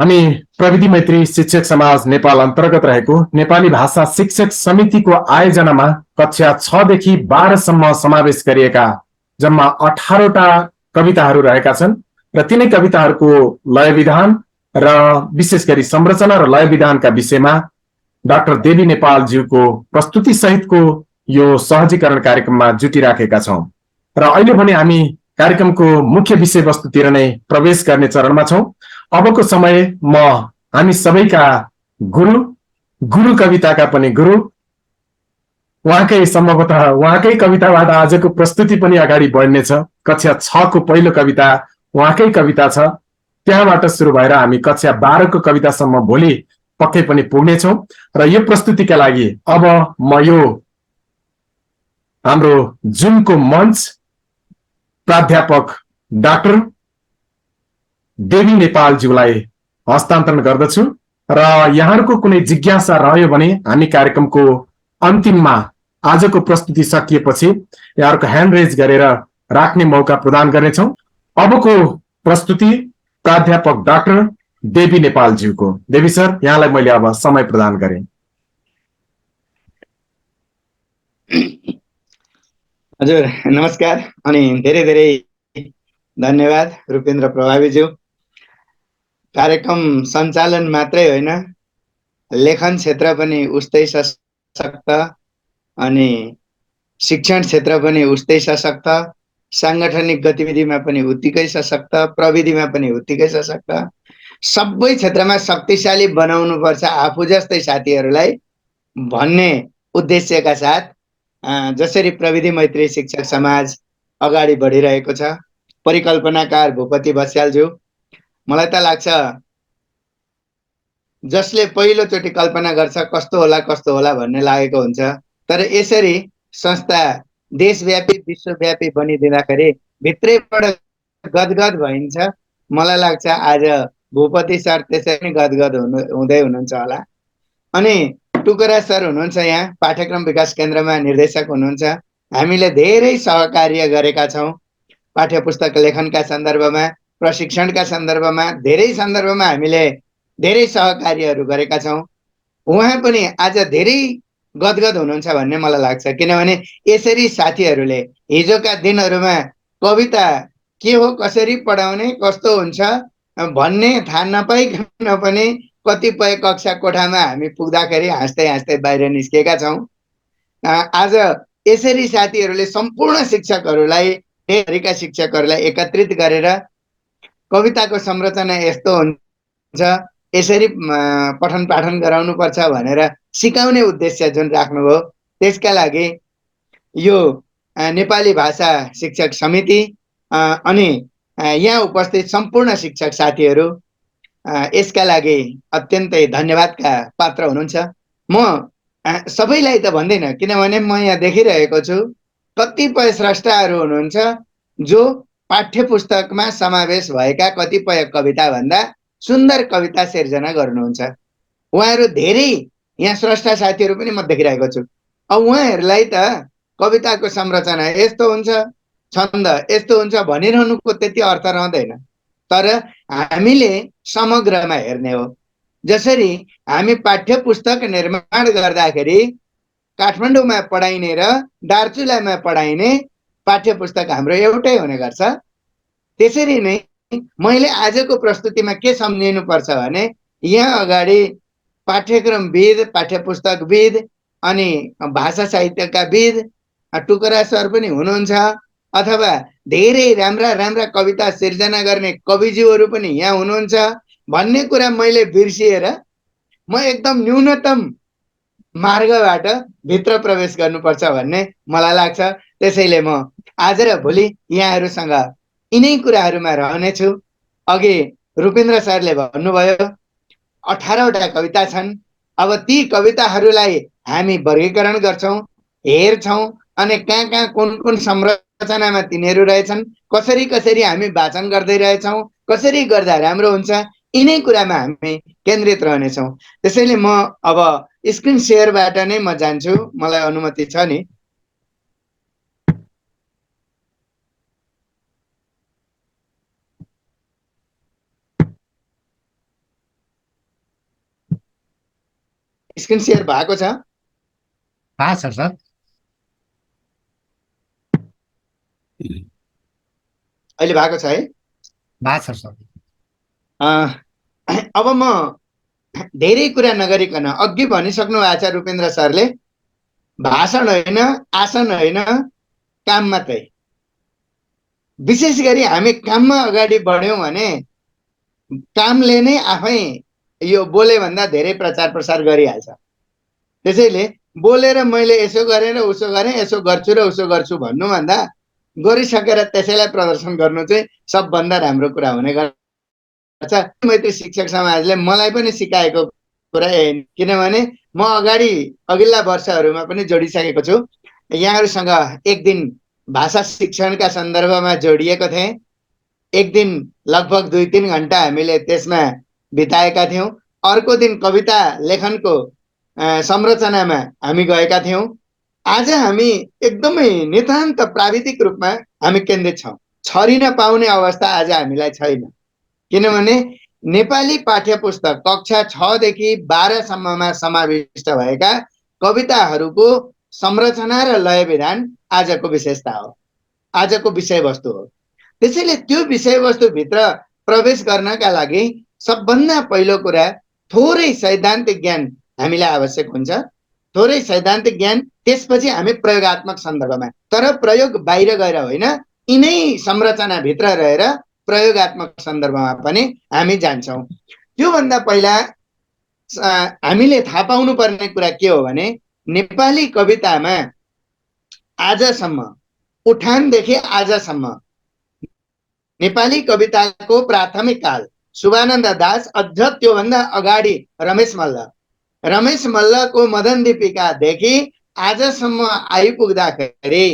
हामी प्रविधि मैत्री शिक्षक समाज नेपाल अन्तर्गत रहेको नेपाली भाषा शिक्षक समितिको आयोजनामा कक्षा 6 देखि 12 सम्म समावेश गरिएका जम्मा 18वटा कविताहरू रहेका छन् र तिनै कविताहरूको लय विधान र विशेष गरी संरचना र लय विधानका विषयमा डाक्टर देवी नेपालज्यूको प्रस्तुति सहितको यो सहजीकरण कार्यक्रममा जुटिराखेका छौं र अहिले भने हामी कार्यक्रमको मुख्य विषयवस्तुतिर नै प्रवेश गर्ने चरणमा छौं। अबको समय म हामी सबैका गुरु कविताका पनि गुरु उहाँकै सम्भवतः उहाँकै कविताबाट आजको प्रस्तुति पनि अगाडि बढ्नेछ। कक्षा 6 को पहिलो कविता उहाँकै कविता छ। त्यहाँबाट सुरु भएर हामी कक्षा 12 को कवितासम्म भोलि पक्कै पनि पुग्नेछौं र यो प्रस्तुतिका लागि अब म यो हाम्रो जुनको मञ्च प्राध्यापक डाक्टर देवी नेपालज्यूलाई हस्तान्तरण गर्दछु र यहाँहरूको कुनै जिज्ञासा रह्यो भने हामी कार्यक्रमको अन्तिममा आजको प्रस्तुति सकिएपछि यहाँहरूको ह्यान्ड रेज गरेर राख्ने मौका प्रदान गर्नेछौं। अबको प्रस्तुति प्राध्यापक डाक्टर देवी नेपालज्यूको। देवी सर, यहाँलाई मैले अब समय प्रदान गरेँ। हजुर नमस्कार अनि धेरै धेरै धन्यवाद रूपेन्द्र प्रभावीज्यू। कार्यक्रम सञ्चालन मात्रै होइन, लेखन क्षेत्र पनि उस्तै सशक्त अनि शिक्षण क्षेत्र पनि उस्तै सशक्त, सांगठनिक गतिविधिमा पनि उत्तिकै सशक्त, प्रविधिमा पनि उत्तिकै सशक्त, सबै क्षेत्रमा शक्तिशाली बनाउनुपर्छ आफू जस्तै साथीहरूलाई भन्ने उद्देश्यका साथ जसरी प्रविधि मैत्री शिक्षक समाज अगाडि बढिरहेको छ, परिकल्पनाकार भूपति बस्यालज्यू, मलाई त लाग्छ जसले पहिलोचोटि कल्पना गर्छ कस्तो होला भन्ने लागेको हुन्छ। तर यसरी संस्था देशव्यापी विश्वव्यापी बनिदिँदाखेरि भित्रैबाट गदगद भइन्छ। मलाई लाग्छ आज भूपति सर त्यसै पनि गदगद हुँदै हुनुहुन्छ होला। अनि टुकरा सर हुनुहुन्छ यहाँ पाठ्यक्रम विकास केन्द्रमा निर्देशक हुनुहुन्छ। हामीले धेरै सहकार्य गरेका छौँ पाठ्य पुस्तक लेखनका सन्दर्भमा, प्रशिक्षणका सन्दर्भमा, धेरै सन्दर्भमा हामीले धेरै सहकार्यहरू गरेका छौँ। उहाँ पनि आज धेरै गदगद हुनुहुन्छ भन्ने मलाई लाग्छ, किनभने यसरी साथीहरूले हिजोका दिनहरूमा कविता के हो, कसरी पढाउने, कस्तो हुन्छ भन्ने थाहा नपाइकन पनि कतिपय कक्षा कोठामा हामी पुग्दाखेरि हाँस्दै हाँस्दै बाहिर निस्केका छौँ। आज यसरी साथीहरूले सम्पूर्ण शिक्षकहरूलाई, थरीका शिक्षकहरूलाई एकत्रित गरेर कविताको संरचना यस्तो हुन्छ, यसरी पठन पाठन गराउनुपर्छ भनेर सिकाउने उद्देश्य जुन राख्नुभयो, त्यसका लागि यो नेपाली भाषा शिक्षक समिति अनि यहाँ उपस्थित सम्पूर्ण शिक्षक साथीहरू यसका लागि अत्यन्तै धन्यवादका पात्र हुनुहुन्छ। म सबैलाई त भन्दिनँ, किनभने म यहाँ देखिरहेको छु कतिपय स्रष्टाहरू हुनुहुन्छ जो पाठ्य पुस्तकमा समावेश भएका कतिपय कविता भन्दा सुन्दर कविता सिर्जना गर्नुहुन्छ। उहाँहरू धेरै यहाँ स्रष्टा साथीहरू पनि म देखिरहेको छु। अब उहाँहरूलाई त कविताको संरचना यस्तो हुन्छ, छन्द यस्तो हुन्छ भनिरहनुको त्यति अर्थ रहँदैन। तर हामीले समग्रमा हेर्ने हो। जसरी हामी पाठ्य पुस्तक निर्माण गर्दाखेरि काठमाडौँमा पढाइने र दार्चुलामा पढाइने पाठ्य पुस्तक हाम्रो एउटै हुने गर्छ। त्यसरी नै मैले आजको प्रस्तुतिमा के सम्झिनुपर्छ भने यहाँ अगाडि पाठ्यक्रमविद, पाठ्य पुस्तकविद अनि भाषा साहित्यकाविद टुकरा सर पनि हुनुहुन्छ, अथवा धेरै राम्रा राम्रा कविता सिर्जना गर्ने कविज्यूहरू पनि यहाँ हुनुहुन्छ भन्ने कुरा मैले बिर्सिएर म एकदम न्यूनतम मार्गबाट भित्र प्रवेश गर्नुपर्छ भन्ने मलाई लाग्छ। त्यसैले म आज र भोलि यहाँहरूसँग यिनै कुराहरूमा रहनेछु। अघि रूपेन्द्र सरले भन्नुभयो 18वटा कविता छन्। अब ती कविताहरूलाई हामी वर्गीकरण गर्छौं, हेर्छौं अनि कहाँ कहाँ कुन कुन संरचनामा तिनीहरू रहेछन्, कसरी कसरी हामी वाचन गर्दै रहेछौं, कसरी गर्दा राम्रो हुन्छ, यिनै कुरामा हामी केन्द्रित रहनेछौँ। त्यसैले म अब स्क्रिन शेयरबाट नै म जान्छु, मलाई अनुमति छ नि? स्क्रिन सेयर भएको छ? हाँ सर सर अहिले भएको छ है? हाँ सर सर अब म धेरै कुरा नगरिकन अघि भनिसक्नु भएको छ रूपेन्द्र सरले, भाषण होइन, आसन होइन, काम मात्रै। विशेष गरी हामी काममा अगाडि बढ्यौँ भने कामले नै आफै यो बोले भन्दा धेरै प्रचार प्रसार गरिहाल्छ। त्यसैले बोलेर मैले यसो गरेर उसो गरेँ, यसो गर्छु र उसो गर्छु भन्नुभन्दा गरिसकेर त्यसैलाई प्रदर्शन गर्नु चाहिँ सबभन्दा राम्रो कुरा हुने गर्छ। मैत्री शिक्षक समाजले मलाई पनि सिकाएको कुरा यही, किनभने म अघिल्ला वर्षहरूमा पनि जोडिसकेको छु। यहाँहरूसँग एक दिन भाषा शिक्षणका सन्दर्भमा जोडिएको थिएँ। एक दिन लगभग 2-3 घण्टा हामीले त्यसमा बिताएका थियौँ। अर्को दिन कविता लेखनको संरचनामा हामी गएका थियौँ। आज हामी एकदमै नितान्त प्राविधिक रूपमा हामी केन्द्रित छौँ। छरिन पाउने अवस्था आज हामीलाई छैन, किनभने नेपाली पाठ्यपुस्तक कक्षा 6 देखि 12 सम्ममा समाविष्ट भएका कविताहरूको संरचना र लय विधान आजको विशेषता हो, आजको विषयवस्तु हो। त्यसैले त्यो विषयवस्तुभित्र प्रवेश गर्नका लागि सबभन्दा पहिलो कुरा थोरै सैद्धान्तिक ज्ञान हामीलाई आवश्यक हुन्छ। थोरै सैद्धान्तिक ज्ञान, त्यसपछि हामी प्रयोगात्मक सन्दर्भमा, तर प्रयोग बाहिर गएर होइन, यिनै संरचनाभित्र रहेर प्रयोगात्मक सन्दर्भमा पनि हामी जान्छौँ। त्योभन्दा पहिला हामीले थाहा पाउनु पर्ने कुरा के हो भने नेपाली कवितामा आजसम्म, उठानदेखि आजसम्म नेपाली कविताको प्राथमिक काल शुभानन्द दास, अझ त्योभन्दा अगाडि रमेश मल्लको मदन दीपिकादेखि आजसम्म आइपुग्दाखेरि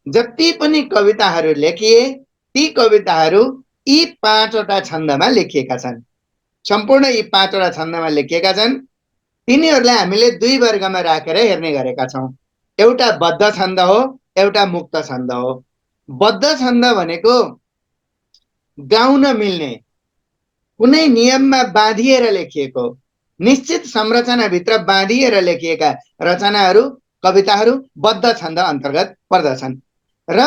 जति पनि कविताहरू लेखिए ती कविताहरू यी 5वटा छन्दमा लेखिएका छन्। सम्पूर्ण यी 5वटा छन्दमा लेखिएका छन्। तिनीहरूलाई हामीले 2 वर्गमा राखेर हेर्ने गरेका छौँ। एउटा बद्ध छन्द हो, एउटा मुक्त छन्द हो। बद्ध छन्द भनेको गाउन मिल्ने, कुनै नियममा बाँधिएर लेखिएको, निश्चित संरचनाभित्र बाँधिएर लेखिएका रचनाहरू, कविताहरू बद्ध छन्द अन्तर्गत पर्दछन् र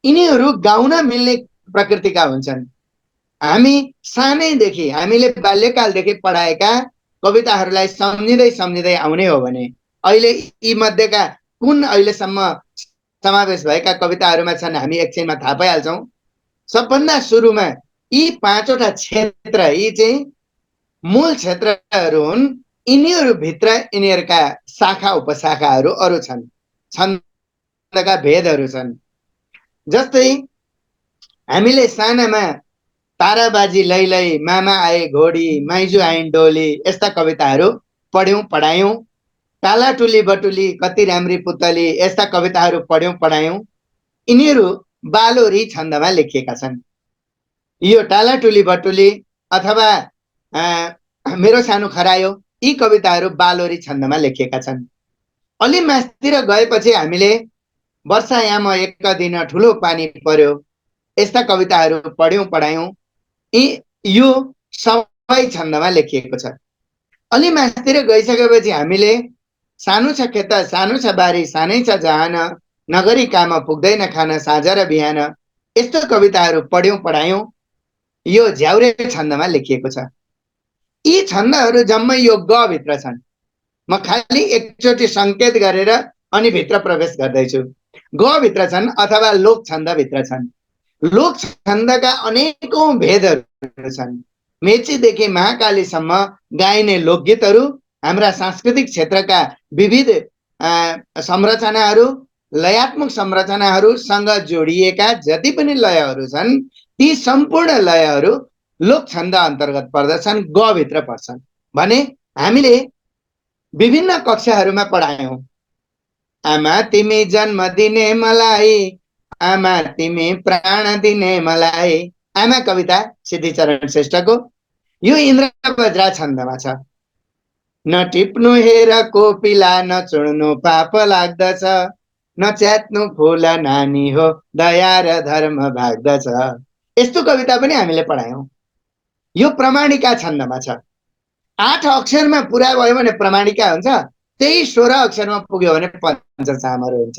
यिनीहरू गाउन मिल्ने प्रकृतिका हुन्छन्। हामी सानैदेखि, हामीले बाल्यकालदेखि पढाएका कविताहरूलाई सम्झिँदै आउने हो भने अहिले यी मध्येका कुन अहिलेसम्म समावेश भएका कविताहरूमा छन् हामी एकछिनमा थाहा पाइहाल्छौँ। सबभन्दा सुरुमा यी 5वटा क्षेत्र, यी चाहिँ मूल क्षेत्रहरू हुन्। यिनीहरूभित्र यिनीहरूका शाखा उपशाखाहरू अरू छन्, छन्दका भेदहरू छन्। जस्तै हामीले सानामा ताराबाजी लैलै, मामा आए घोडी, माइजू आइन् डोली, यस्ता कविताहरू पढ्यौँ पढायौँ। टालाटुली बटुली, कति राम्री पुतली, यस्ता कविताहरू पढ्यौँ पढायौँ। यिनीहरू बालोरी छन्दमा लेखिएका छन्। यो टालाटुली बटुली अथवा मेरो सानो खरायो, यी कविताहरू बालोरी छन्दमा लेखिएका छन्। अलि मास्तिर गएपछि हामीले वर्षायाम एक दिन ठुलो पानी पर्यो, यस्ता कविताहरू पढ्यौँ पढायौँ। यो सबै छन्दमा लेखिएको छ। अलि मास्तिर गइसकेपछि हामीले सानो छ खेत, सानो छ बारी, सानै छ जहान, नगरी काम पुग्दैन खान साँझ र बिहान, यस्तो कविताहरू पढ्यौँ पढायौँ। यो झ्याउरे छन्दमा लेखिएको छ। यी छन्दहरू जम्मै यो ग भित्र छन्। म खालि एकचोटि संकेत गरेर अनि भित्र प्रवेश गर्दैछु। ग भित्र छन् अथवा लोक छन्द भित्र छन्। लोक छन्दका अनेकौं भेदहरू छन्। मेचीदेखि महाकालीसम्म गाइने लोकगीतहरू, हाम्रा सांस्कृतिक क्षेत्रका विविध संरचनाहरू, लयात्मक संरचनाहरूसँग जोडिएका जति पनि लयहरू छन्, ती सम्पूर्ण लयहरू लोक छन्द अन्तर्गत पर्दछन्, ग भित्र पर्छन्। भने हामीले विभिन्न कक्षाहरूमा पढायौँ। आमा तिमी जन्म दिने मलाई, आमा तिमी प्राण दिने मलाई। आमा कविता सिद्धिचरण श्रेष्ठको। यो इन्द्रवज्रा छन्दमा छ। नटिप्नु हेर कोपिला, नचुड्नु पाप लाग्दछ, नच्यात्नु फुल नानी हो, दया र धर्म भाग्दछ। यस्तो कविता पनि हामीले पढायौँ। यो प्रमाणिका छन्दमा छ। 8 अक्षरमा पुरा भयो भने प्रमाणिका हुन्छ, त्यही 16 अक्षरमा पुग्यो भने पञ्चचामर हुन्छ।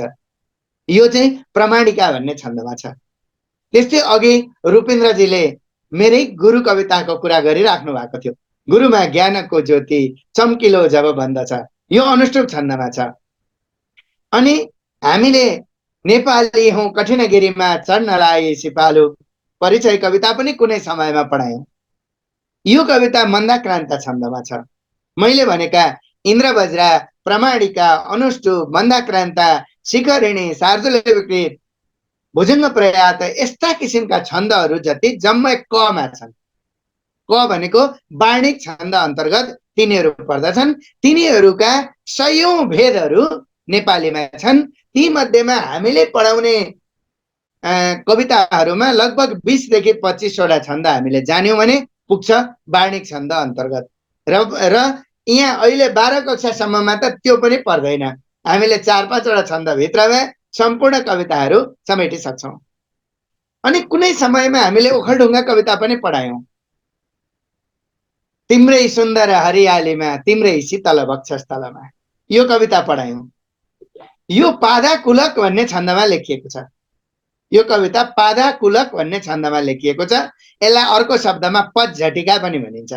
यो चाहिँ प्रमाणिका भन्ने छन्दमा छ। त्यस्तै अघि रूपेन्द्रजीले मेरै गुरु कविताको कुरा गरिराख्नु भएको थियो। गुरुमा ज्ञानको ज्योति चम्किलो जब बन्दछ, यो अनुष्टुप छन्दमा छ। अनि हामीले नेपाली हौं कठिनगिरीमा चढ्नलाई सिपालु परिचय कविता पनि कुनै समयमा पढायौं। यो कविता मन्दाक्रान्त छन्दमा छ। मैले भनेका इन्द्रवज्रा, प्रमाणिका, अनुष्टुप, मन्दाक्रान्त, शिखरिणी, शार्दूलविकृत, भुजङ्ग प्रयात यस्ता किसिमका छन्दहरू जति जम्मै कमा छन्। क भनेको वार्णिक छन्द अन्तर्गत तिनीहरू पर्दछन्। तिनीहरूका सयौं भेदहरू नेपालीमा छन्। ती मध्येमा हामीले पढाउने कविताहरूमा लगभग 20 देखि 25 वटा छन्द हामीले जान्यौं भने पुग्छ वार्णिक छन्द अन्तर्गत। र यहाँ अहिले 12 कक्षासम्ममा त त्यो पनि पर्दैन। हामीले 4-5 वटा छन्दभित्रमा सम्पूर्ण कविताहरू समेटिसक्छौँ। अनि कुनै समयमा हामीले ओखलढुङ्गा कविता पनि पढायौं। तिम्रै सुन्दर हरियालीमा तिम्रै शीतल वक्षस्थलमा, यो कविता पढायौं। यो पादाकुलक भन्ने छन्दमा लेखिएको छ। यो कविता पादाकुलक भन्ने छन्दमा लेखिएको छ। यसलाई अर्को शब्दमा पदझटिका पनि भनिन्छ।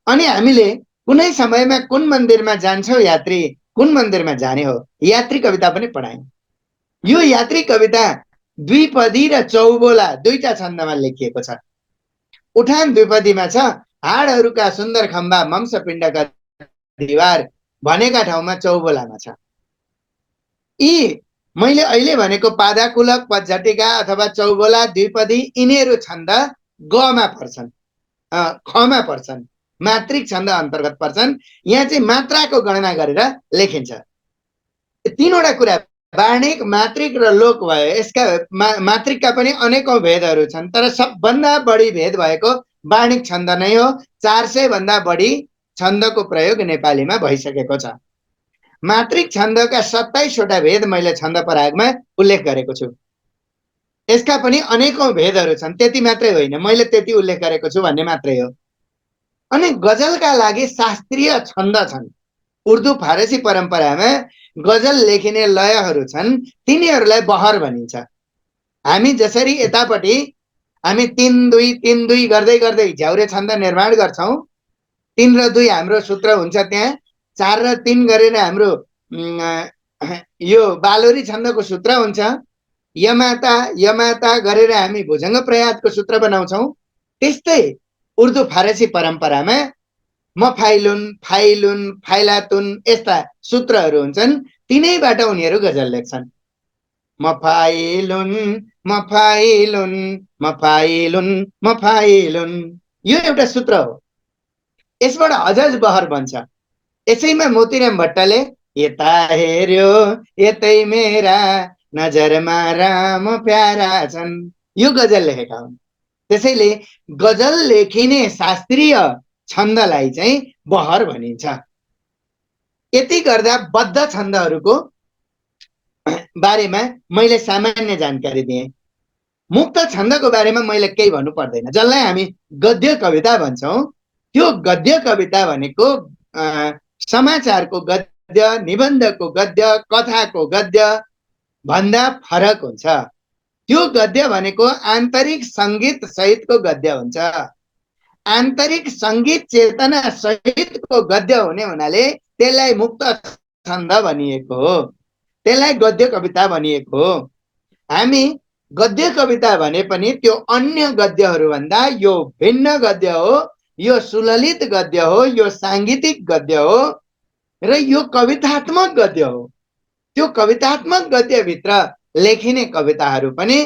अनि हामीले कुनै समयमा कुन मन्दिरमा जान्छौ यात्री, कुन मन्दिरमा जाने हो, यात्री कविता पनि पढायौं। यो यात्री कविता द्विपदी र चौबोला दुईटा छन्दमा लेखिएको छ। उठान द्विपदीमा छ, हाडहरूका सुन्दर खम्बा मंसपिण्डका दिवार भनेका ठाउँमा चौबोलामा छ। यी मैले अहिले भनेको पादाकुलक, पदझटिका अथवा चौबोला, द्विपदी यिनीहरू छन्द गमा पर्छन्, खमा पर्छन्, मात्रिक छन्द अन्तर्गत पर्छन्। यहाँ चाहिँ मात्राको गणना गरेर लेखिन्छ। तीनवटा कुरा वार्णिक, मात्रिक र लोक भयो। यसका मात्रिकका पनि अनेकौं भेदहरू छन्, तर सबभन्दा बढी भेद भएको वार्णिक छन्द नै हो। 400 भन्दा बढी छन्दको प्रयोग नेपालीमा भइसकेको छ। मात्रिक छन्दका 27 वटा भेद मैले छन्द परागमा उल्लेख गरेको छु। यसका पनि अनेकौं भेदहरू छन्, त्यति मात्रै होइन, मैले त्यति उल्लेख गरेको छु भन्ने मात्रै हो। अनि गजलका लागि शास्त्रीय छन्द छन्। उर्दू फारसी परम्परामा गजल लेखिने लयहरू छन्, तिनीहरूलाई बहर भनिन्छ। हामी जसरी यतापट्टि हामी 3-2-3-2 गर्दै गर्दै झ्याउरे छन्द निर्माण गर्छौं। 3 र 2 हाम्रो सूत्र हुन्छ, त्यहाँ 4 र 3 गरेर हाम्रो यो बालोरी छन्दको सूत्र हुन्छ। यमाता यमाता गरेर हामी भुजङ्ग प्रयातको सूत्र बनाउँछौं। त्यस्तै उर्दू फारसी परम्परामा मफाइलुन, फाइलुन, फाइलातुन यस्ता सूत्रहरू हुन्छन्। तिनैबाट उनीहरू गजल लेख्छन्। मफाइलुन मफाइलुन मफाइलुन मफाइलुन, यो एउटा सूत्र हो। यसबाट हजज बहर बन्छ। यसैमा मोतीराम भट्टले यता हेर्यो यतै मेरा नजरमा राम प्यारा छन्, यो गजल लेखेका हुन्। त्यसैले गजल लेखिने शास्त्रीय छन्दलाई चाहिँ बहर भनिन्छ। यति गर्दा बद्ध छन्दहरूको बारेमा मैले सामान्य जानकारी दिएँ। मुक्त छन्दको बारेमा मैले केही भन्नु पर्दैन, जसलाई हामी गद्य कविता भन्छौं। त्यो गद्य कविता भनेको समाचारको गद्य, निबन्धको गद्य, कथाको गद्य भन्दा फरक हुन्छ। त्यो गद्य भनेको आन्तरिक संगीत सहितको गद्य हुन्छ। आन्तरिक संगीत चेतना सहितको गद्य हुने हुनाले त्यसलाई मुक्त छन्द भनिएको हो, त्यसलाई गद्य कविता भनिएको हो। हामी गद्य कविता भने पनि त्यो अन्य गद्यहरू भन्दा यो भिन्न गद्य हो, यो सुललित गद्य हो, यो सांगीतिक गद्य हो र यो कवितात्मक गद्य हो। त्यो कवितात्मक गद्यभित्र लेखिने कविताहरू पनि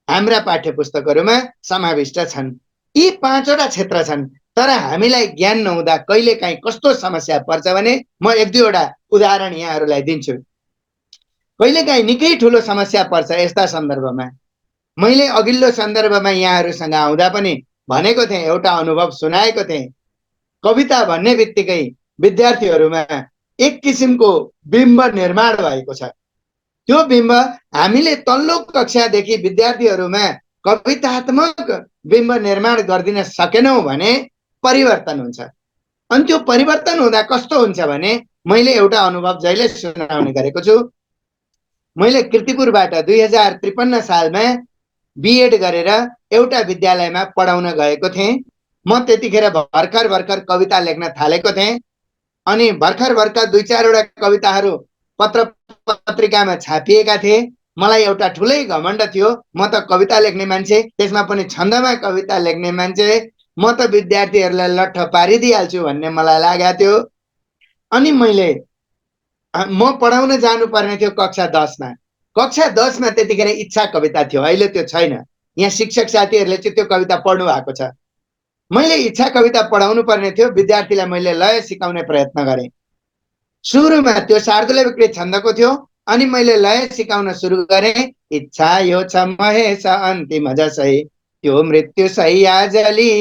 हाम्रा पाठ्यपुस्तकहरूमा समाविष्ट छन्। यी 5 वटा क्षेत्र छन्। तर हामीलाई ज्ञान नहुँदा कहिलेकाहीँ कस्तो समस्या पर्छ भने म 1-2 वटा उदाहरण यहाँहरूलाई दिन्छु। कहिलेकाहीँ निकै ठुलो समस्या पर्छ यस्ता सन्दर्भमा। मैले अघिल्लो सन्दर्भमा यहाँहरूसँग आउँदा पनि भनेको थिएँ, एउटा अनुभव सुनाएको थिएँ। कविता भन्ने बित्तिकै विद्यार्थीहरूमा एक किसिमको बिम्ब निर्माण भएको छ। त्यो बिम्ब हामीले तल्लो कक्षादेखि विद्यार्थीहरूमा कवितात्मक बिम्ब निर्माण गरिदिन सकेनौं भने परिवर्तन हुन्छ। अनि त्यो परिवर्तन हुँदा कस्तो हुन्छ भने मैले एउटा अनुभव जहिले सुनाउने गरेको छु। मैले कीर्तिपुरबाट 2053 सालमा बिएड गरेर एउटा विद्यालयमा पढाउन गएको थिएँ। म त्यतिखेर भर्खर कविता लेख्न थालेको थिएँ अनि भर्खर 2-4 कविताहरू पत्र पत्रिकामा छापिएका थिए। मलाई एउटा ठुलै घमण्ड थियो, म त कविता लेख्ने मान्छे, त्यसमा पनि छन्दमा कविता लेख्ने मान्छे, म त विद्यार्थीहरूलाई लट्ठ पारिदिइहाल्छु भन्ने मलाई लागेको थियो। अनि म पढाउन जानुपर्ने थियो कक्षा 10मा। कक्षा 10मा त्यतिखेर इच्छा कविता थियो, अहिले त्यो छैन। यहाँ शिक्षक साथीहरूले चाहिँ त्यो कविता पढ्नु भएको छ। मैले इच्छा कविता पढाउनु पर्ने थियो, विद्यार्थीलाई मैले लय सिकाउने प्रयत्न गरेँ। सुरुमा त्यो शार्दूल विकृत छन्दको थियो अनि मैले लय सिकाउन सुरु गरेँ। इच्छा यो छ महेश अन्तिम जसै त्यो मृत्यु सैया जली।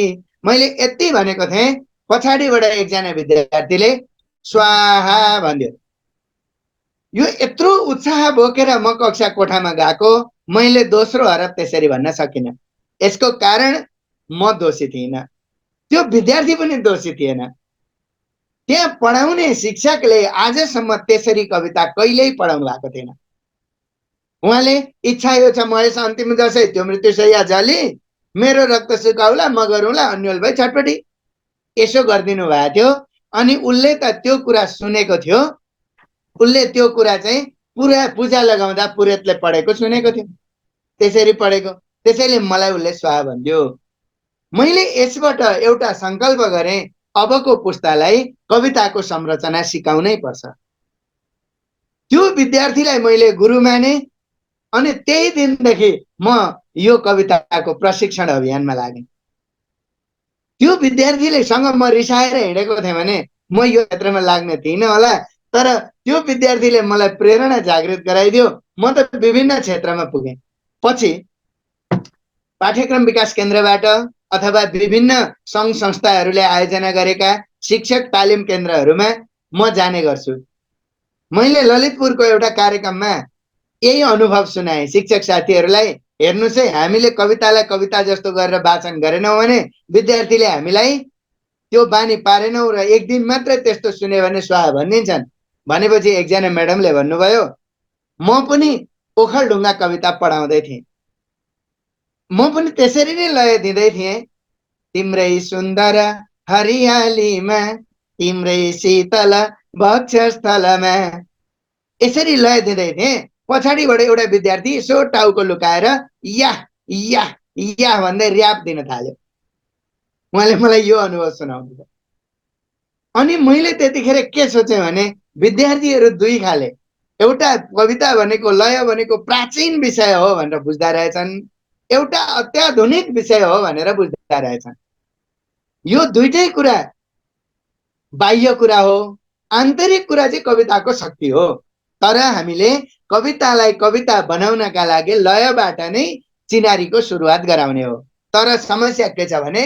मैले यति भनेको थिएँ, पछाडिबाट एकजना विद्यार्थीले स्वाहा भन्यो। यो यत्रो उत्साह बोकेर म कक्षा कोठामा गएको, मैले दोस्रो हरफ त्यसरी भन्न सकिनँ। यसको कारण म दोषी थिइनँ, त्यो विद्यार्थी पनि दोषी थिएन। त्यहाँ पढाउने शिक्षकले आजसम्म त्यसरी कविता कहिल्यै पढाउनु भएको थिएन। उहाँले इच्छा यो छ महेश अन्तिम जसै त्यो मृत्यु सैया जली, मेरो रक्त सुकाउला म गरौँला अन्यल भई छटपटी, यसो गरिदिनु भएको थियो। अनि उसले त त्यो कुरा सुनेको थियो, उसले त्यो कुरा चाहिँ पुरा पूजा लगाउँदा पुरेतले पढेको सुनेको थियो, त्यसरी पढेको। त्यसैले मलाई उसले स्वाहा भन्यो। मैले यसबाट एउटा संकल्प गरेँ, अबको पुस्तालाई कविताको संरचना सिकाउनै पर्छ। त्यो विद्यार्थीलाई मैले गुरु माने अनि त्यही दिनदेखि म यो कविताको प्रशिक्षण अभियानमा लागेँ। त्यो विद्यार्थीले सँग म रिसाएर हिँडेको थिएँ भने म यो क्षेत्रमा लाग्ने थिइनँ होला, तर त्यो विद्यार्थीले मलाई प्रेरणा जागृत गराइदियो। म त विभिन्न क्षेत्रमा पुगेँ। पछि पाठ्यक्रम विकास केन्द्रबाट अथवा विभिन्न सङ्घ संस्थाहरूले आयोजना गरेका शिक्षक तालिम केन्द्रहरूमा म जाने गर्छु। मैले ललितपुरको एउटा कार्यक्रममा यही अनुभव सुनाएँ शिक्षक साथीहरूलाई। हेर्नुहोस् है, हामीले कवितालाई कविता जस्तो गरेर वाचन गरेनौँ भने विद्यार्थीले हामीलाई त्यो बानी पारेनौँ र एक दिन मात्रै त्यस्तो सुन्यो भने स्वाहा भनिदिन्छन्। भनेपछि एकजना म्याडमले भन्नुभयो, म पनि ओखलढुङ्गा कविता पढाउँदै थिएँ, म पनि त्यसरी नै लय दिँदै थिएँ। तिम्रै सुन्दर हरियालीमा तिम्रै शीतल वक्षस्थलमा, यसरी लय दिँदै थिएँ। पछाडिबाट एउटा विद्यार्थी यसो टाउको लुकाएर या या या भन्दै र्याप दिन थाल्यो। उहाँले मलाई यो अनुभव सुनाउनु भयो। अनि मैले त्यतिखेर के सोचेँ भने विद्यार्थीहरू दुई खाले, एउटा कविता भनेको लय भनेको प्राचीन विषय हो भनेर बुझ्दा रहेछन्, एउटा अत्याधुनिक विषय हो भनेर बुझ्दा रहेछन्। यो दुईटै कुरा बाह्य कुरा हो, आन्तरिक कुरा चाहिँ कविताको शक्ति हो। तर हामीले कवितालाई कविता बनाउनका लागि लयबाट नै चिनारीको सुरुवात गराउने हो। तर समस्या के छ भने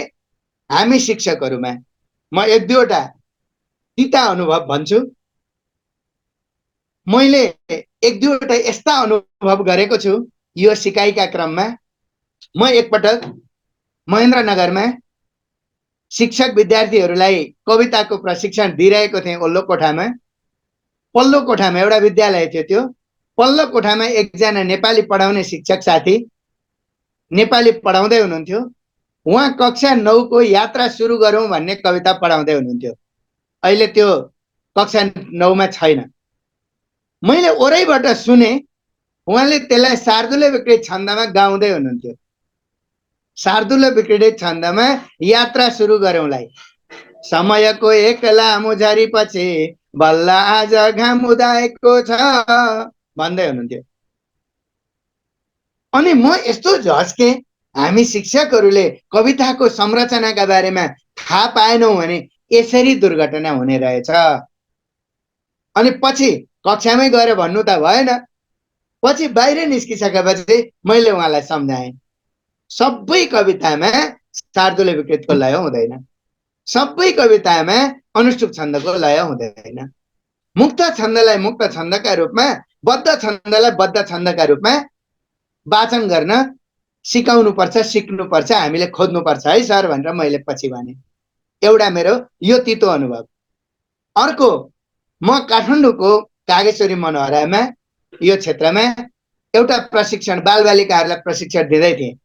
हामी शिक्षकहरूमा म एक दुईवटा तीता अनुभव भन्छु। मैले एक दुईवटा यस्ता अनुभव गरेको छु यो सिकाइका क्रममा। म एकपटक महेन्द्रनगरमा शिक्षक विद्यार्थीहरूलाई कविताको प्रशिक्षण दिइरहेको थिएँ। ओल्लो कोठामा, पल्लो कोठामा एउटा विद्यालय थियो। त्यो पल्लो कोठामा एकजना नेपाली पढाउने शिक्षक साथी नेपाली पढाउँदै हुनुहुन्थ्यो। उहाँ कक्षा 9 को यात्रा सुरु गरौँ भन्ने कविता पढाउँदै हुनुहुन्थ्यो। अहिले त्यो कक्षा 9 मा छैन। मैले ओरैबाट सुने उहाँले त्यसलाई शार्दूल विकृत छन्दमा गाउँदै हुनुहुन्थ्यो। शार्दूल विकृत छन्दमा यात्रा सुरु गरौँलाई, समयको एक लामो झरीपछि बल्ल आज घाम उदाएको छ भन्दै हुनुहुन्थ्यो। अनि म यस्तो झस्केँ, हामी शिक्षकहरूले कविताको संरचनाका बारेमा थाहा पाएनौँ भने यसरी दुर्घटना हुने रहेछ। अनि पछि कक्षामै गएर भन्नु त भएन, पछि बाहिर निस्किसकेपछि मैले उहाँलाई सम्झाएँ, सबै कवितामा शार्दूल विकृतको लय हुँदैन, सबै कवितामा अनुष्टुप छन्दको लय हुँदैन। मुक्त छन्दलाई मुक्त छन्दका रूपमा, बद्ध छन्दलाई बद्ध छन्दका रूपमा वाचन गर्न सिकाउनुपर्छ, सिक्नुपर्छ, हामीले खोज्नुपर्छ है सर भनेर मैले पछि भने। एउटा मेरो यो तितो अनुभव। अर्को, म काठमाडौँको कागेश्वरी मनोहरामा यो क्षेत्रमा एउटा प्रशिक्षण बालबालिकाहरूलाई प्रशिक्षण दिँदै थिएँ।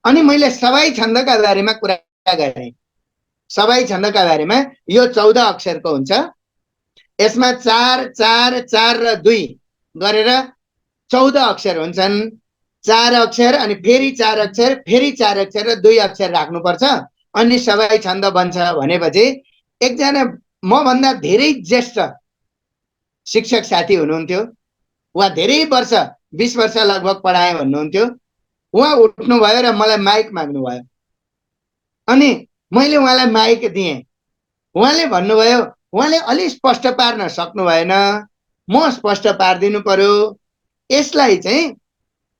अनि मैले सबै छन्दका बारेमा कुरा गरेँ। सबै छन्दका बारेमा यो 14 अक्षरको हुन्छ। यसमा 4 4 4 र 2 गरेर 14 अक्षर हुन्छन्। 4 अक्षर अनि फेरि 4 अक्षर, फेरि 4 अक्षर र 2 अक्षर राख्नुपर्छ अनि सबै छन्द बन्छ भनेपछि एकजना मभन्दा धेरै ज्येष्ठ शिक्षक साथी हुनुहुन्थ्यो। उहाँ धेरै वर्ष 20 वर्ष लगभग पढाए भन्नुहुन्थ्यो। उहाँ उठ्नुभयो र मलाई माइक माग्नुभयो अनि मैले उहाँलाई माइक दिएँ। उहाँले भन्नुभयो, उहाँले अलि स्पष्ट पार्न सक्नु भएन, म स्पष्ट पारिदिनु पर्यो। यसलाई चाहिँ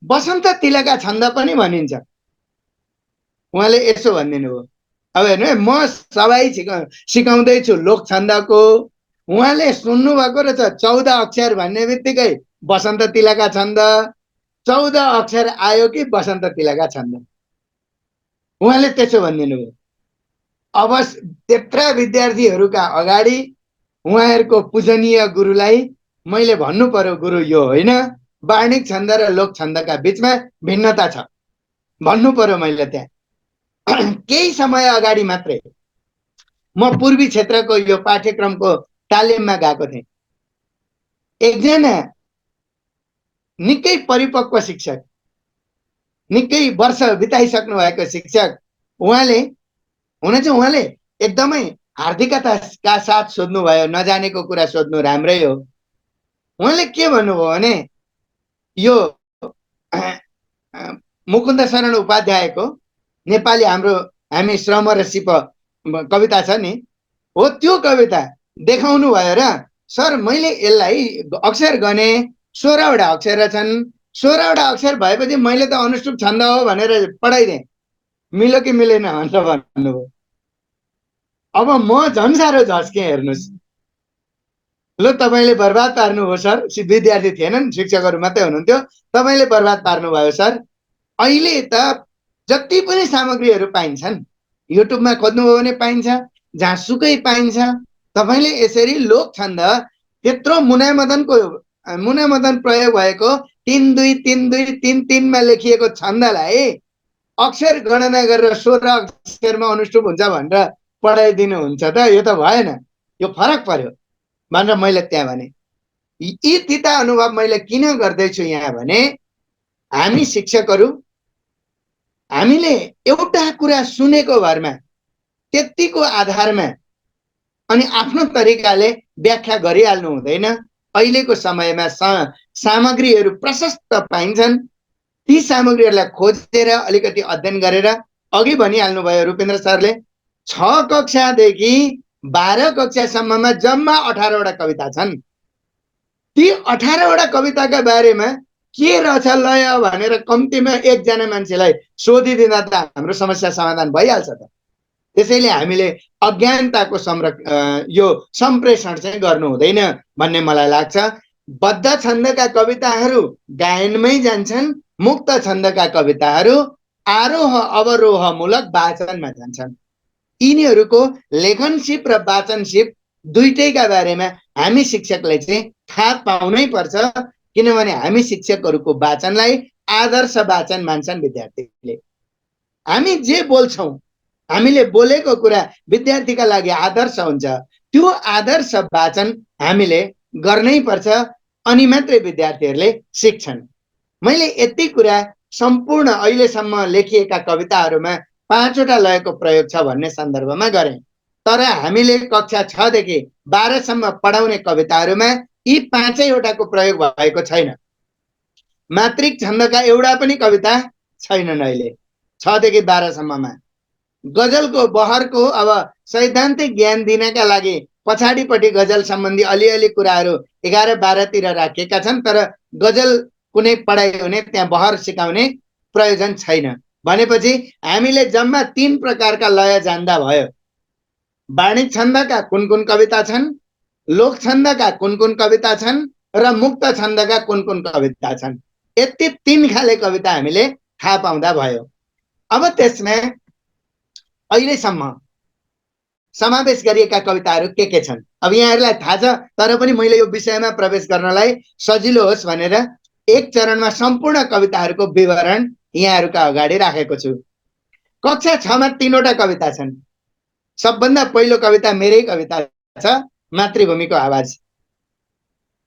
बसन्त तिलका छन्द पनि भनिन्छ। उहाँले यसो भनिदिनु भयो। अब हेर्नु है, म सबै सिकाउँदैछु लोक छन्दको, उहाँले सुन्नु भएको रहेछ 14 अक्षर भन्ने बित्तिकै बसन्त तिलका छन्द। 14 अक्षर आयो कि बसन्त तिलका छन्द। उहाँले त्यसो भनिदिनु भयो। अब त्यत्रा विद्यार्थीहरूका अगाडि उहाँहरूको पूजनीय गुरुलाई मैले भन्नु पर्यो, गुरु यो होइन, वार्णिक छन्द र लोक छन्दका बीचमा भिन्नता छ भन्नु पर्यो मैले त्यहाँ। केही समय अगाडि मात्रै म पूर्वी क्षेत्रको यो पाठ्यक्रमको तालिममा गएको थिएँ। एकजना निकै परिपक्व शिक्षक, निकै वर्ष बिताइसक्नु भएको शिक्षक, उहाँले एकदमै हार्दिकताका साथ सोध्नु भयो। नजानेको कुरा सोध्नु राम्रै हो। उहाँले के भन्नुभयो भने यो मुकुन्द शरण उपाध्यायको नेपाली हामी श्रम र सिप कविता छ नि, हो त्यो कविता देखाउनु भयो र सर मैले यसलाई अक्षर गने 16 वटा अक्षर छन्। 16 वटा अक्षर भएपछि मैले त अनुष्टुप छन्द हो भनेर पढाइदिएँ। मिल्यो कि मिलेन भनेर भन्नुभयो। अब म झन् साह्रो झस्केँ। हेर्नुहोस्, ल तपाईँले बर्बाद पार्नुभयो सर। विद्यार्थी थिएनन्, शिक्षकहरू मात्रै हुनुहुन्थ्यो। तपाईँले बर्बाद पार्नुभयो सर। अहिले त जति पनि सामग्रीहरू पाइन्छन्, युट्युबमा खोज्नुभयो भने पाइन्छ, जहाँसुकै पाइन्छ। तपाईँले यसरी लोक छन्द त्यत्रो मुनामदन प्रयोग भएको 3 2 3 2 3 3 मा लेखिएको छन्दलाई अक्षर गणना गरेर 16 अक्षरमा अनुष्टुप हुन्छ भनेर पढाइदिनुहुन्छ त? यो त भएन, यो फरक पर्यो भनेर मैले त्यहाँ भने। यी तिता अनुभव मैले किन गर्दैछु यहाँ भने हामी शिक्षकहरू हामीले एउटा कुरा सुनेको भरमा त्यतिको आधारमा अनि आफ्नो तरिकाले व्याख्या गरिहाल्नु हुँदैन। अहिलेको समयमा सामग्रीहरू प्रशस्त पाइन्छन्। ती सामग्रीहरूलाई खोजेर अलिकति अध्ययन गरेर अघि भनिहाल्नु भयो रुपेन्द्र सरले, 6 कक्षादेखि 12 कक्षासम्ममा जम्मा 18 वटा कविता छन्। ती 18 वटा कविताका बारेमा के रहेछ लय भनेर कम्तीमा एकजना मान्छेलाई सोधिदिँदा त हाम्रो समस्या समाधान भइहाल्छ त। त्यसैले हामीले अज्ञानताको यो सम्प्रेषण चाहिँ गर्नु हुँदैन भन्ने मलाई लाग्छ। बद्ध छन्दका कविताहरू गायनमै जान्छन्, मुक्त छन्दका कविताहरू आरोह अवरोहमूलक वाचनमा जान्छन्। यिनीहरूको लेखनसिप र वाचनसिप दुईटैका बारेमा हामी शिक्षकले चाहिँ थाहा पाउनै पर्छ। किनभने हामी शिक्षकहरूको वाचनलाई आदर्श वाचन मान्छन् विद्यार्थीले। हामी जे बोल्छौँ, हामीले बोलेको कुरा विद्यार्थीका लागि आदर्श हुन्छ। त्यो आदर्श वाचन हामीले गर्नै पर्छ, अनि मात्रै विद्यार्थीहरूले सिक्छन्। मैले यति कुरा सम्पूर्ण अहिलेसम्म लेखिएका कविताहरूमा 5 वटा लयको प्रयोग छ भन्ने सन्दर्भमा गरेँ। तर हामीले कक्षा 6 देखि 12 सम्म पढाउने कविताहरूमा यी 5 वटाको प्रयोग भएको छैन। मात्रिक छन्दका एउटा पनि कविता छैनन् अहिले 6 देखि 12 सम्ममा। गजलको बहरको अब सैद्धान्तिक ज्ञान दिनका लागि पछाडिपट्टि गजल सम्बन्धी अलिअलि कुराहरू 11 12 तिर राखिएका छन्। तर गजल कुनै पढाइ हुने, त्यहाँ बहर सिकाउने प्रयोजन छैन। भनेपछि हामीले जम्मा 3 प्रकारका लय जान्दा भयो। वार्णिक छन्दका कुन कुन कविता छन्, लोक छन्दका कुन कुन कविता छन् र मुक्त छन्दका कुन कुन कविता छन्। यति 3 खाले कविता हामीले थाहा पाउँदा भयो। अब त्यसमा अहिलेसम्म समावेश गरिएका कविताहरू के छन्? अब यहाँहरूलाई थाहा छ, तर पनि मैले यो विषयमा प्रवेश गर्नलाई सजिलो होस् भनेर एक चरणमा सम्पूर्ण कविताहरूको विवरण यहाँहरूका अगाडि राखेको छु। कक्षा 6 मा 3वटा कविता छन्। सबभन्दा पहिलो कविता मेरै कविता छ, मातृभूमिको आवाज।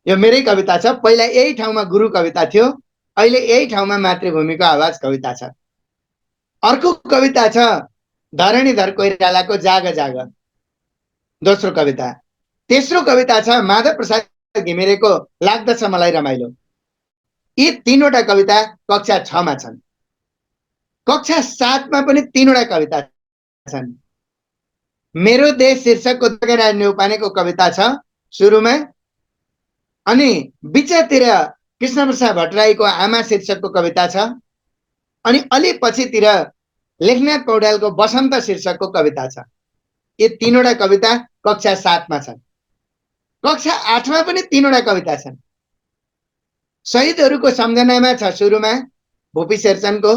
यो मेरै कविता छ। पहिला यही ठाउँमा गुरु कविता थियो, अहिले यही ठाउँमा मातृभूमिको आवाज कविता छ। अर्को कविता छ धरणीधर कोइरालाको जाग जाग, दोस्रो कविता। तेस्रो कविता छ माधव प्रसाद घिमिरेको लाग्दछ मलाई रमाइलो। यी 3वटा कविता कक्षा 6 मा छन्। कक्षा 7 मा पनि 3वटा कविता छन्। मेरो देश शीर्षकको जगराज न्यौपानेको कविता छ सुरुमा, अनि बिचतिर कृष्णप्रसाद भट्टराईको आमा शीर्षकको कविता छ, अनि अलि पछितिर लेखनाथ पौड्यालको बसन्त शीर्षकको कविता छ। यी 3वटा कविता कक्षा 7 मा छन्। कक्षा 8 मा पनि 3वटा कविता छन्। शहीदहरूको सम्झनामा छ सुरुमा भूपी शेरचनको,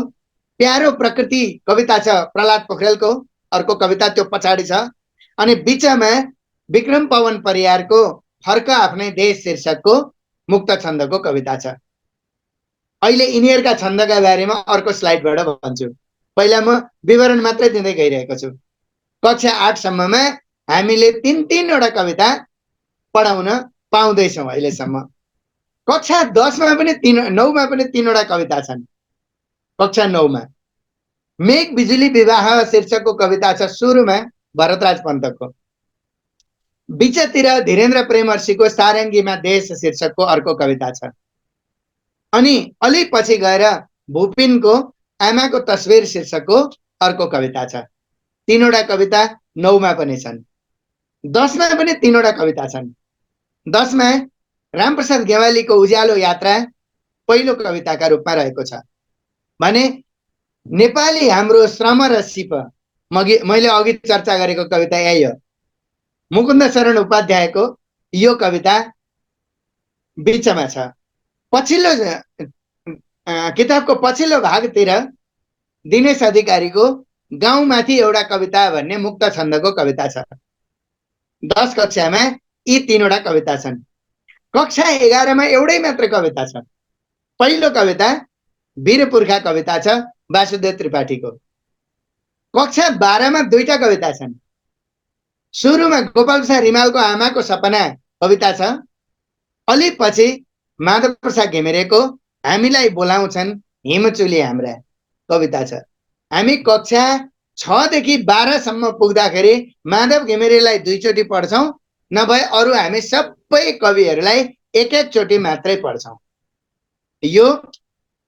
प्यारो प्रकृति कविता छ प्रहलाद पोखरेलको, अर्को कविता त्यो पछाडि छ, अनि बिचमा विक्रम पवन परियारको फर्क आफ्नै देश शीर्षकको मुक्त छन्दको कविता छ। अहिले यिनीहरूका छन्दका बारेमा अर्को स्लाइडबाट भन्छु। पहिला म विवरण मात्रै दिँदै गइरहेको छु। कक्षा 8 सम्ममा हामीले 3-3वटा कविता पढाउन पाउँदैछौँ अहिलेसम्म। कक्षा 10 मा पनि 9 मा पनि 3वटा कविता छन्। कक्षा 9 मा मेघ बिजुली विवाह शीर्षकको कविता छ सुरुमा भरतराज पन्तको, बिचतिर धीरेन्द्र प्रेमर्षिको सारङ्गीमा देश शीर्षकको अर्को कविता छ, अनि अलि पछि गएर भूपिनको आमाको तस्बिर शीर्षकको अर्को कविता छ। 3वटा कविता 9 मा पनि छन्। 10 मा पनि 3वटा कविता छन्। 10 मा रामप्रसाद गेवालीको उज्यालो यात्रा पहिलो कविताका रूपमा रहेको छ भने नेपाली हाम्रो श्रम र सिप, मैले अघि चर्चा गरेको कविता यही हो। मुकुन्द शरण उपाध्यायको यो कविता बिचमा छ। पछिल्लो किताबको पछिल्लो भागतिर दिनेश अधिकारीको गाउँमाथि एउटा कविता भन्ने मुक्त छन्दको कविता छ। 10 कक्षामा यी 3वटा कविता छन्। कक्षा 11 मा एउटै मात्र कविता छ। पहिलो कविता वीरपुर्खा कविता छ वासुदेव त्रिपाठीको। कक्षा 12 मा 2टा कविता छन्। सुरुमा गोपाल प्रसाद रिमालको आमाको सपना कविता छ, अलि पछि माधव प्रसाद घिमिरेको हामीलाई बोलाउँछन् हिमचुली हाम्रा कविता छ। हामी कक्षा 6 देखि 12 सम्म पुग्दाखेरि माधव घिमिरेलाई 2 चोटि पढ्छौँ, नभए अरू हामी सबै कविहरूलाई एक चोटि मात्रै पढ्छौँ। यो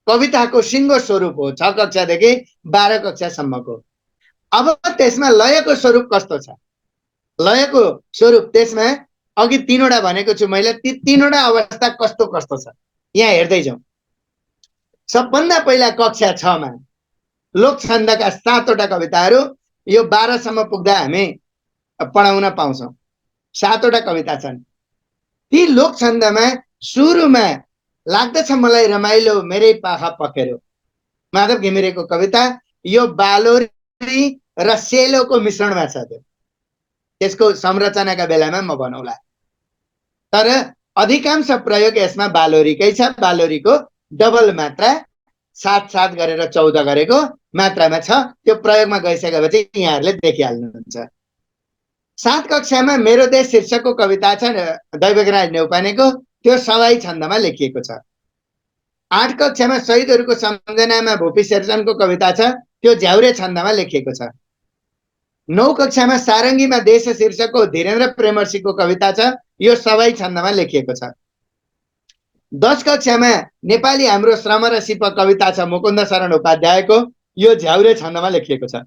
कविताको सिङ्गो स्वरूप हो 6 कक्षादेखि 12 कक्षासम्मको। अब त्यसमा लयको स्वरूप कस्तो छ? लयको स्वरूप त्यसमा अघि 3वटा भनेको छु मैले, ती 3वटा अवस्था कस्तो कस्तो छ यहाँ हेर्दै जाउँ। सबभन्दा पहिला कक्षा 6 मा लोक छन्दका 7वटा कविताहरू यो 12 सम्म पुग्दा हामी पढाउन पाउँछौँ। 7वटा कविता छन्। ती लोक छन्दमा सुरुमा लाग्दछ मलाई रमाइलो मेरै पाखा पखेरो, माधव घिमिरेको कविता। यो बालोरी र सेलोको मिश्रणमा छ। त्यसको संरचनाका बेलामा म भनौँला, तर अधिकांश प्रयोग यसमा बालोरीकै छ। बालोरीको डबल मात्रा 7-7 गरेर 14 गरेको मात्रामा छ। त्यो प्रयोगमा गइसकेपछि यहाँहरूले देखिहाल्नुहुन्छ। 7 कक्षामा मेरो देश शीर्षकको कविता छ दैवज्ञराज न्यौपानेको, त्यो सवाई छन्दमा लेखिएको छ। 8 कक्षामा शहीदहरूको सम्झनामा भूपी शेरचनको कविता छ, त्यो झ्याउरे छन्दमा लेखिएको छ। 9 कक्षामा सारङ्गीमा देश शीर्षकको धीरेन्द्र प्रेमर्षिको कविता छ, यो सवाई छन्दमा लेखिएको छ। 10 कक्षामा नेपाली हाम्रो श्रम र सिप कविता छ मुकुन्द शरण उपाध्यायको, यो झ्याउरे छन्दमा लेखिएको छ।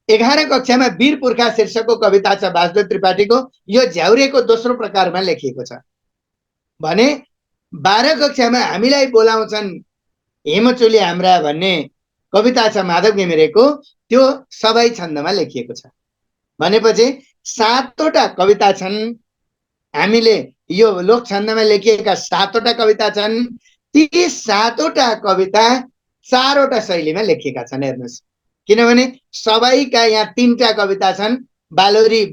11 कक्षामा वीरपुर्खा शीर्षकको कविता छ वासुदेव त्रिपाठीको, यो झ्याउरेको दोस्रो प्रकारमा लेखिएको छ भने 12 कक्षामा हामीलाई बोलाउँछन् हिमचुली हाम्रा भन्ने कविता छ माधव घिमिरेको, त्यो सवाई छन्दमा लेखिएको छ। भनेपछि 7वटा कविता छन्। हामीले यो लोक छन्दमा लेखिएका 7वटा कविता छन्। ती 7वटा कविता 4वटा शैलीमा लेखिएका छन्। हेर्नुहोस्, किनभने सबैका यहाँ 3टा कविता छन्। बालोरी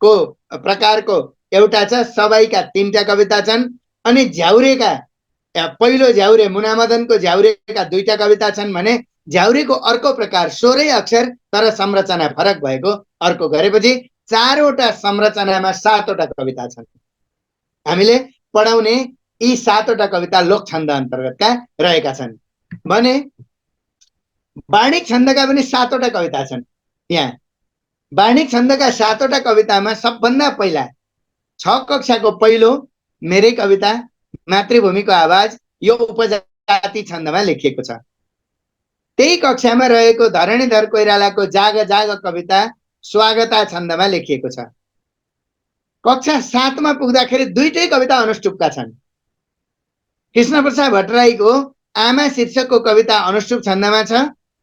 को प्रकारको एउटा छ, सबैका 3टा कविता छन्। अनि झ्याउरेका पहिलो झ्याउरे मुनामदनको झ्याउरेका 2टा कविता छन् भने झ्याउरेको अर्को प्रकार 16 अक्षर तर संरचना फरक भएको अर्को गरेपछि 4वटा संरचनामा 7वटा कविता छन्। हामीले पढाउने यी 7वटा कविता लोक छन्द अन्तर्गतका रहेका छन् भने वार्णिक छन्दका पनि 7वटा कविता छन्। यहाँ वार्णिक छन्दका 7वटा कवितामा सबभन्दा पहिला 6 कक्षाको पहिलो मेरै कविता मातृभूमिको आवाज यो उपजाति छन्दमा लेखिएको छ। त्यही कक्षामा रहेको धरणीधर कोइरालाको जाग जाग कविता स्वागता छन्दमा लेखिएको छ। कक्षा 7मा पुग्दाखेरि 2टै कविता अनुष्टुपका छन्। कृष्णप्रसाद भट्टराईको आमा शीर्षकको कविता अनुष्टुप छन्दमा छ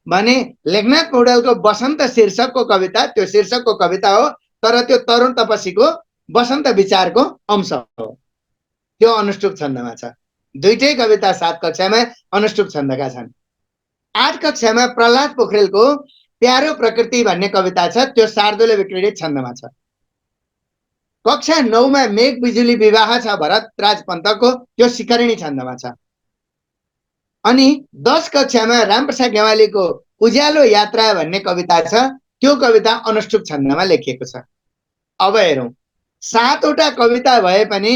भने लेखनाथ पौड्यालको बसन्त शीर्षकको कविता त्यो शीर्षकको कविता हो तर त्यो तरुण तपसीको बसन्त विचारको अंश हो, त्यो अनुष्टुप छन्दमा छ। 2टै कविता 7 कक्षामा अनुष्टुप छन्दका छन्। 8 कक्षामा प्रहलाद पोखरेलको प्यारो प्रकृति भन्ने कविता छ, त्यो शार्दूल विक्रीडित छन्दमा छ। कक्षा 9मा मेघ बिजुली विवाह छ भरतराज पन्तको, त्यो शिखरिणी छन्दमा छ। अनि 10 कक्षामा रामप्रसाद गेवालीको उज्यालो यात्रा भन्ने कविता छ, त्यो कविता अनुष्टुप छन्दमा लेखिएको छ। अब हेरौँ, 7वटा कविता भए पनि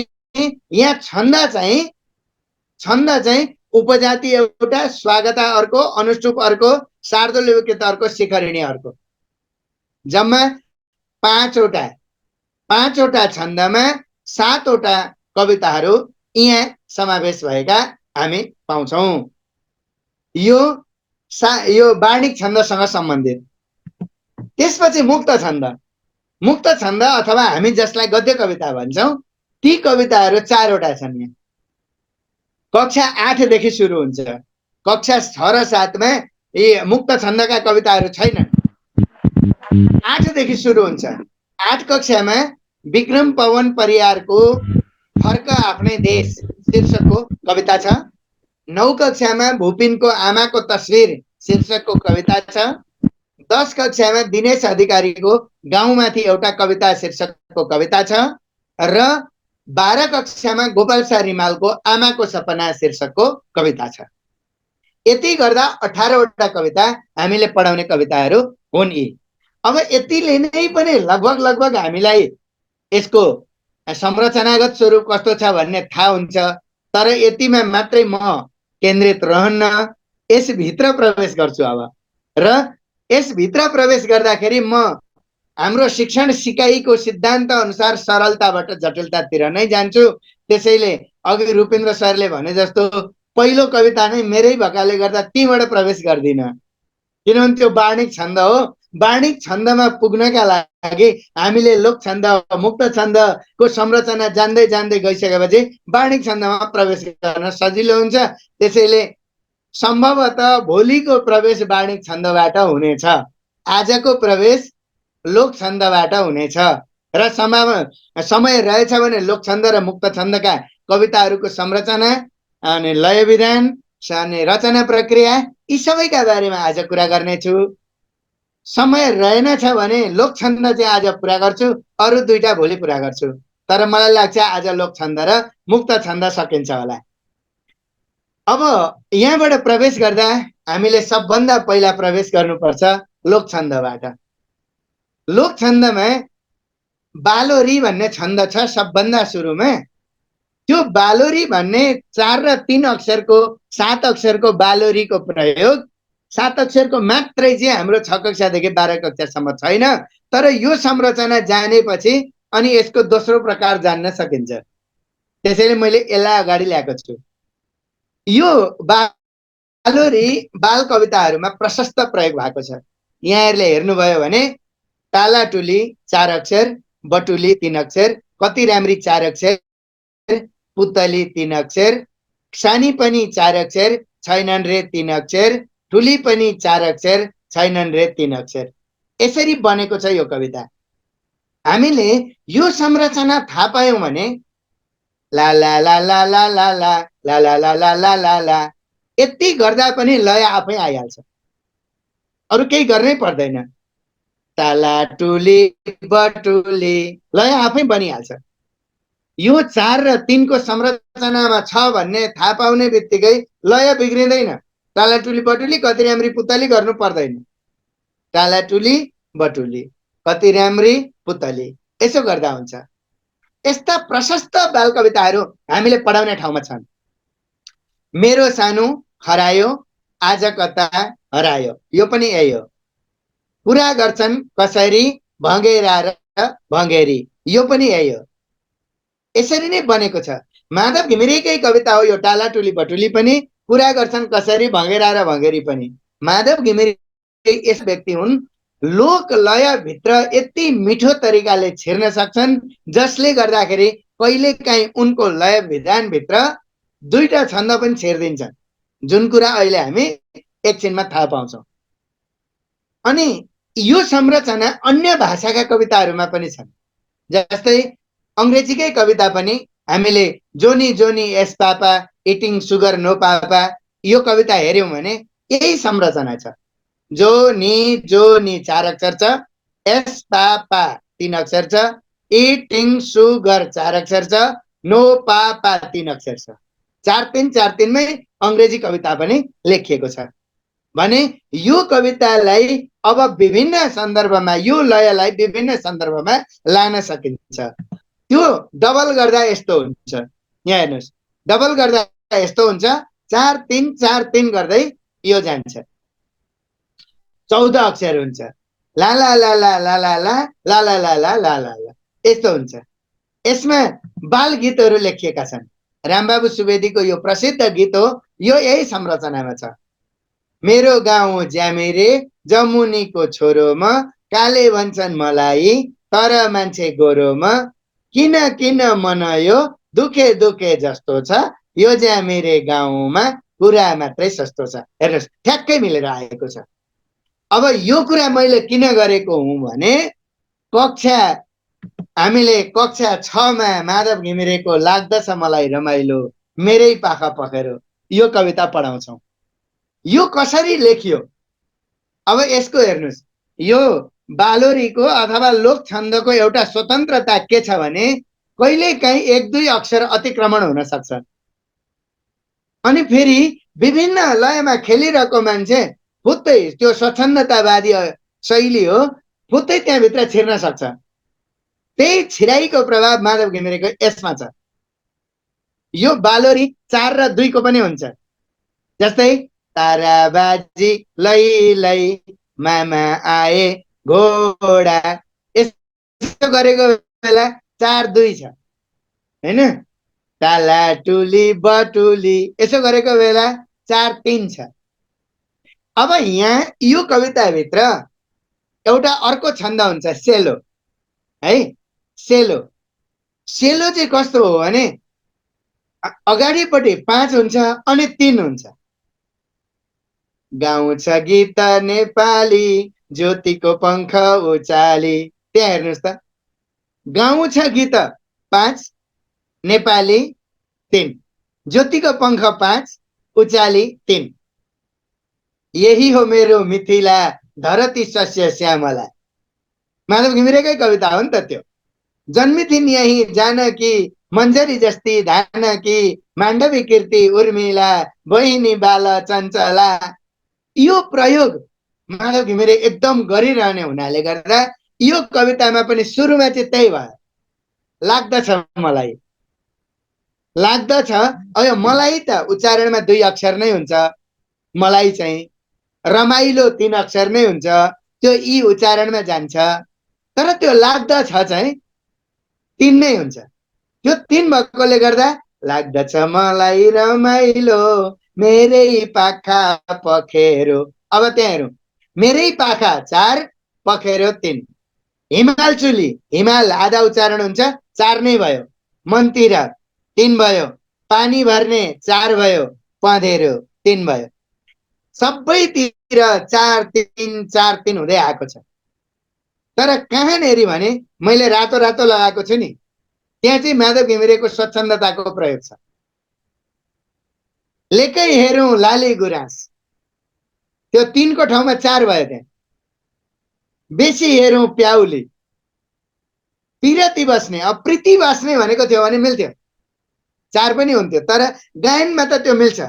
यहाँ छन्द चाहिँ उपजाति एउटा, स्वागता अर्को, अनुष्टुप अर्को, शार्दूल विक्रीडित अर्को, शिखरिणी अर्को, जम्मा 5वटा छन्दमा 7वटा कविताहरू यहाँ समावेश भएका हामी पाउँछौँ। यो वार्णिक छन्दसँग सम्बन्धित। त्यसपछि मुक्त छन्द अथवा हामी जसलाई गद्य कविता भन्छौँ ती कविताहरू 4वटा छन्। यहाँ कक्षा 8 देखि सुरु हुन्छ। कक्षा 6 र 7 मा यी मुक्त छन्दका कविताहरू छैनन्। 8 देखि सुरु हुन्छ। 8 कक्षामा विक्रम पवन परियारको फर्क आफ्नै देश शीर्षकको कविता छ। 9 कक्षामा भूपिनको आमाको तस्विर शीर्षकको कविता छ। 10 कक्षामा दिनेश अधिकारीको गाउँमाथि एउटा कविता शीर्षकको कविता छ र 12 कक्षामा गोपालशाह रिमालको आमाको सपना शीर्षकको कविता छ। यति गर्दा 18वटा कविता हामीले पढाउने कविताहरू हुन् यी। अब यतिले नै पनि लगभग हामीलाई यसको संरचनागत स्वरूप कस्तो छ भन्ने थाहा हुन्छ। तर यतिमा मात्रै म केन्द्रित रहन्न, यसभित्र प्रवेश गर्छु अब। र यसभित्र प्रवेश गर्दाखेरि म हाम्रो शिक्षण सिकाइको सिद्धान्त अनुसार सरलताबाट जटिलतातिर नै जान्छु। त्यसैले अघि रूपेन्द्र सरले भने जस्तो पहिलो कविता नै मेरै भएकाले गर्दा तीबाट प्रवेश गर्दिन, किनभने त्यो वार्णिक छन्द हो। वार्णिक छन्दमा पुग्नका लागि हामीले लोक छन्द मुक्त छन्दको संरचना जान्दै जान्दै गइसकेपछि वार्णिक छन्दमा प्रवेश गर्न सजिलो हुन्छ। त्यसैले सम्भवतः भोलिको प्रवेश वार्णिक छन्दबाट हुनेछ, आजको प्रवेश लोक छन्दबाट हुनेछ र समय रहेछ भने लोक छन्द र मुक्त छन्दका कविताहरूको संरचना अनि लय विधान अनि रचना प्रक्रिया यी सबैका बारेमा आज कुरा गर्नेछु। समय रहेनछ भने लोक छन्द चाहिँ आज पुरा गर्छु, अरू 2टा भोलि पुरा गर्छु। तर मलाई लाग्छ आज लोक छन्द र मुक्त छन्द सकिन्छ होला। अब यहाँबाट प्रवेश गर्दा हामीले सबभन्दा पहिला प्रवेश गर्नुपर्छ लोक छन्दबाट। लोक छन्दमा बालोरी भन्ने छन्द छ सबभन्दा सुरुमा। त्यो बालोरी भन्ने 4 र 3 अक्षरको 7 अक्षरको बालोरीको प्रयोग 7 अक्षरको मात्रै चाहिँ हाम्रो 6 कक्षादेखि 12 कक्षासम्म छैन। तर यो संरचना जानेपछि अनि यसको दोस्रो प्रकार जान्न सकिन्छ। त्यसैले मैले यसलाई अगाडि ल्याएको छु। यो बालोरी बाल कविताहरूमा प्रशस्त प्रयोग भएको छ। यहाँहरूले हेर्नुभयो भने टालाटुली 4 अक्षर, बटुली 3 अक्षर, कति राम्री 4 अक्षर, पुतली 3 अक्षर, सानी पनि 4 अक्षर, छैनन् रे 3 अक्षर, ठुली पनि 4 अक्षर, छैनन् रे 3 अक्षर, यसरी बनेको छ यो कविता। हामीले यो संरचना थाहा पायौं भने ला ला ला ला ला ला ला ला ला ला ला ला ला ला यति गर्दा पनि लय आफै आइहाल्छ। अरू केही गर्नै पर्दैन। टालाटुली बटुली लय आफै बनिहाल्छ। यो 4 र 3 को संरचनामा छ भन्ने थाहा पाउने बित्तिकै लय बिग्रिँदैन। टालाटुली बटुली कति राम्री पुतली गर्नु पर्दैन। टालाटुली बटुली कति राम्री पुतली यसो गर्दा हुन्छ। यस्ता प्रशस्त बाल कविताहरू हामीले पढाउने ठाउँमा छन्। मेरो सानो हरायो आज कता हरायो यो पनि यही हो। कुरा गर्छन् कसरी भँगेरा र भँगेरी यो पनि यही हो। यसरी नै बनेको छ। माधव घिमिरेकै कविता हो यो टालाटुली बटुली पनि, कुरा गर्छन् कसरी भँगेरा र भँगेरी पनि। माधव घिमिरे यस व्यक्ति हुन् लोक लय भित्र यति मिठो तरिकाले छिर्न सक्छन् जसले गर्दाखेरि कहिलेकाहीँ उनको लय विधान भित्र दुईटा छन्द पनि छिर्दिन्छन्, जुन कुरा अहिले हामी एकछिनमा थाहा पाउँछौँ। अनि यो संरचना अन्य भाषाका कविताहरूमा पनि छन्। जस्तै अंग्रेजीकै कविता पनि हामीले जोनी जोनी एस पापा इटिङ सुगर नो पापा यो कविता हेर्यौं भने यही संरचना छ। जोनी जोनी 4 अक्षर छ, एस पापा 3 अक्षर छ, इटिङ सुगर 4 अक्षर छ, नो पापा 3 अक्षर छ। 4-3 मै अंग्रेजी कविता पनि लेखिएको छ भने यो कवितालाई अब विभिन्न सन्दर्भमा यो लयलाई विभिन्न सन्दर्भमा लान सकिन्छ। त्यो डबल गर्दा यस्तो हुन्छ। यहाँ हेर्नुस्, डबल गर्दा यस्तो हुन्छ 4-3 गर्दै यो जान्छ, 14 अक्षर हुन्छ। ला ला ला ला ला ला ला ला ला ला ला ला ला ला यस्तो हुन्छ। यसमा बाल गीतहरू लेखिएका छन्। रामबाबु सुवेदीको यो प्रसिद्ध गीत हो, यो यही संरचनामा छ। मेरो गाउँ ज्यामिरे जमुनीको छोरो म, काले भन्छन् मलाई तर मान्छे गोरो म, किन किन मन यो दुखे दुखे जस्तो छ, यो ज्यामिरे गाउँमा कुरा मात्रै सस्तो छ। हेर्नुहोस् ठ्याक्कै मिलेर आएको छ। अब यो कुरा मैले किन गरेको हुँ भने हामीले कक्षा 6 मा माधव घिमिरेको लाग्दछ मलाई रमाइलो मेरै पाखा पखेरो यो कविता पढाउँछौँ। यो कसरी लेखियो अब यसको हेर्नुस्, यो बालोरीको अथवा लोक छन्दको एउटा स्वतन्त्रता के छ भने कहिलेकाहीँ 1-2 अक्षर अतिक्रमण हुन सक्छ। अनि फेरि विभिन्न लयमा खेलिरहेको मान्छे फुत्तै त्यो स्वच्छन्दतावादी शैली हो, फुत्तै त्यहाँभित्र छिर्न सक्छ। त्यही छिराइको प्रभाव माधव घिमिरेको यसमा छ। यो बालोरी 4 र 2 को पनि हुन्छ। जस्तै ताराबाजी लै लै मामा आए घोडा यसो गरेको बेला 4-2 छ हैन। टालाटुली बटुली यसो गरेको बेला 4-3 छ। अब यहाँ यो कविताभित्र एउटा अर्को छन्द हुन्छ सेलो है। सेलो सेलो चाहिँ कस्तो हो भने अगाडिपट्टि 5 हुन्छ अनि 3 हुन्छ। गाउँछ गीत नेपाली ज्योतिको पंख उचाली, त्यहाँ हेर्नुहोस् त, गाउँछ गीत 5 नेपाली 3, ज्योतिको पंख 5 उचाली 3, यही हो मेरो मिथिला धरती सस्य श्यामला। माधव घिमिरेकै कविता हो नि त त्यो। जन्मी थिइन् यही जानकी मन्जरी जस्ती धानकी, माण्डवी कीर्ति उर्मिला बहिनी बाल चञ्चला। यो प्रयोग माधव घिमिरे एकदम गरिरहने हुनाले गर्दा यो कवितामा पनि सुरुमा चाहिँ त्यही भयो। लाग्दछ मलाई, लाग्दछ। अब मलाई त उच्चारणमा 2 अक्षर नै हुन्छ, मलाई चाहिँ रमाइलो 3 अक्षर नै हुन्छ, त्यो ई उच्चारणमा जान्छ। तर त्यो लाग्दछ चाहिँ 3 नै हुन्छ। त्यो 3 भएकोले गर्दा लाग्दछ मलाई रमाइलो मेरै पाखा पखेरो। अब त्यहाँ हेरौँ, मेरै पाखा 4 पखेरो 3, हिमाल चुली हिमाल आधा उच्चारण हुन्छ 4 नै भयो, मनतिर 3 भयो, पानी भर्ने 4 भयो, पँधेरो 3 भयो। सबैतिर 4-3 हुँदै आएको छ। तर कहाँनेरि भने मैले रातो रातो लगाएको छु नि, त्यहाँ चाहिँ माधव घिमिरेको स्वच्छन्दताको प्रयोग छ। लेकै हेरौँ लाली गुराँस, त्यो 3 को ठाउँमा 4 भयो त्यहाँ। बेसी हेरौँ प्याउली, पिरती बस्ने, अब प्रीति बस्ने भनेको थियो भने मिल्थ्यो, 4 पनि हुन्थ्यो, तर गायनमा त त्यो मिल्छ।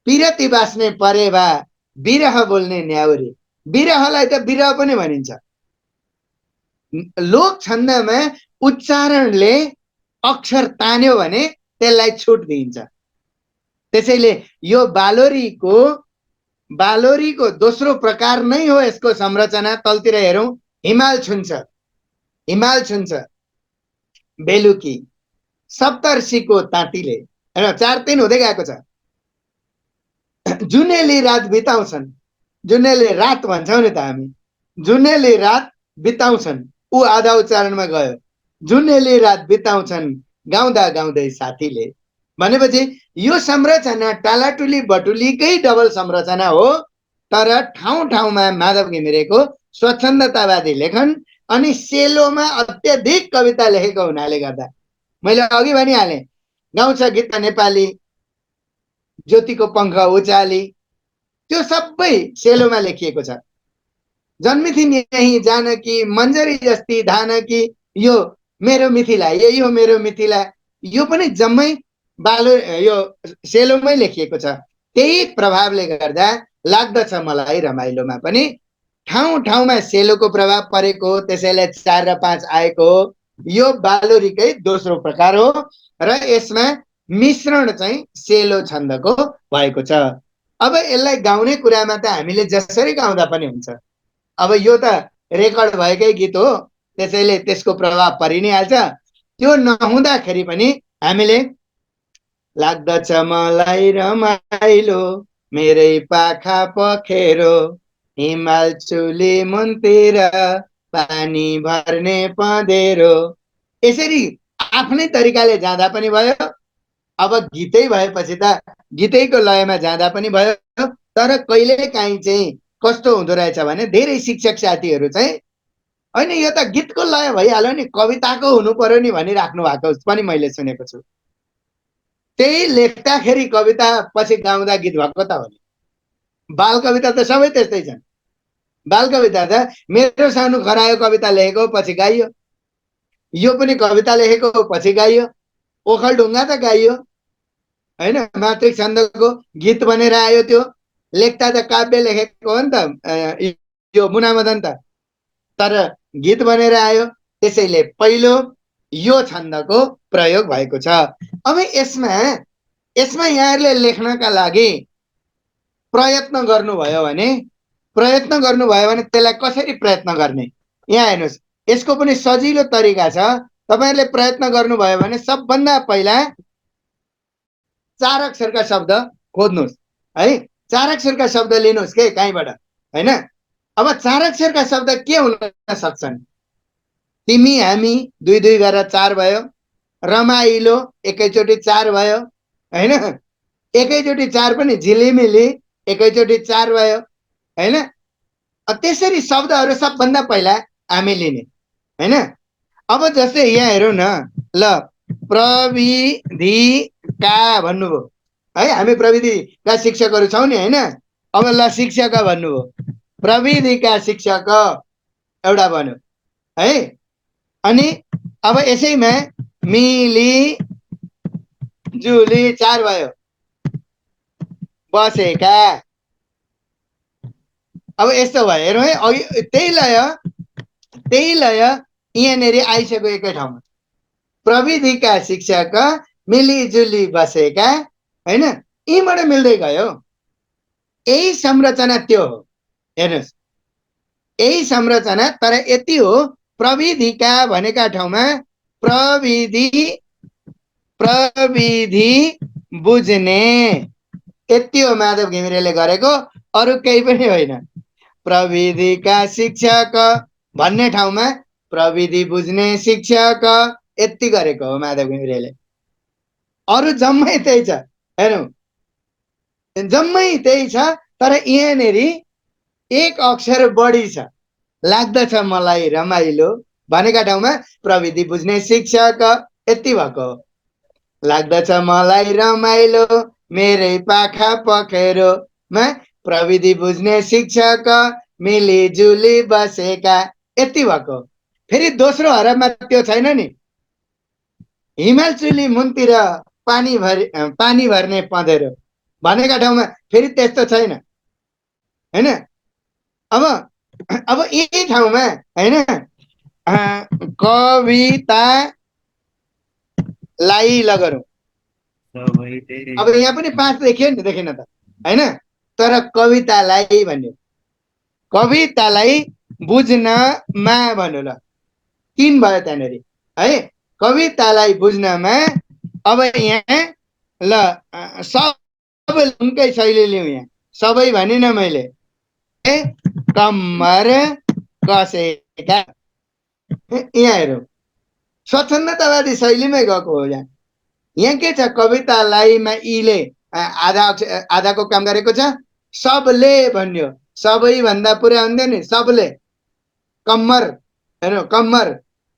पिरती बाँच्ने परेवा, विरह बोल्ने न्याउरी। विरहलाई त विरह पनि भनिन्छ। लोक छन्दमा उच्चारणले अक्षर तान्यो भने त्यसलाई छुट दिइन्छ। त्यसैले यो बालोरीको दोस्रो प्रकार नै हो यसको संरचना। तलतिर हेरौँ, हिमाल छुन्छ, हिमाल छुन्छ बेलुकी सप्तर्षिको ताँतीले। 4-3 हुँदै गएको छ। जुनेली रात बिताउँछन्, जुनेली रात भन्छौँ नि त हामी, जुनेली रात बिताउँछन्, ऊ आधा उच्चारणमा गयो। जुनेली रात बिताउँछन् गाउँदा गाउँदै साथीले। भनेपछि यो संरचना टालाटुली बटुलीकै डबल संरचना हो, तर ठाउँ ठाउँमा माधव घिमिरेको स्वच्छन्दतावादी लेखन अनि सेलोमा अत्यधिक कविता लेखेको हुनाले गर्दा मैले अघि भनिहालेँ, गाउँछ गीत नेपाली, ज्योतिको पङ्ख उचाली, त्यो सबै सेलोमा लेखिएको छ। जन्मिथिन् यही जानकी, मन्जरी जस्ती धानकी, यो मेरो मिथिला, यही हो मेरो मिथिला, यो पनि जम्मै यो सेलोमै लेखिएको छ। त्यही प्रभावले गर्दा लाग्दछ मलाई रमाइलोमा पनि ठाउँ ठाउँमा सेलोको प्रभाव परेको, त्यसैले 4 र 5 आएको हो। यो बालोरीकै दोस्रो प्रकार हो र यसमा मिश्रण चाहिँ सेलो छन्दको भएको छ। अब यसलाई गाउने कुरामा त हामीले जसरी गाउँदा पनि हुन्छ। अब यो त रेकर्ड भएकै गीत हो, त्यसैले त्यसको प्रभाव परि नै हाल्छ। त्यो नहुँदाखेरि पनि हामीले लाग्दछ मलाई रमाइलो मेरै पाखा पखेरो, हिमाल चुली मुनतिर पानी भर्ने पँधेरो, यसरी आफ्नै तरिकाले जाँदा पनि भयो। अब गीतै भएपछि त गीतैको लयमा जाँदा पनि भयो। तर कहिलेकाहीँ चाहिँ कस्तो हुँदो रहेछ भने धेरै शिक्षक साथीहरू चाहिँ होइन यो त गीतको लय भइहाल्यो नि, कविताको हुनु पर्यो नि भनिराख्नु भएको पनि मैले सुनेको छु। त्यही लेख्दाखेरि कविता पछि गाउँदा गीत भएको त हो नि। बाल कविता त सबै त्यस्तै छन्। बाल कविता त मेरो सानो खरायो कविता लेखेको पछि गाइयो, यो पनि कविता लेखेको पछि गाइयो, ओखलढुङ्गा त गाइयो होइन, मातृक छन्दको गीत बनेर आयो। त्यो लेख्दा त काव्य लेखेको हो नि त यो मुनामदन त, तर गीत बनेर आयो। त्यसैले पहिलो यो छन्दको प्रयोग भएको छ। अब यसमा यहाँहरूले लेख्नका लागि प्रयत्न गर्नुभयो भने त्यसलाई कसरी प्रयत्न गर्ने, यहाँ हेर्नुहोस्, यसको पनि सजिलो तरिका छ। तपाईहरुले प्रयत्न गर्नुभयो भने सबभन्दा पहिला 4 अक्षरका शब्द खोज्नुहोस् है। 4 अक्षरका शब्द लिनुहोस् के कहीँबाट हैन। अब 4 अक्षरका शब्द के हुन सक्छन्? तिमी हामी 2-2 गरेर 4 भयो, रमाइलो एकैचोटी 4 भयो हैन, एकैचोटी 4 पनि झिलिमिली एकैचोटी 4 भयो हैन। त्यसरी शब्दहरू सबभन्दा पहिला हामी लिने हैन। अब जस्तै यहाँ हेरौँ न, ल प्रविधिका भन्नुभयो है, हामी प्रविधिका शिक्षकहरू छौं नि हैन। अब ल शिक्षक भन्नुभयो, प्रविधिका शिक्षक एउटा भन्यो है। अनि अब यसैमा मिली जुली 4 भयो, बसेका अब यस्तो भयो। हेरौँ है, अघि त्यही लय यहाँनेरि आइसक्यो एकै ठाउँमा। प्रविधिका शिक्षक मिलिजुली बसेका हैन, यहीँबाट मिल्दै गयो। यही संरचना त्यो हो। हेर्नुहोस्, यही संरचना, तर यति हो प्रविधिका भनेका ठाउँमा प्रविधि बुझ्ने, यति हो माधव घिमिरेले गरेको, अरु केही पनि होइन। प्रविधिका शिक्षक भन्ने ठाउँमा प्रविधि बुझ्ने शिक्षक यति गरेको हो माधव घिमिरेले। अरु जम्मै त्यही छ। हेरौँ, जम्मै त्यही छ, तर यहाँनेरि एक अक्षर बढी छ। लाग्दछ मलाई रमाइलो भनेका ठाउँमा प्रविधि बुझ्ने शिक्षक यति भएको हो। लाग्दछ मलाई रमाइलो मेरै पाखा पखेरोमा प्रविधि बुझ्ने शिक्षक मिलिजुली बसेका, यति भएको। फेरि दोस्रो हरफमा त्यो छैन नि, हिमाल चुली मुनतिर पानी भर्ने पँधेरो भनेका ठाउँमा फेरि त्यस्तो छैन हैन। अब यही ठाउँमा हैन कवितालाई लगरौँ। अब यहाँ पनि 5 देखियो नि, देखेन त हैन, तर कवितालाई भन्यो, कवितालाई बुझ्नमा भन्यो ल, 3 भयो त्यहाँनिर है। कवितालाई बुझ्नमा अब यहाँ ल सब उनकै शैली लिउँ, यहाँ सबै भनिन मैले, कम्मर कसेका, यहाँ हेरौँ स्वच्छन्दतावादी शैलीमै गएको हो। यहाँ के छ, कवितालाईमा इले आधाको काम गरेको छ, सबले भन्यो, सबै भन्दा पुरा हुन्थ्यो नि, सबले, कम्मर हेर्नु, कम्मर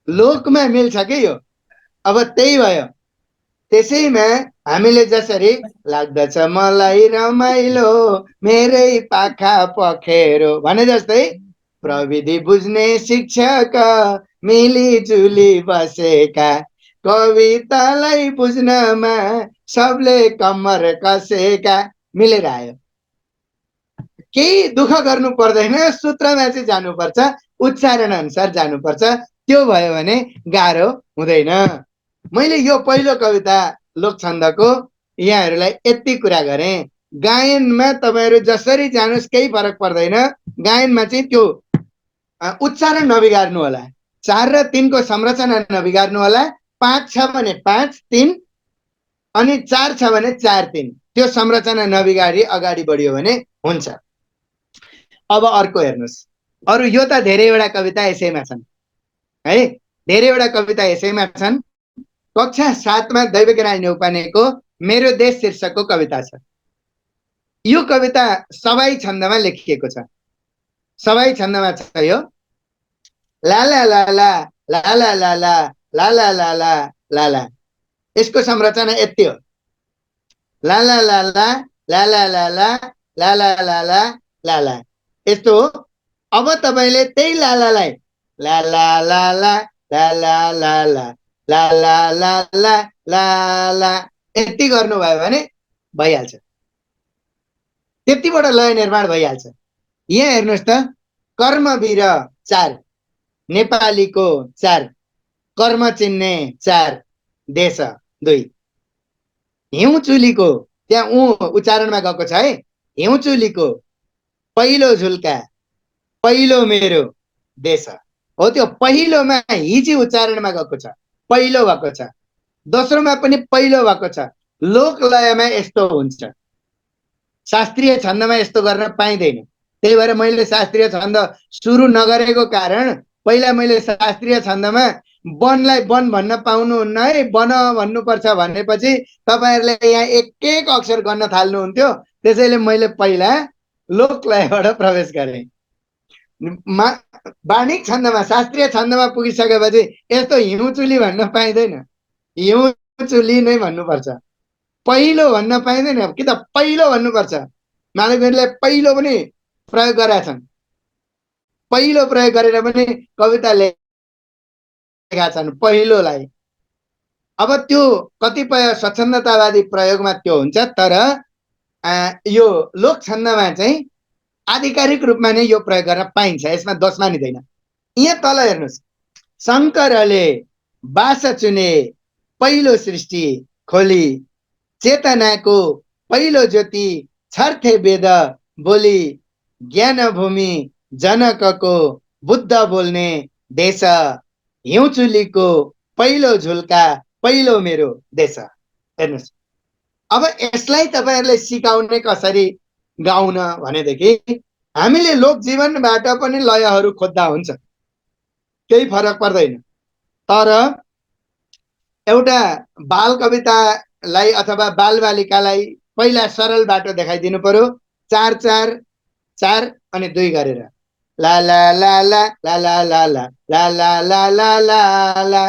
लोकमा मिल्छ के यो। अब त्यही भयो। त्यसैमा हामीले जसरी लाग्दछ मलाई रमाइलो मेरै पाखा पखेरो भने जस्तै प्रविधि बुझ्ने शिक्षक मिलिजुली बसेका, कवितालाई बुझ्नमा सबले कम्मर कसेका, मिलेर आयो। केही दुःख गर्नु पर्दैन, सूत्रमा चाहिँ जानुपर्छ, उच्चारण अनुसार जानुपर्छ, त्यो भयो भने गाह्रो हुँदैन। मैले यो पहिलो कविता लोकछन्दको यहाँहरूलाई यति कुरा गरेँ। गायनमा तपाईहरु जसरी जानुस् केही फरक पर्दैन, गायनमा चाहिँ त्यो उच्चारण नबिगार्नु होला, 4 र 3 को संरचना नबिगार्नु होला। 5 छ भने 5 3 अनि 4 छ भने 4 3, त्यो संरचना नबिगारी अगाडि बढ्यो भने हुन्छ। अब अर्को हेर्नुस्, अरु यो त धेरैवटा कविता यसैमा छन् है, धेरैवटा कविता यसैमा छन्। कक्षा 7 मा दैवकीराज न्यौपानेको मेरो देश शीर्षकको कविता छ। यो कविता सबै छन्दमा लेखिएको छ, सबै छन्दमा छ यो। ला ला ला ला ला ला ला ला ला ला ला ला ला ला, यसको संरचना यति हो, ला ला ला ला ला ला ला ला ला ला ला ला ला ला, यस्तो हो। अब तपाईले त्यही लालालाई ला ला ला ला ला ला ला ला ला ला ला ला ला ला यति गर्नुभयो भने भइहाल्छ, त्यतिबाट लय निर्माण भइहाल्छ। यहाँ हेर्नुस् त, कर्मवीर 4, नेपालीको 4, कर्म चिन्ने 4, देश 2, हिउँ चुलीको त्यहाँ उच्चारणमा गएको छ है, हिउँ चुलीको पहिलो झुल्का पहिलो मेरो देश हो। त्यो पहिलोमा हिजी उच्चारणमा गएको छ, पहिलो भएको छ। दोस्रोमा पनि पहिलो भएको छ। लोकलयमा यस्तो हुन्छ, शास्त्रीय छन्दमा यस्तो गर्न पाइँदैन। त्यही भएर मैले शास्त्रीय छन्द सुरु नगरेको कारण, पहिला मैले शास्त्रीय छन्दमा वनलाई वन भन्न पाउनुहुन्न है, वन भन्नुपर्छ भनेपछि तपाईहरुले यहाँ एक एक अक्षर गर्न थाल्नुहुन्थ्यो। त्यसैले मैले पहिला लोकलयबाट प्रवेश गरेँ। वाणिक छन्दमा, शास्त्रीय छन्दमा पुगिसकेपछि यस्तो हिउँचुली भन्न पाइँदैन, हिउँचुली नै भन्नुपर्छ, पहिलो भन्न पाइँदैन कि त पहिलो भन्नुपर्छ। माधवले पहिलो पनि प्रयोग गरेका छन्, पहिलो प्रयोग गरेर पनि कविता लेखेका छन् पहिलोलाई। अब त्यो कतिपय स्वच्छन्दतावादी प्रयोगमा त्यो हुन्छ, तर यो लोक छन्दमा चाहिँ आधिकारिक रूपमा नै यो प्रयोग गर्न पाइन्छ, यसमा दोष मानिदैन। यहाँ तल हेर्नुस्, शङ्करले बास चुने पहिलो सृष्टि खोली, चेतनाको पहिलो ज्योति छर्थे वेद बोली, ज्ञान भूमि जनकको बुद्ध बोल्ने देश, हिउँचुलीको पहिलो झुल्का पहिलो मेरो देश। हेर्नुस्, अब यसलाई तपाईहरुले सिकाउने कसरी गाउन भनेदेखि हामीले लोक जीवनबाट पनि लयहरू खोज्दा हुन्छ, केही फरक पर्दैन। तर एउटा बाल कवितालाई अथवा बालबालिकालाई पहिला सरल बाटो देखाइदिनु पर्यो, 4 4 4 अनि 2 गरेर ला ला ला ला ला ला ला ला ला ला ला ला ला ला,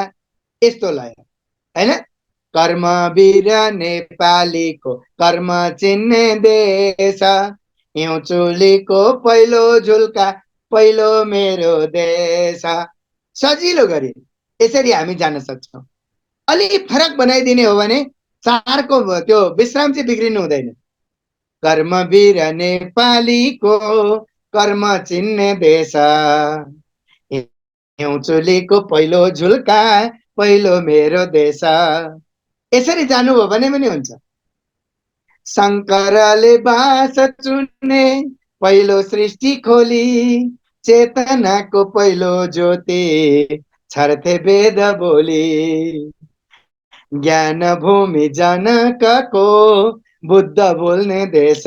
यस्तो लय हैन। कर्मवीर नेपालीको कर्म चिन्ने देश, हिउँ चुलीको पहिलो झुल्का पहिलो मेरो देश। सजिलो गरी यसरी हामी जान सक्छौँ। अलि फरक बनाइदिने हो भने चारको त्यो विश्राम चाहिँ बिग्रिनु हुँदैन। कर्मवीर नेपालीको कर्म चिन्ने देश, हिउँ चुलीको पहिलो झुल्का पहिलो मेरो देश। यसरी जानुभयो भने पनि हुन्छ। शङ्करले बास चुन्ने पहिलो सृष्टि खोली, चेतनाको पहिलो ज्योति छर्थे वेद बोली। ज्ञान भूमि जनकको बुद्ध बोल्ने देश,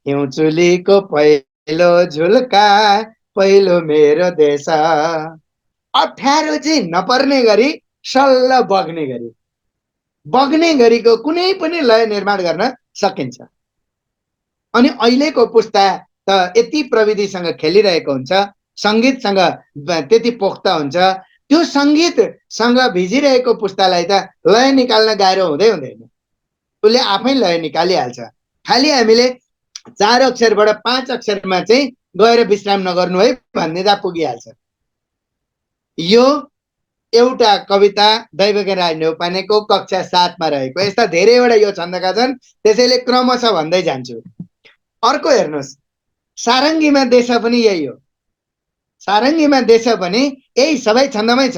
हिउँ चुलीको पहिलो झुल्का पहिलो मेरो देश। अप्ठ्यारो चाहिँ नपर्ने गरी सल्ल बग्ने गरी, बग्ने गरीको कुनै पनि लय निर्माण गर्न सकिन्छ। अनि अहिलेको पुस्ता त यति प्रविधिसँग खेलिरहेको हुन्छ, सङ्गीतसँग त्यति पोख्त हुन्छ, त्यो सङ्गीतसँग भिजिरहेको पुस्तालाई त लय निकाल्न गाह्रो हुँदैन, उसले आफै लय निकालिहाल्छ। खालि हामीले 4 अक्षरबाट 5 अक्षरमा चाहिँ गएर विश्राम नगर्नु है भन्दिँदा पुगिहाल्छ। यो एउटा कविता दैवज्ञ राज न्यौपानेको कक्षा 7 मा रहेको। यस्ता धेरैवटा यो छन्दका छन्, त्यसैले क्रमशः भन्दै जान्छु। अर्को हेर्नुहोस्, सारङ्गीमा देश पनि यही हो। सारङ्गीमा देश पनि यही सबै छन्दमै छ,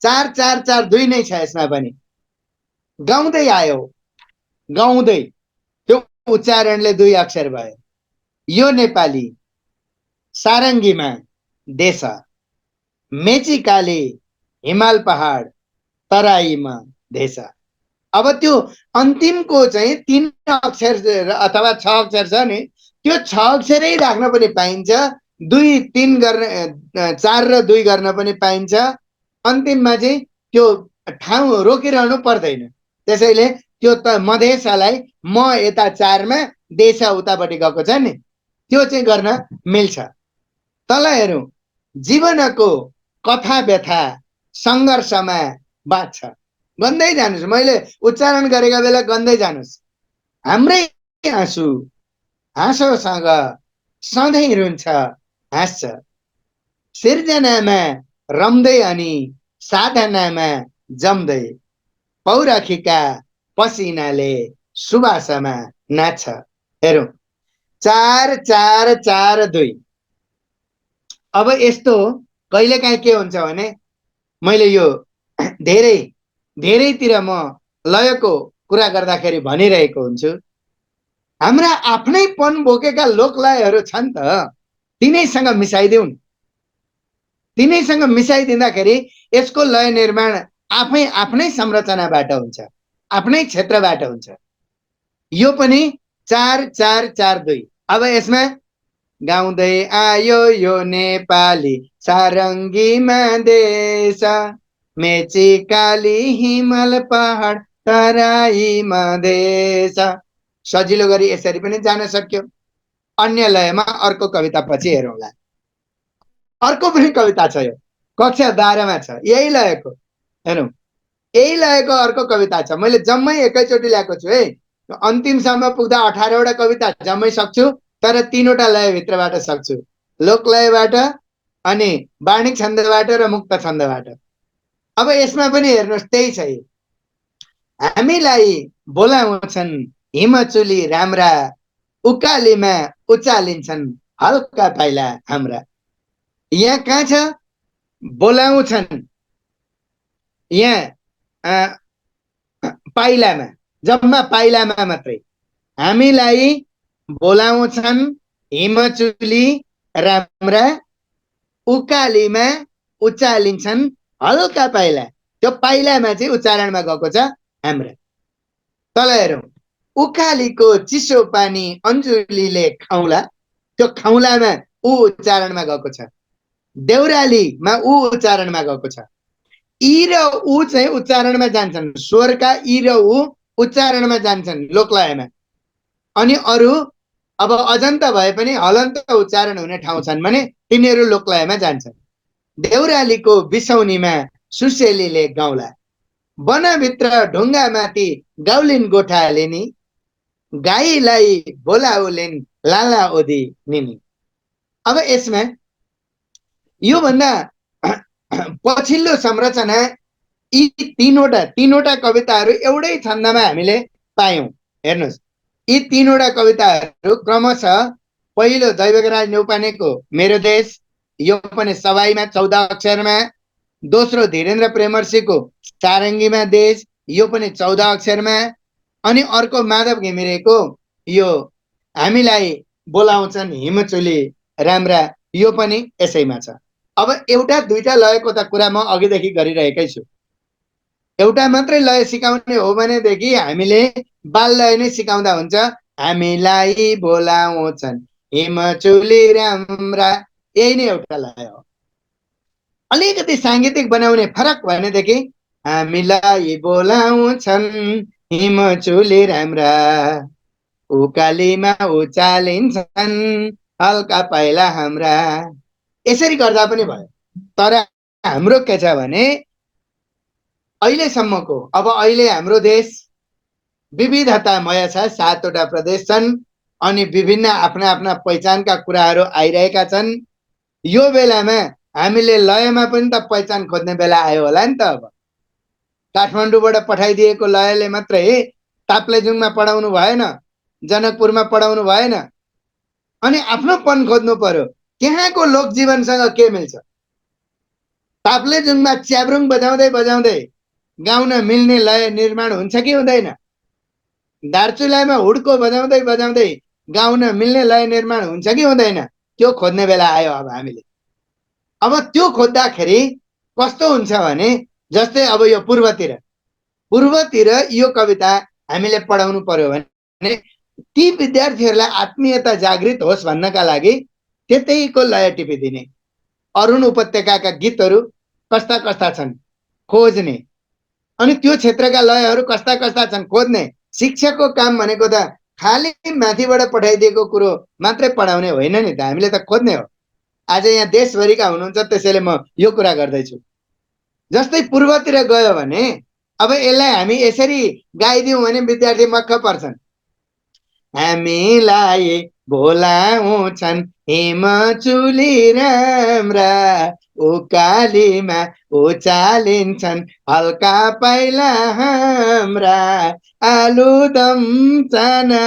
4 4 4 2 नै छ। यसमा पनि गाउँदै आयो, गाउँदै त्यो उच्चारणले 2 अक्षर भयो। यो नेपाली सारङ्गीमा देश, मेचिकाली हिमाल पहाड तराईमा देश। अब त्यो अन्तिमको चाहिँ 3 अक्षर अथवा 6 अक्षर छ नि, त्यो 6 अक्षरै राख्न पनि पाइन्छ, 2 3 गर्न 4 र 2 गर्न पनि पाइन्छ। अन्तिममा चाहिँ त्यो ठाउँ रोकिरहनु पर्दैन। त्यसैले त्यो त मधेसलाई म यता 4 मा देश उतापट्टि गएको छ नि, त्यो चाहिँ गर्न मिल्छ। तल हेरौँ, जीवनको कथा व्यथा सङ्घर्षमा बाँच्छ। गन्दै जानुस्, मैले उच्चारण गरेका बेला गन्दै जानुस्। हाम्रै आँसु हाँसोसँग सधैँ रुन्छ हाँस्छ, सिर्जनामा रम्दै अनि साधनामा जम्दै, पौरखीका पसिनाले सुबासमा नाच्छ। हेरौँ, 4 4 4 2। अब यस्तो कहिलेकाहीँ के हुन्छ भने मैले यो धेरैतिर म लयको कुरा गर्दाखेरि भनिरहेको हुन्छु, हाम्रा आफ्नैपन बोकेका लोकलयहरू छन् त, तिनैसँग मिसाइदेऊ न। तिनैसँग मिसाइदिँदाखेरि यसको लय निर्माण आफ्नै संरचनाबाट हुन्छ, आफ्नै क्षेत्रबाट हुन्छ। यो पनि 4 4 4 2। अब यसमा गाउँदै आयो यो नेपाली सारङ्गीमा देश, मेचिकाली हिमाल पहाड तराईमा देश। सजिलो गरी यसरी पनि जान सक्यो। अन्य लयमा अर्को कविता पछि हेरौँला। अर्को पनि कविता छ, यो कक्षा 12 मा छ, यही लयको। हेरौँ, यही लयको अर्को कविता छ। मैले जम्मै एकैचोटि ल्याएको छु है। अन्तिमसम्म पुग्दा 18 वटा कविता जम्मै सक्छु, तर 3 वटा लयभित्रबाट सक्छु, लोकलयबाट अनि वार्णिक छन्दबाट र मुक्त छन्दबाट। अब यसमा पनि हेर्नुहोस्, त्यही छ। हामीलाई बोलाउँछन् हिमचुली राम्रा, उकालीमा उचालिन्छन् हल्का पाइला हाम्रा। यहाँ कहाँ छ बोलाउँछन्? यहाँ पाइलामा, जम्मा पाइलामा मात्रै। हामीलाई बोलाउँछन् हिमचुली राम्रा, उकालीमा उचालिन्छन् हल्का पाइला। त्यो पाइलामा चाहिँ उच्चारणमा गएको छ हाम्रा। तल हेरौँ, उकालीको चिसो पानी अन्जुलीले खाउला, त्यो खाउलामा ऊ उच्चारणमा गएको छ। देउरालीमा ऊ उच्चारणमा गएको छ। ई र ऊ चाहिँ उच्चारणमा जान्छन्, स्वरका ई र ऊ उच्चारणमा जान्छन् लोकलयमा। अनि अरू अब अजन्त भए पनि हलन्त उच्चारण हुने ठाउँ छन् भने तिनीहरू लोकलयमा जान्छन्। देउरालीको बिसौनीमा सुसेलीले गाउला, वनभित्र ढुङ्गा माथि गाउलिन् गोठाले नि, गाईलाई बोलाउलिन् लाला ओदी निनी। अब यसमा योभन्दा पछिल्लो संरचना यी तीनवटा कविताहरू एउटै छन्दमा हामीले पायौं। हेर्नुहोस्, यी तीनवटा कविताहरू क्रमशः पहिलो दैवकराज न्यौपानेको मेरो देश, यो पनि सवाईमा 14 अक्षरमा। दोस्रो धीरेन्द्र प्रेमर्षिको सारङ्गीमा देश, यो पनि 14 अक्षरमा। अनि अर्को माधव घिमिरेको यो हामीलाई बोलाउँछन् हिमचुली राम्रा, यो पनि यसैमा छ। अब एउटा दुईटा लयको त कुरा म अघिदेखि गरिरहेकै छु। एउटा मात्रै लय सिकाउने हो भनेदेखि हामीले बाल लय नै सिकाउँदा हुन्छ। हामीलाई बोलाउँछन् हिमचुली राम्रा, यही नै एउटा लय हो। अलिकति साङ्गीतिक बनाउने फरक भनेदेखि हामीलाई बोलाउँछन् हिमचुली राम्रा, उकालीमा उचालिन्छन् हल्का पाइला हाम्रा, यसरी गर्दा पनि भयो। तर हाम्रो के छ भने अहिलेसम्मको, अब अहिले हाम्रो देश विविधतामय छ, 7वटा प्रदेश छन् अनि विभिन्न आफ्ना आफ्ना पहिचानका कुराहरू आइरहेका छन्। यो बेलामा हामीले लयमा पनि त पहिचान खोज्ने बेला आयो होला नि त। अब काठमाडौँबाट पठाइदिएको लयले मात्रै ताप्लेजुङमा पढाउनु भएन, जनकपुरमा पढाउनु भएन, अनि आफ्नोपन खोज्नु पर्यो। त्यहाँको लोकजीवनसँग के मिल्छ? ताप्लेजुङमा च्याब्रुङ बजाउँदै बजाउँदै गाउन मिल्ने लय निर्माण हुन्छ कि हुँदैन? दार्चुलामा हुड्को बजाउँदै बजाउँदै गाउन मिल्ने लय निर्माण हुन्छ कि हुँदैन? त्यो खोज्ने बेला आयो अब हामीले। अब त्यो खोज्दाखेरि कस्तो हुन्छ भने, जस्तै अब यो पूर्वतिर यो कविता हामीले पढाउनु पर्यो भने ती विद्यार्थीहरूलाई आत्मीयता जागृत होस् भन्नका लागि त्यतैको लय टिपिदिने। अरुण उपत्यकाका गीतहरू कस्ता कस्ता छन् खोज्ने, अनि त्यो क्षेत्रका लयहरू कस्ता कस्ता छन् खोज्ने। शिक्षकको काम भनेको त खालि माथिबाट पठाइदिएको कुरो मात्रै पढाउने होइन नि त, हामीले त खोज्ने हो। आज यहाँ देशभरिका हुनुहुन्छ, त्यसैले म यो कुरा गर्दैछु। जस्तै पूर्वतिर गयो भने अब यसलाई हामी यसरी गाइदियौँ भने विद्यार्थी मक्ख पर्छन्। हामीलाई बोलाउँछन् हिमचुली राम्रा, उकालीमा उचालिन्छन् हल्का पाइला हाम्रा, आलुदम चाना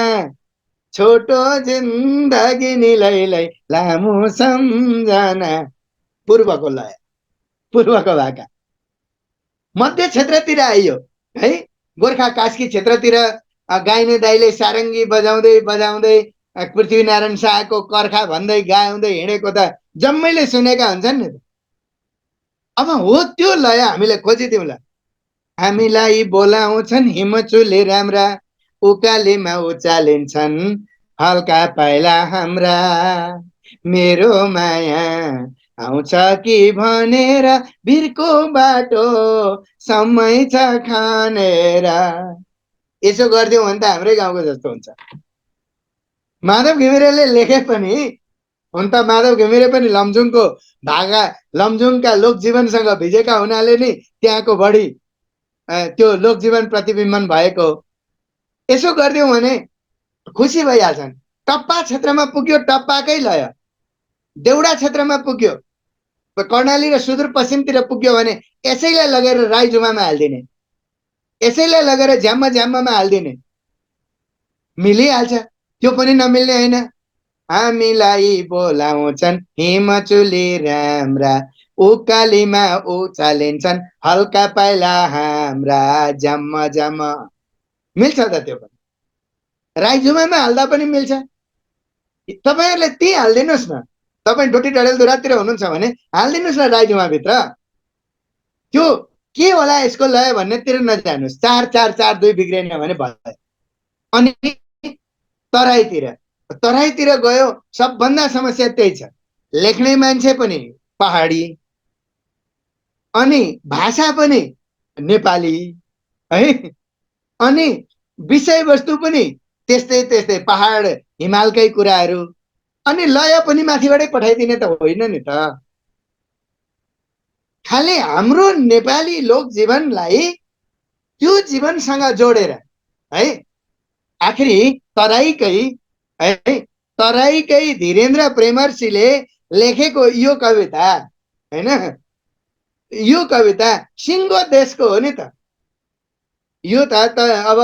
छोटो जिन्दगी निलैलै लामो सम्झना। पूर्वको लय, पूर्वको भाका। मध्य क्षेत्रतिर आइयो है, गोर्खा कास्की क्षेत्रतिर गाइने दाइले सारङ्गी बजाउँदै बजाउँदै पृथ्वीनारायण शाहको कर्खा भन्दै गाउँदै हिँडेको त जम्मैले सुनेका हुन्छन् नि। अब हो त्यो लय हामीले खोजिदिउँला। हामीलाई बोलाउँछन् हिमचुली राम्रा, उकालीमा उचालिन्छन् हल्का पाइला हाम्रा, मेरो माया आउँछ कि भनेर भिरको बाटो समय छ खानेर। यसो गरिदिउँ भने त हाम्रै गाउँको जस्तो हुन्छ। माधव घिमिरेले लेखे पनि हुन त माधव घिमिरे पनि लमजुङको भागा, लमजुङका लोकजीवनसँग भिजेका हुनाले नै त्यहाँको बढी त्यो लोकजीवन प्रतिबिम्बन भएको। यसो गरिदिउँ भने खुसी भइहाल्छन्। टप्पा क्षेत्रमा पुग्यो टप्पाकै लय, देउडा क्षेत्रमा पुग्यो, कर्णाली र सुदूरपश्चिमतिर पुग्यो भने यसैलाई लगेर राईझुमामा हालिदिने, यसैलाई लगेर झ्याम्मा झ्याम्मामा हालिदिने, मिलिहाल्छ। त्यो पनि नमिल्ने होइन। हामीलाई बोलाउँछन् हिमचुली राम्रा, उकालीमा उचालिन्छन् हल्का पाइला हाम्रा, झ्याम्म झ्याम्म। मिल्छ त त्यो पनि, राईझुमामा हाल्दा पनि मिल्छ। तपाईँहरूले ती हालिदिनुहोस् न। तपाईँ डोटी डडेलधुरातिर हुनुहुन्छ भने हालिदिनुहोस् न राईझुमाभित्र। त्यो के होला यसको लय भन्नेतिर नजानुहोस्। 4 4 4 2 बिग्रेन भने भयो। अनि तराईतिर गयो, सबभन्दा समस्या त्यही छ। लेख्ने मान्छे पनि पहाडी, अनि भाषा पनि नेपाली है, अनि विषयवस्तु पनि त्यस्तै त्यस्तै पहाड हिमालकै कुराहरू, अनि लय पनि माथिबाटै पठाइदिने त होइन नि त। खालि हाम्रो नेपाली लोक जीवनलाई त्यो जीवनसँग जोडेर है, आखिरी तराईकै है तराईकै धीरेन्द्र प्रेमर्षीले लेखेको यो कविता हैन, यो कविता सिङ्गो देशको हो नि त। यो त अब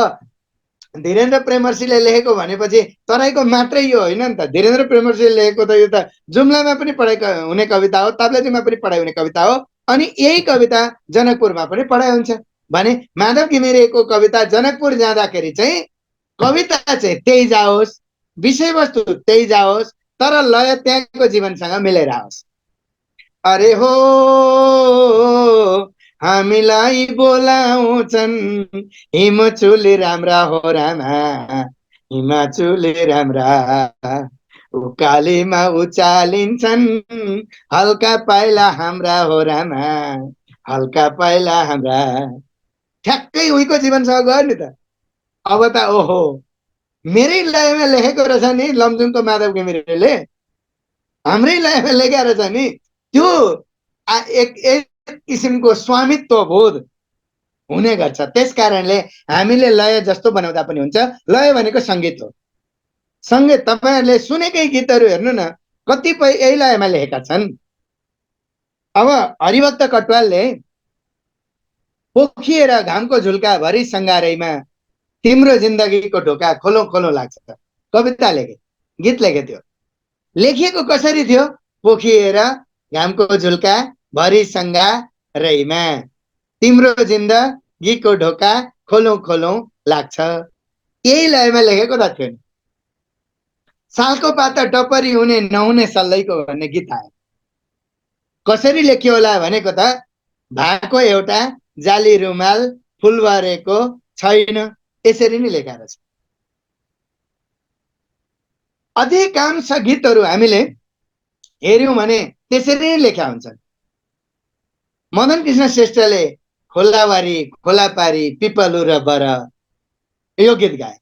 धीरेन्द्र प्रेमर्षीले लेखेको भनेपछि तराईको मात्रै यो होइन नि त। धीरेन्द्र प्रेमर्षीले लेखेको त यो त जुम्लामा पनि पढाइ हुने कविता हो, ताप्लेजुङमा पनि पढाइ हुने कविता हो, अनि यही कविता जनकपुरमा पनि पढाइ हुन्छ भने माधव घिमिरेको कविता जनकपुर जाँदाखेरि चाहिँ कविता चाहिँ त्यही जाओस्, विषयवस्तु त्यही जाओस्, तर लय त्यहाँको जीवनसँग मिलेर आओस्। अरे हो हामीलाई बोलाउँछन् हिमचुली राम्रा हो रामा, हिमाचुली राम्रा उकालीमा उचालिन्छन् हल्का पाइला हाम्रा हो रामा, हल्का पाइला हाम्रा। ठ्याक्कै उहीको जीवनसँग गयो नि त। अब त ओहो मेरै लयमा लेखेको रहेछ नि लमजुङको माधव घिमिरेले, हाम्रै लयमा लेखेको रहेछ नि। त्यो एक किसिमको स्वामित्व बोध हुने गर्छ। त्यस कारणले हामीले लय जस्तो बनाउँदा पनि हुन्छ। लय भनेको सङ्गीत हो। सङ्गीत तपाईँहरूले सुनेकै गीतहरू हेर्नु न, कतिपय यही लयमा लेखेका छन्। अब हरिभक्त कटुवालले पोखिएर घामको झुल्का भरि सङ्गारैमा तिम्रो जिन्दगीको ढोका खोलो खोलो लाग्छ कविता लेखे, गीत लेखे थियो। लेखिएको कसरी थियो? पोखिएर घामको झुल्का भरि सङ्गारैमा तिम्रो जिन्दगीको ढोका खोलो खोलो लाग्छ। यही लयमा लेखेको त थियो नि। सालको पाता टपरी हुने नहुने सल्लैको भन्ने गीत आयो। कसरी लेखियो होला भनेको त भएको एउटा जाली रुमाल फुल भरेको छैन, यसरी नै लेखा रहेछ। अधिकांश गीतहरू हामीले हेर्यौं भने त्यसरी नै लेखा हुन्छन्। मदन कृष्ण श्रेष्ठले खोलावारी खोलापारी पिपलु र बर यो गीत गाए,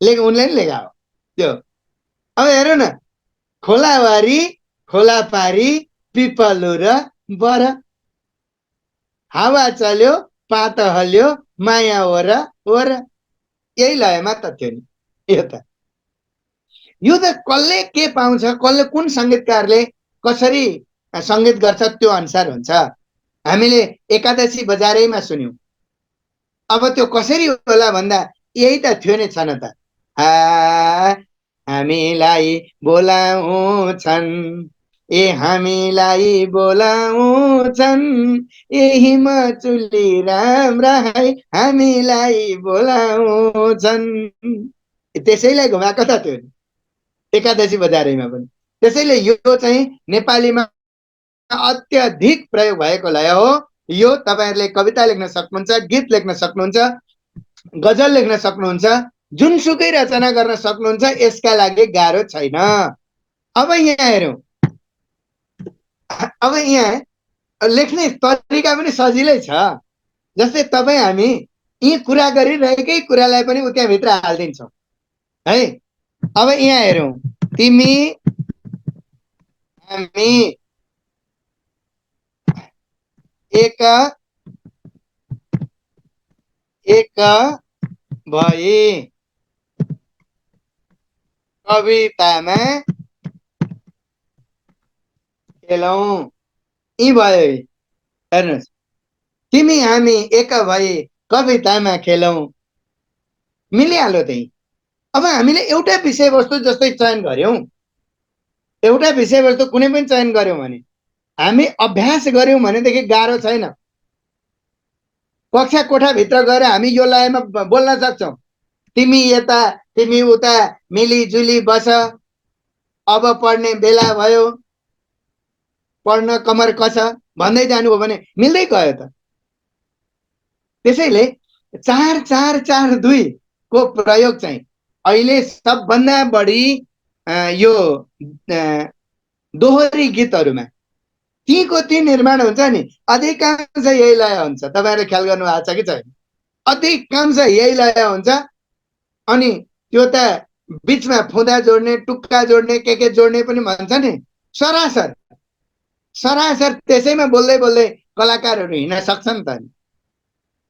उनले नि लेखा हो त्यो। अब हेरौँ न, खोलावारी खोलापारी पिपलु र बर, हावा चल्यो पात हल्यो माया ओर ओर, यही लयमा त थियो नि। यो त कसले के पाउँछ, कसले कुन सङ्गीतकारले कसरी सङ्गीत गर्छ त्यो अनुसार हुन्छ। हामीले एकादशी बजारैमा सुन्यौं। अब त्यो कसरी होला भन्दा यही त थियो नि, छन त हामीलाई बोलाउँछन् ए हामीलाई बोलाउँछन् ए हिमाचुली राम्रा हामीलाई बोलाउँछन्। त्यसैलाई घुमाएको त थियो एकादशी बजारैमा पनि। त्यसैले यो चाहिँ नेपालीमा अत्यधिक प्रयोग भएको लय हो। यो तपाईहरुले कविता लेख्न सक्नुहुन्छ, गीत लेख्न सक्नुहुन्छ, गजल लेख्न सक्नुहुन्छ, जुनसुकै रचना गर्न सक्नुहुन्छ, यसका लागि गाह्रो छैन। अब यहाँ हेरौं, अब यहाँ लेख्ने तरिका पनि सजिलै छ। जस्तै तपाई हामी यी कुरा गरिरहेकै कुरालाई पनि उ त्यहाँ भित्र हाल्दिन्छौं है। अब यहाँ हेरौं, तिमी हामी एक एक भई कवितामा खेलौं, यी भयो। हेर्नुस्, तिमी हामी एक भई कवितामा खेलौं, मिलिहाल्यो त्यही। अब हामीले एउटा विषयवस्तु जस्तै चयन गर्यौं, एउटा विषयवस्तु कुनै पनि चयन गर्यौं भने हामी अभ्यास गर्यौं भनेदेखि गाह्रो छैन। कक्षा कोठा भित्र गएर हामी यो लयमा बोल्न सक्छौं। तिमी यता तिमी उता मिलिजुली बस, अब पढ्ने बेला भयो, पढ्न कमर कस भन्दै जानुभयो भने मिल्दै गयो त। त्यसैले 4-4-4-2 को प्रयोग चाहिँ अहिले सबभन्दा बढी यो दोहोरी गीतहरुमा तीको ती निर्माण हुन्छ नि, अधिकांश यही लय हुन्छ। तपाईहरुले ख्याल गर्नु भएको छ कि छैन? अधिकांश यही लय हुन्छ। अनि त्यो त बीचमा फुदा जोड्ने, टुक्का जोड्ने, के जोड्ने पनि भन्छ नि, सरासर सरासर त्यसैमा बोल्दै बोल्दै कलाकारहरु हिँड्न सक्छन् त।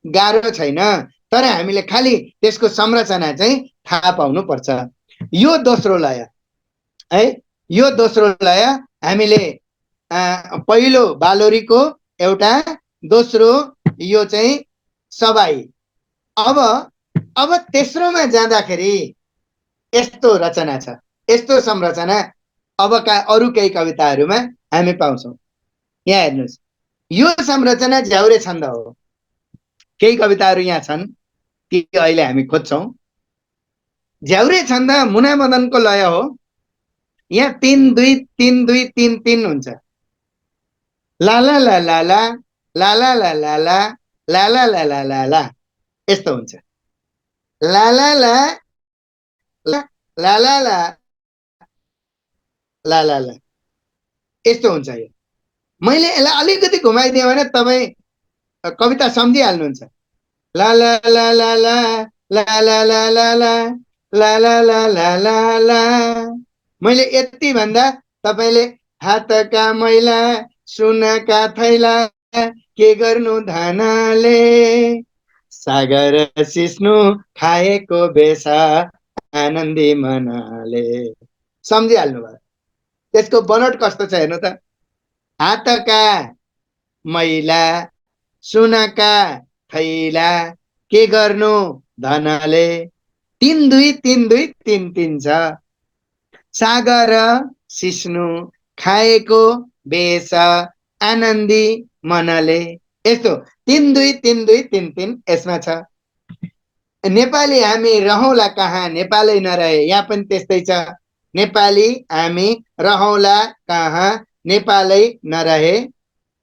गाह्रो छैन, तर हामीले खाली त्यसको संरचना चाहिँ थाहा पाउनु पर्छ। यो दोस्रो लय। है। यो दोस्रो लय हामीले पहिलो बालोरीको एउटा, दोस्रो यो चाहिँ सबाई। अब तेस्रोमा जाँदाखेरि यस्तो रचना छ, यस्तो संरचना अबका अरू केही कविताहरूमा हामी पाउँछौँ। यहाँ हेर्नुहोस्, यो संरचना झ्याउरे छन्द हो। केही कविताहरू यहाँ छन् ती अहिले हामी खोज्छौँ। झ्याउरे छन्द मुना मदनको लय हो। यहाँ 3 2 3 2 3 3 हुन्छ। ला ला ला ला ला ला ला ला ला ला ला ला ला ला ला ला यस्तो हुन्छ। ला ला ला ला ला ला ला ला ला ला यस्तो हुन्छ। यो मैले यसलाई अलिकति घुमाइदिएँ भने तपाईँ कविता सम्झिहाल्नुहुन्छ। ला ला ला ला ला ला ला ला ला ला ला ला ला ला ला ला। मैले यति भन्दा तपाईँले हातका मैला सुनका थैला के गर्नु धनले, सागर सिस्नु खाएको बेसा आनन्दी मनले। सम्झिहाल्नु भयो। त्यसको बनोट कस्तो छ हेर्नु त। हातका मैला सुनका थैला के गर्नु धनले, 3 2 3 2 3 3 छ। सागर सिस्नु खाएको बेस आनन्दी मनले, यस्तो 3 2 3 2 3 3 यसमा छ। नेपाली हामी रहौला कहाँ नेपालै नरहे, यहाँ पनि त्यस्तै छ। नेपाली हामी रहौला कहाँ नेपालै नरहे,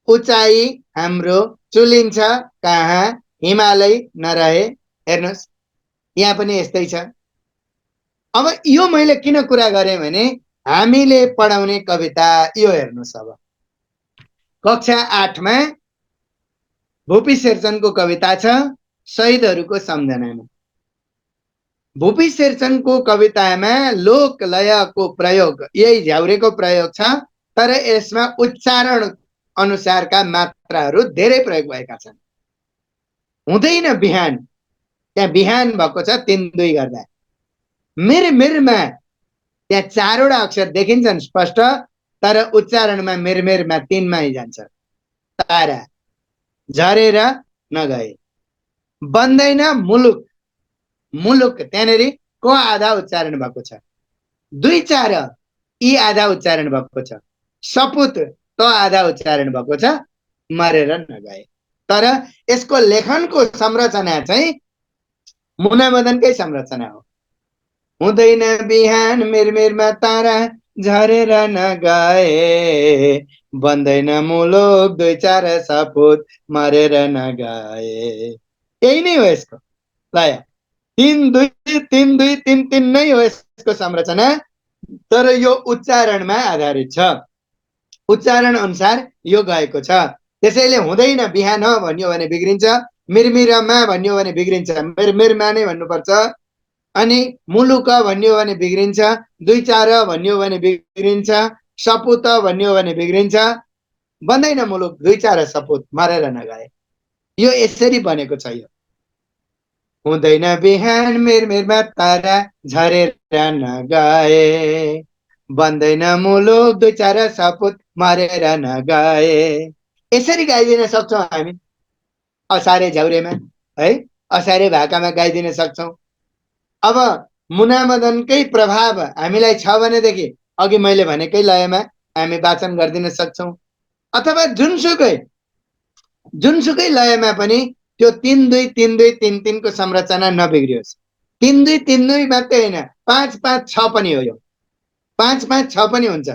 उचाइ हाम्रो चुलिन्छ कहाँ हिमालय नरहे। हेर्नुहोस् यहाँ पनि यस्तै छ। अब यो मैले किन कुरा गरेँ भने हामीले पढाउने कविता यो हेर्नुहोस्। अब कक्षा 8 मा भुपी शेरचनको कविता छ शहीदहरूको सम्झनामा। भुपी शेरचनको कवितामा लोक लयको प्रयोग यही झ्याउरेको प्रयोग छ, तर यसमा उच्चारण अनुसारका मात्राहरू धेरै प्रयोग भएका छन्। हुँदैन बिहान, त्यहाँ बिहान भएको छ 3 2 गर्दा। मिरमिरमा त्यहाँ 4 वटा अक्षर देखिन्छन् स्पष्ट, तर उच्चारणमा मिरमिरमा 3 मै जान्छ। तारा झरेर नगए। बन्दैन मुलुक, मुलुक त्यहाँनेरि को आधा उच्चारण भएको छ। 2 4 यी आधा उच्चारण भएको छ। सपुत त आधा उच्चारण भएको छ। मरेर नगए। तर यसको लेखनको संरचना चाहिँ मुना मदनकै संरचना हो। हुँदैन बिहान मिरमिरमा तारा झरेर नगए, बन्दैन मुलुक 2 4 सपुत मरेर नगए। यही नै हो यसको लय। 3 2 3 2 3 3 नै हो यसको संरचना, तर यो उच्चारणमा आधारित छ। उच्चारण अनुसार यो गएको छ। त्यसैले हुँदैन बिहान भन्यो भने बिग्रिन्छ, मिरमिरमा भन्यो भने बिग्रिन्छ, मिरमिरमा नै भन्नुपर्छ। अनि मुलुक भन्यो भने बिग्रिन्छ, 2 4 भन्यो भने बिग्रिन्छ, सपुत भन्यो भने बिग्रिन्छ। बन्दैन मुलुक 2 4 सपुत मरेर नगए। यो यसरी बनेको छ। यो हुँदैन बिहान मिरमिरमा तारा झरेर नगए, बन्दैन मुलुक 2 4 सपुत मरेर नगए। यसरी गाइदिन सक्छौँ हामी असारे झ्याउरेमा, है असारे भाकामा गाइदिन सक्छौँ। अब मुना मदनकै प्रभाव हामीलाई छ भनेदेखि अघि मैले भनेकै लयमा हामी वाचन गरिदिन सक्छौँ। अथवा जुनसुकै लयमा पनि त्यो 3 2 3 2 3 3 को संरचना नबिग्रियोस्। 3 2 3 2 मात्रै होइन, 5 5 6 पनि हो। यो 5 5 6 पनि हुन्छ,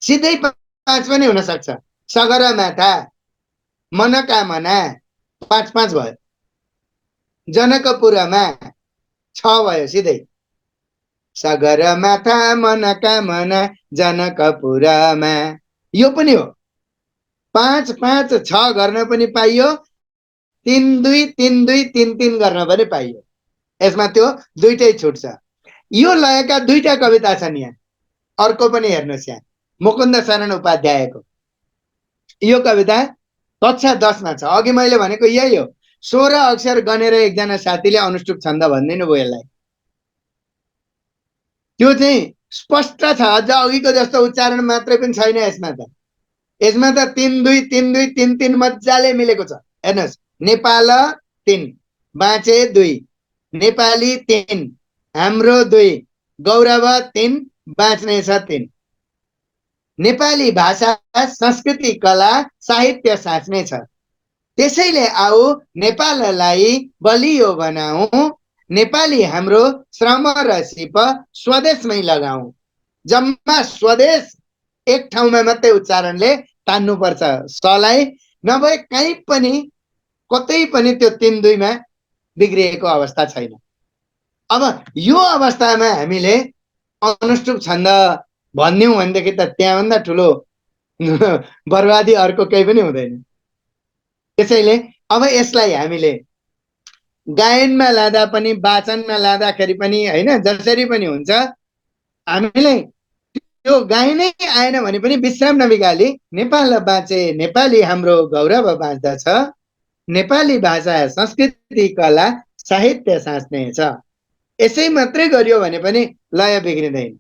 सिधै 5 पनि हुन सक्छ। सगरमाथा मनकामना 5 5 भयो। जनकपुरमा 6 भयो सिधै। सगरमाथा मनकामना जनकपुरमा यो पनि हो। 5 5 6 गर्न पनि पाइयो, 3 2 3 2 3 3 गर्न पनि पाइयो। यसमा त्यो दुईटै छुट्छ। यो लयका दुईटा कविता छन् यहाँ। अर्को पनि हेर्नुहोस् यहाँ, मुकुन्द शरण उपाध्यायको यो कविता कक्षा 10 मा छ। अघि मैले भनेको यही हो। 16 अक्षर गनेर एकजना साथीले अनुष्टुप छन्द भन्दिनु भयो यसलाई। त्यो चाहिँ स्पष्ट छ, अझ अघिको जस्तो उच्चारण मात्रै पनि छैन यसमा त। यसमा त 3 2 3 2 3 3 मजाले मिलेको छ। हेर्नुहोस्, नेपाल 3, बाँचे 2, नेपाली 3, हाम्रो 2, गौरव 3, बाँच्ने छ 3। नेपाली भाषा, संस्कृति, कला, साहित्य साँच्ने छ। त्यसैले आऊ नेपाललाई बलियो बनाऊ, नेपाली हाम्रो श्रम र सिप स्वदेशमै लगाऊ। जम्मा स्वदेश एक ठाउँमा मात्रै उच्चारणले तान्नुपर्छ सलाई, नभए कहीँ पनि कतै पनि त्यो 3 2 मा बिग्रिएको अवस्था छैन। अब यो अवस्थामा हामीले अनुष्टुप छन्द भन्यौं भनेदेखि त त्यहाँभन्दा ठुलो बर्बादी अर्को केही पनि हुँदैन। त्यसैले अब यसलाई हामीले गायनमा लाँदा पनि, वाचनमा लाँदाखेरि पनि, हैन, जसरी पनि हुन्छ, हामीलाई त्यो गायनै आएन भने पनि विश्राम नबिगाली नेपाल बाँचे, नेपाली हाम्रो गौरव बाँच्दछ, नेपाली भाषा, संस्कृति, कला, साहित्य साँच्ने छ। यसै मात्रै गरियो भने पनि लय बिग्रिँदैन।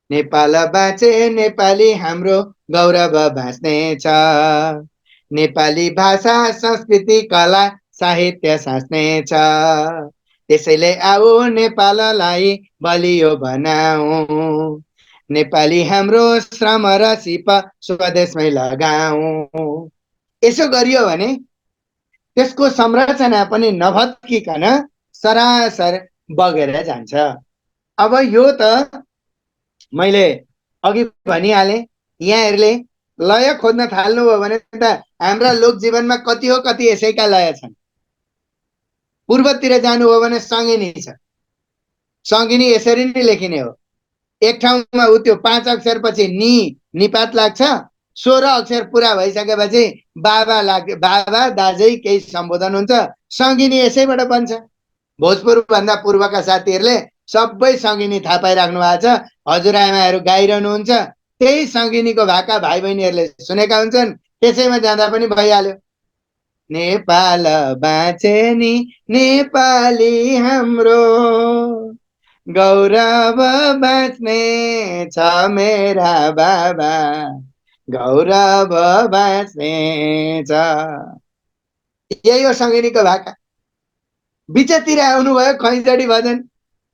नेपाल बाँचे, नेपाली हाम्रो गौरव बाँच्ने छ, नेपाली भाषा, संस्कृति, कला, साहित्य साँच्ने छ। त्यसैले आऊ नेपाललाई बलियो बनाऊ, नेपाली हाम्रो श्रम र सिप स्वदेशमै लगाऊ। यसो गरियो भने त्यसको संरचना पनि नभत्किकन सरासर बगेर जान्छ। अब यो त मैले अघि भनिहालेँ। यहाँहरूले लय खोज्न थाल्नुभयो भने त हाम्रा लोक जीवनमा कति हो कति यसैका लय छन्। पूर्वतिर जानुभयो भने सङ्गिनी छ, सङ्गिनी यसरी नै लेखिने हो। एक ठाउँमा उ त्यो 5 अक्षर पछि निपात लाग्छ, 16 अक्षर पुरा भइसकेपछि बाबा दाजै केही सम्बोधन हुन्छ, सङ्गिनी यसैबाट बन्छ। भोजपुर भन्दा पूर्वका साथीहरूले सबै सङ्गिनी थाहा पाइराख्नु भएको छ। हजुरआमाहरू गाइरहनुहुन्छ, त्यही सङ्गिनीको भाका भाइ बहिनीहरूले सुनेका हुन्छन्, त्यसैमा जाँदा पनि भइहाल्यो। नेपाल बाँचे नि नेपाली हाम्रो गौरव बाँच्ने छ, मेरा बाबा गौरव बाँच्ने छ। यही हो सङ्गिनीको भाका। बिचतिर आउनुभयो खैँजडी भजन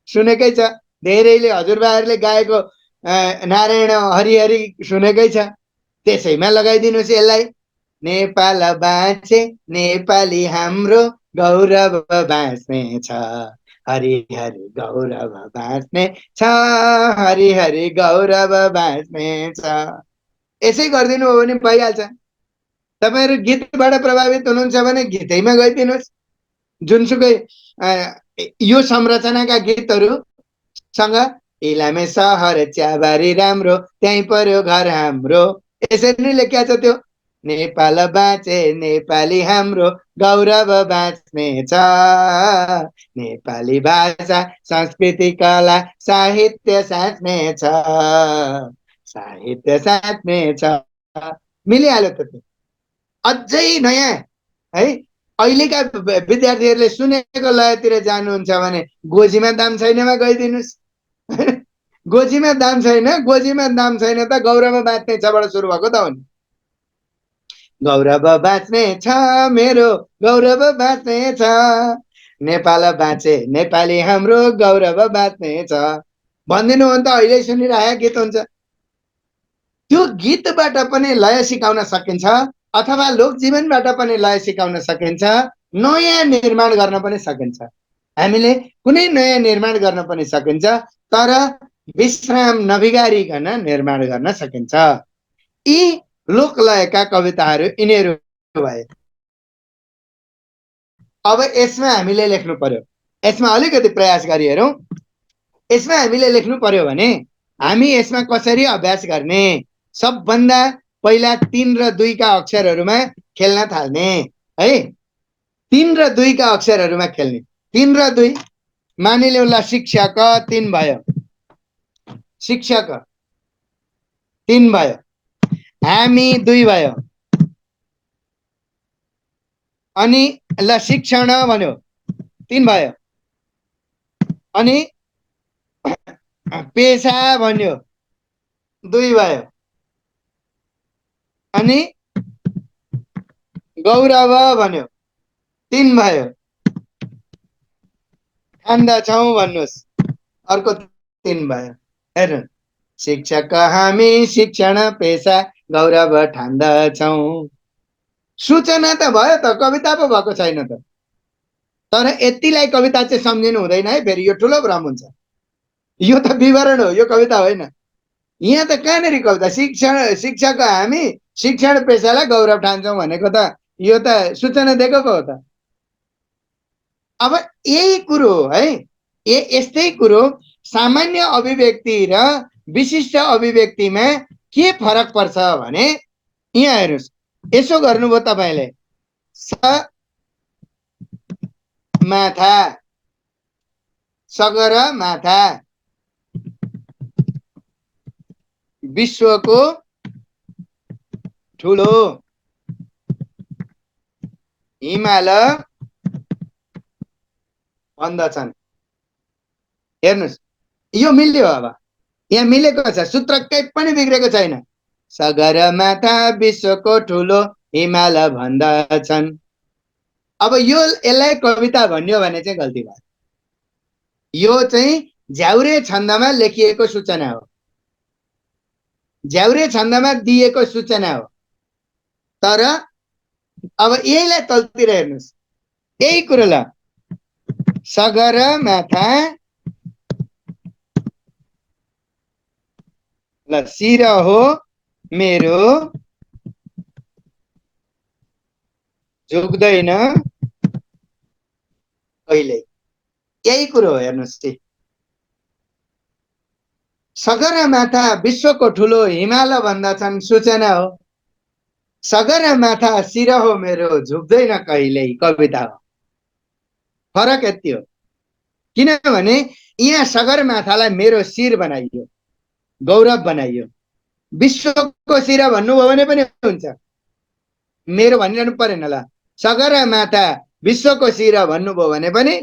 सुनेकै छ, धेरैले हजुरबाहरूले गाएको नारायण हरिहरि सुनेकै छ। त्यसैमा लगाइदिनुहोस् यसलाई। नेपाल बाँचे, नेपाली हाम्रो गौरव बाँच्ने छ, हरिहरि गौरव बाँच्ने छ, हरिहरि गौरव बाँच्ने छ। यसै गरिदिनु हो भने भइहाल्छ। तपाईँहरू गीतबाट प्रभावित हुनुहुन्छ भने गीतैमा गइदिनुहोस्। जुनसुकै यो संरचनाका गीतहरूसँग इलामे सहर च्याबारी राम्रो, त्यहीँ पर्यो घर हाम्रो, यसरी नै लेखिया छ त्यो। नेपाल बाँचे, नेपाली हाम्रो गौरव बाँच्ने छ, नेपाली भाषा, संस्कृति, कला, साहित्य साँच्ने छ, साहित्य साँच्ने छ। मिलिहाल्यो त त्यो। अझै नयाँ है, अहिलेका विद्यार्थीहरूले सुनेको लयतिर जानुहुन्छ भने गोजीमा दाम छैनमा गइदिनुहोस्। गोजीमा दाम छैन, गोजीमा दाम छैन त गौरव बाँच्ने छबाट सुरु भएको त हो नि। गौरव बाँच्ने छ, मेरो गौरव बाँच्ने छ, नेपाल बाँचे, नेपाली हाम्रो गौरव बाँच्ने छ भनिदिनु हो भने त अहिले सुनिरहेको गीत हुन्छ। त्यो गीतबाट पनि लय सिकाउन सकिन्छ, अथवा लोक जीवनबाट पनि लय सिकाउन सकिन्छ, नयाँ निर्माण गर्न पनि सकिन्छ। हामीले कुनै नयाँ निर्माण गर्न पनि सकिन्छ, तर विश्राम नबिगारिकन निर्माण गर्न सकिन्छ। यी लोकलयका कविताहरू यिनीहरू भए। अब यसमा हामीले लेख्नु पर्यो, यसमा अलिकति प्रयास गरी हेरौँ। यसमा हामीले लेख्नु पर्यो भने हामी यसमा कसरी अभ्यास गर्ने? सबभन्दा पहिला 3 र 2 का अक्षरहरूमा खेल्न थाल्ने है। 3 र 2 का अक्षरहरूमा खेल्ने। 3 र 2 मानिलिउँ ल, शिक्षक 3 भयो, शिक्षक 3 भयो, हामी 2 भयो, अनि ल शिक्षण भन्यो 3 भयो, अनि पेशा भन्यो 2 भयो, अनि गौरव भन्यो 3 भयो, ठान्दछौ भन्नुहोस् अर्को 3 भयो। हेर्नु, शिक्षक हामी शिक्षण पेशा गौरव ठान्दछौ। सूचना त भयो त, कविता पो भएको छैन त। तर यतिलाई कविता चाहिँ सम्झिनु हुँदैन है, फेरि यो ठुलो भ्रम हुन्छ। यो त विवरण हो, यो कविता होइन। यहाँ त कहाँनिर कविता? शिक्षक हामी शिक्षण पेशालाई गौरव ठान्छौँ भनेको त यो त सूचना दिएको पो हो त। अब यही कुरो है, यस्तै कुरो सामान्य अभिव्यक्ति र विशिष्ट अभिव्यक्तिमा के फरक पर्छ भने यहाँ हेर्नुहोस्, यसो गर्नुभयो तपाईले, स माथा सगर माथा विश्वको ठुलो हिमाल भन्दछन्। हेर्नुहोस्, यो मिल्यो। अब यहाँ मिलेको छ, सूत्रकै पनि बिग्रेको छैन। सगरमाथा विश्वको ठुलो हिमाल भन्दछन्। अब यसलाई कविता भन्यो भने चाहिँ गल्ती भयो। यो चाहिँ झ्याउरे छन्दमा लेखिएको सूचना हो, झ्याउरे छन्दमा दिएको सूचना हो। तर अब यहीलाई तलतिर हेर्नुहोस्, यही कुरो ल, सगरमाथा ल शिर हो मेरो झुक्दैन कहिले, यही कुरो हो। हेर्नुहोस्, सगरमाथा विश्वको ठुलो हिमाल भन्दछन् सूचना हो, सगरमाथा शिर हो मेरो झुक्दैन कहिल्यै कविता हो। फरक यति हो। किनभने यहाँ सगरमाथालाई मेरो शिर बनाइयो, गौरव बनाइयो। विश्वको शिर भन्नुभयो भने पनि हुन्छ, मेरो भनिरहनु परेन ल। सगरमाथा विश्वको शिर भन्नुभयो भने पनि,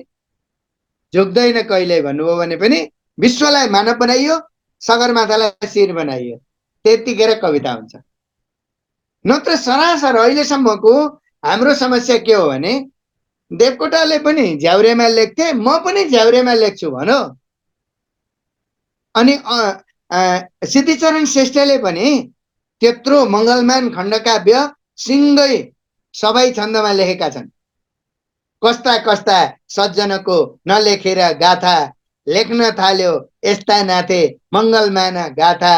झुक्दैन कहिले भन्नुभयो भने पनि विश्वलाई मानव बनाइयो, सगरमाथालाई शिर बनाइयो, त्यतिखेर कविता हुन्छ। नत्र सरासर अहिलेसम्मको हाम्रो समस्या के हो भने, देवकोटाले पनि झ्याउरेमा लेख्थे, म पनि झ्याउरेमा लेख्छु भनो, अनि सिद्धिचरण श्रेष्ठले पनि त्यत्रो मङ्गलमान खण्डकाव्य सिङ्गै सबै छन्दमा लेखेका छन्। कस्ता कस्ता सज्जनको नलेखेर गाथा लेख्न थाल्यो यस्ता नाथे मङ्गलमान गाथा,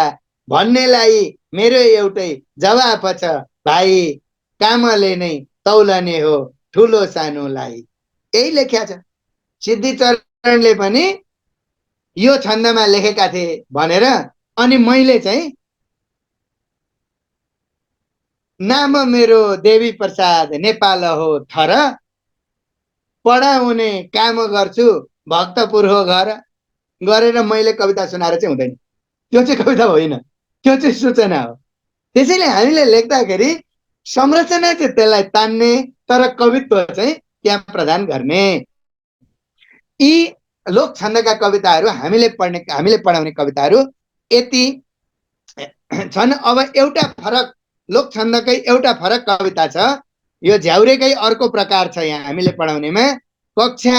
भन्नेलाई मेरो एउटै जवाफ छ भाइ, कामले नै तौलने हो ठुलो सानोलाई। यही लेख्या छ। सिद्धिचरणले पनि यो छन्दमा लेखेका थिए भनेर, अनि मैले चाहिँ नाम मेरो देवी प्रसाद नेपाल हो थर, पढाउने काम गर्छु भक्तपुर हो घर गरेर मैले कविता सुनाएर चाहिँ हुँदैन। त्यो चाहिँ कविता होइन, त्यो चाहिँ सूचना हो। त्यसैले हामीले लेख्दाखेरि संरचना चाहिँ त्यसलाई तान्ने, तर कवित्व चाहिँ त्यहाँ प्रदान गर्ने। यी लोक छन्दका कविताहरू हामीले पढाउने कविताहरू यति छन्। अब एउटा फरक लोक छन्दकै एउटा फरक कविता छ, यो झ्याउरेकै अर्को प्रकार छ। यहाँ हामीले पढाउनेमा कक्षा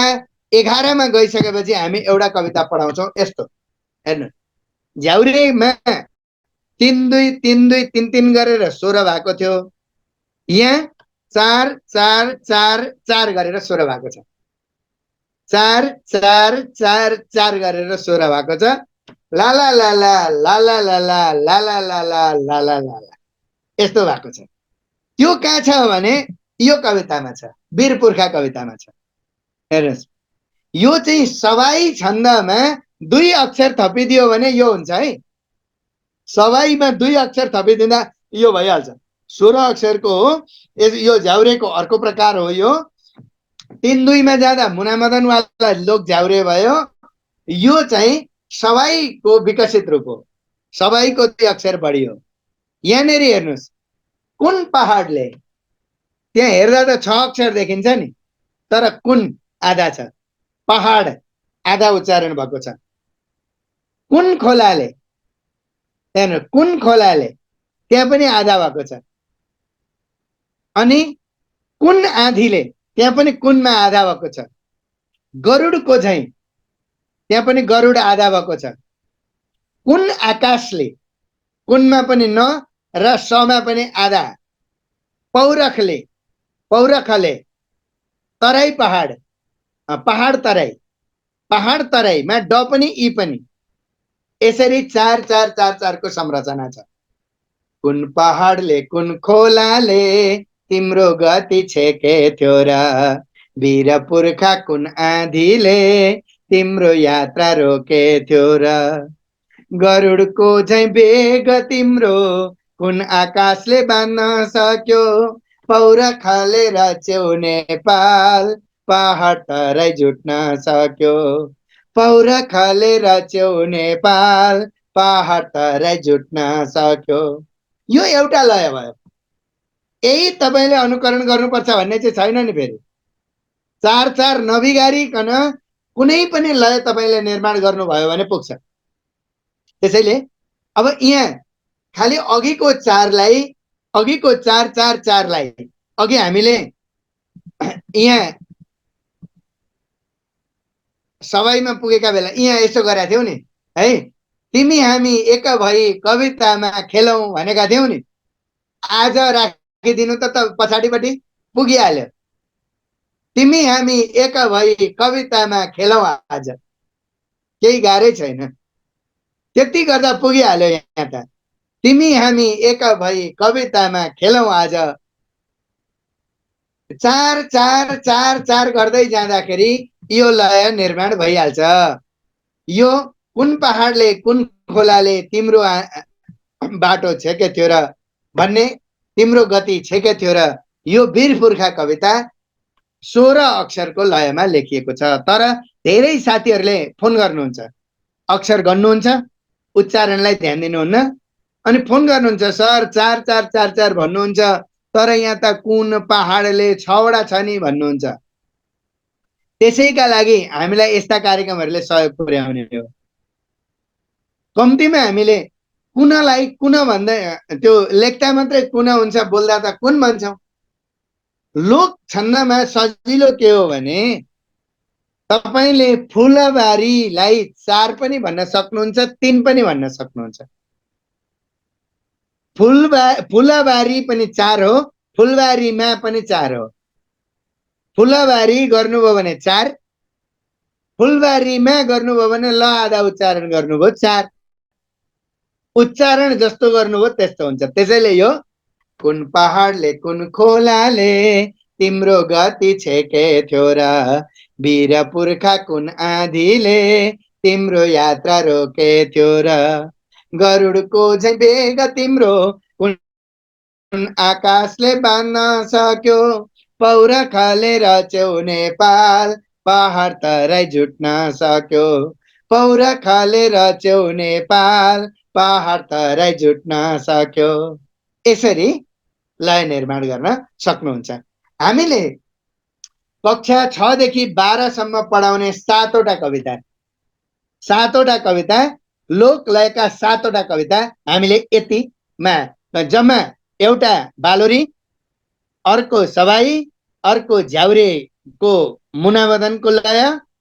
11मा गइसकेपछि हामी एउटा कविता पढाउँछौँ यस्तो। हेर्नु, झ्याउरेमा 3 2 3 2 3 3 गरेर 16 भएको थियो, यहाँ 4 4 4 4 गरेर 16 भएको छ, 4 4 4 4 गरेर 16 भएको छ। ला ला ला ला ला ला ला ला ला ला ला ला ला ला ला यस्तो भएको छ। त्यो कहाँ छ भने यो कवितामा छ, वीरपुर्खा कवितामा छ। हेर्नुहोस्, यो चाहिँ सवाई छन्दमा 2 अक्षर थपिदियो भने यो हुन्छ है। सवाईमा 2 अक्षर थपिदिँदा यो भइहाल्छ। 16 अक्षरको हो यो, झ्याउरेको अर्को प्रकार हो यो। 3 2 मा जाँदा मुना मदनवाला लोक झ्याउरे भयो। यो चाहिँ सवाईको विकसित रूप हो, सवाईको 2 अक्षर बढी हो। यहाँनिर हेर्नुहोस्, कुन पहाडले, त्यहाँ हेर्दा त 6 अक्षर देखिन्छ नि, तर कुन आधा छ, पहाड आधा उच्चारण भएको छ। कुन खोलाले, हेर्नु कुन खोलाले त्यहाँ पनि आधा भएको छ, अनि कुन आँधीले त्यहाँ पनि कुनमा आधा भएको छ, गरुडको झैँ त्यहाँ पनि गरुड आधा भएको छ, कुन आकाशले कुनमा पनि न र समा पनि आधा, पौरखले पौरखले तराई पहाड, पहाड तराई, पहाड तराईमा ड पनि ई पनि, यसरी 4 4 4 4 को संरचना छ। कुन पहाडले कुन खोलाले तिम्रो गति छेके थियो र, वीर पुर्खा कुन आँधीले तिम्रो यात्रा रोके थियो र, गरुडको झैँ बेग तिम्रो कुन आकाशले बान्न सक्यो, पौरखले रच्यौ नेपाल पहाड तराई जुट्न सक्यो, पौरखले रच्यौ नेपाल पहाड तराई जुट्न सक्यो। यो एउटा लय भयो, यही तपाईले अनुकरण गर्नुपर्छ भन्ने चाहिँ छैन नि। फेरि 4 4 नबिगारिकन कुनै पनि लय तपाईले निर्माण गर्नुभयो भने पुग्छ। त्यसैले अब यहाँ खाली अघिको 4 4 4 लाई अघि हामीले यहाँ सभाइमा पुगेका बेला यहाँ यसो गरेका थियौ नि है, तिमी हामी एक भई कवितामा खेलौं भनेका थियौ नि। आज राखिदिनु त पछाडिपट्टि पुगिहाल्यो, तिमी हामी एक भई कवितामा खेलौं आज, केही गाह्रै छैन, त्यति गर्दा पुगिहाल्यो यहाँ त। तिमी हामी एक भई कवितामा खेलौं आज, 4 4 4 4 गर्दै जाँदाखेरि यो लय निर्माण भइहाल्छ। यो कुन पहाडले कुन खोलाले तिम्रो बाटो छेके थियो र भन्ने, तिम्रो गति छेके थियो र, यो वीर पुर्खा कविता 16 अक्षरको लयमा लेखिएको छ। तर धेरै साथीहरूले फोन गर्नुहुन्छ, अक्षर गन्नुहुन्छ, उच्चारणलाई ध्यान दिनुहुन्न, अनि फोन गर्नुहुन्छ, सर 4 4 4 4 भन्नुहुन्छ, तर यहाँ त कुन पहाडले 6 वटा छ नि भन्नुहुन्छ। त्यसैका लागि हामीलाई यस्ता कार्यक्रमहरूले सहयोग पुर्याउने हो। कम्तीमा हामीले कुनलाई कुन भन्दै, त्यो लेख्दा मात्रै कुन हुन्छ, बोल्दा त कुन भन्छौं। लोक छन्दमा सजिलो के हो भने तपाईले फुलबारीलाई 4 पनि भन्न सक्नुहुन्छ, 3 पनि भन्न सक्नुहुन्छ। फुलबारी पनि 4 हो, फुलबारीमा पनि 4 हो। फुलबारी गर्नुभयो भने 4, फुलबारीमा गर्नुभयो भने ल आधा उच्चारण गर्नुभयो 4, उच्चारण जस्तो गर्नुभयो त्यस्तो हुन्छ। त्यसैले यो कुन पहाडले कुन खोलाले तिम्रो गति छेके थियो र, वीर पुर्खा कुन आँधीले तिम्रो यात्रा रोके थियो र, गरुडको झैँ बेग तिम्रो कुन आकाशले बान्न सक्यो, पौरखले रच्यौ नेपाल पहाड तराई जुट्न सक्यो, पौरखले रच्यौ नेपाल पहाड तराई जुट्न सक्यो। यसरी लय निर्माण गर्न सक्नुहुन्छ। हामीले कक्षा 6 देखि 12 सम्म पढाउने 7 वटा कविता, 7 वटा कविता, लोक लयका 7 वटा कविता हामीले यतिमा जम्मा एउटा बालोरी, अर्को सबाई, अर्को झ्याउरेको मुनामदनको लय,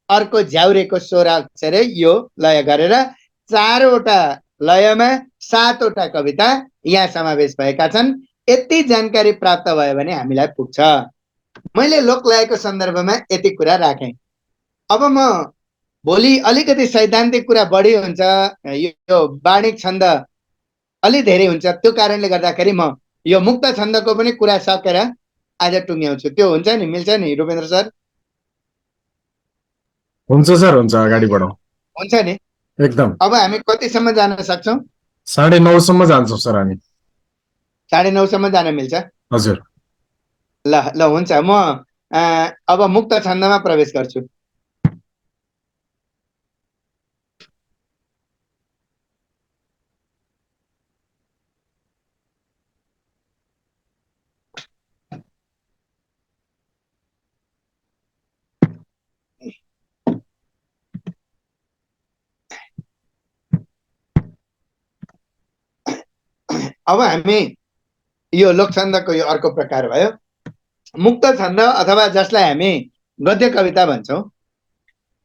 अर्को झ्याउरेको 16 अक्षर, यो लय गरेर 4 वटा लयमा 7 वटा कविता यहाँ समावेश भएका छन्। यति जानकारी प्राप्त भयो भने हामीलाई पुग्छ। मैले लोकलयको सन्दर्भमा यति कुरा राखेँ। अब म भोलि अलिकति सैद्धान्तिक कुरा बढी हुन्छ, यो वाणिक छन्द अलि धेरै हुन्छ, त्यो कारणले गर्दाखेरि म यो मुक्त छन्दको पनि कुरा सकेर आज टुङ्ग्याउँछु। त्यो हुन्छ नि, मिल्छ नि रूपेन्द्र सर? हुन्छ सर, हुन्छ, अगाडि बढौँ। हुन्छ नि एकदम। अब हामी कतिसम्म जान सक्छौं? 9:30 सम्म जान्छौं सर हामी। 9:30 सम्म जान मिल्छ? हजुर। ल ल हुन्छ, म अब मुक्त छन्दमा प्रवेश गर्छु। अब हामी यो लोक छन्दको यो अर्को प्रकार भयो मुक्त छन्द अथवा जसलाई हामी गद्य कविता भन्छौँ।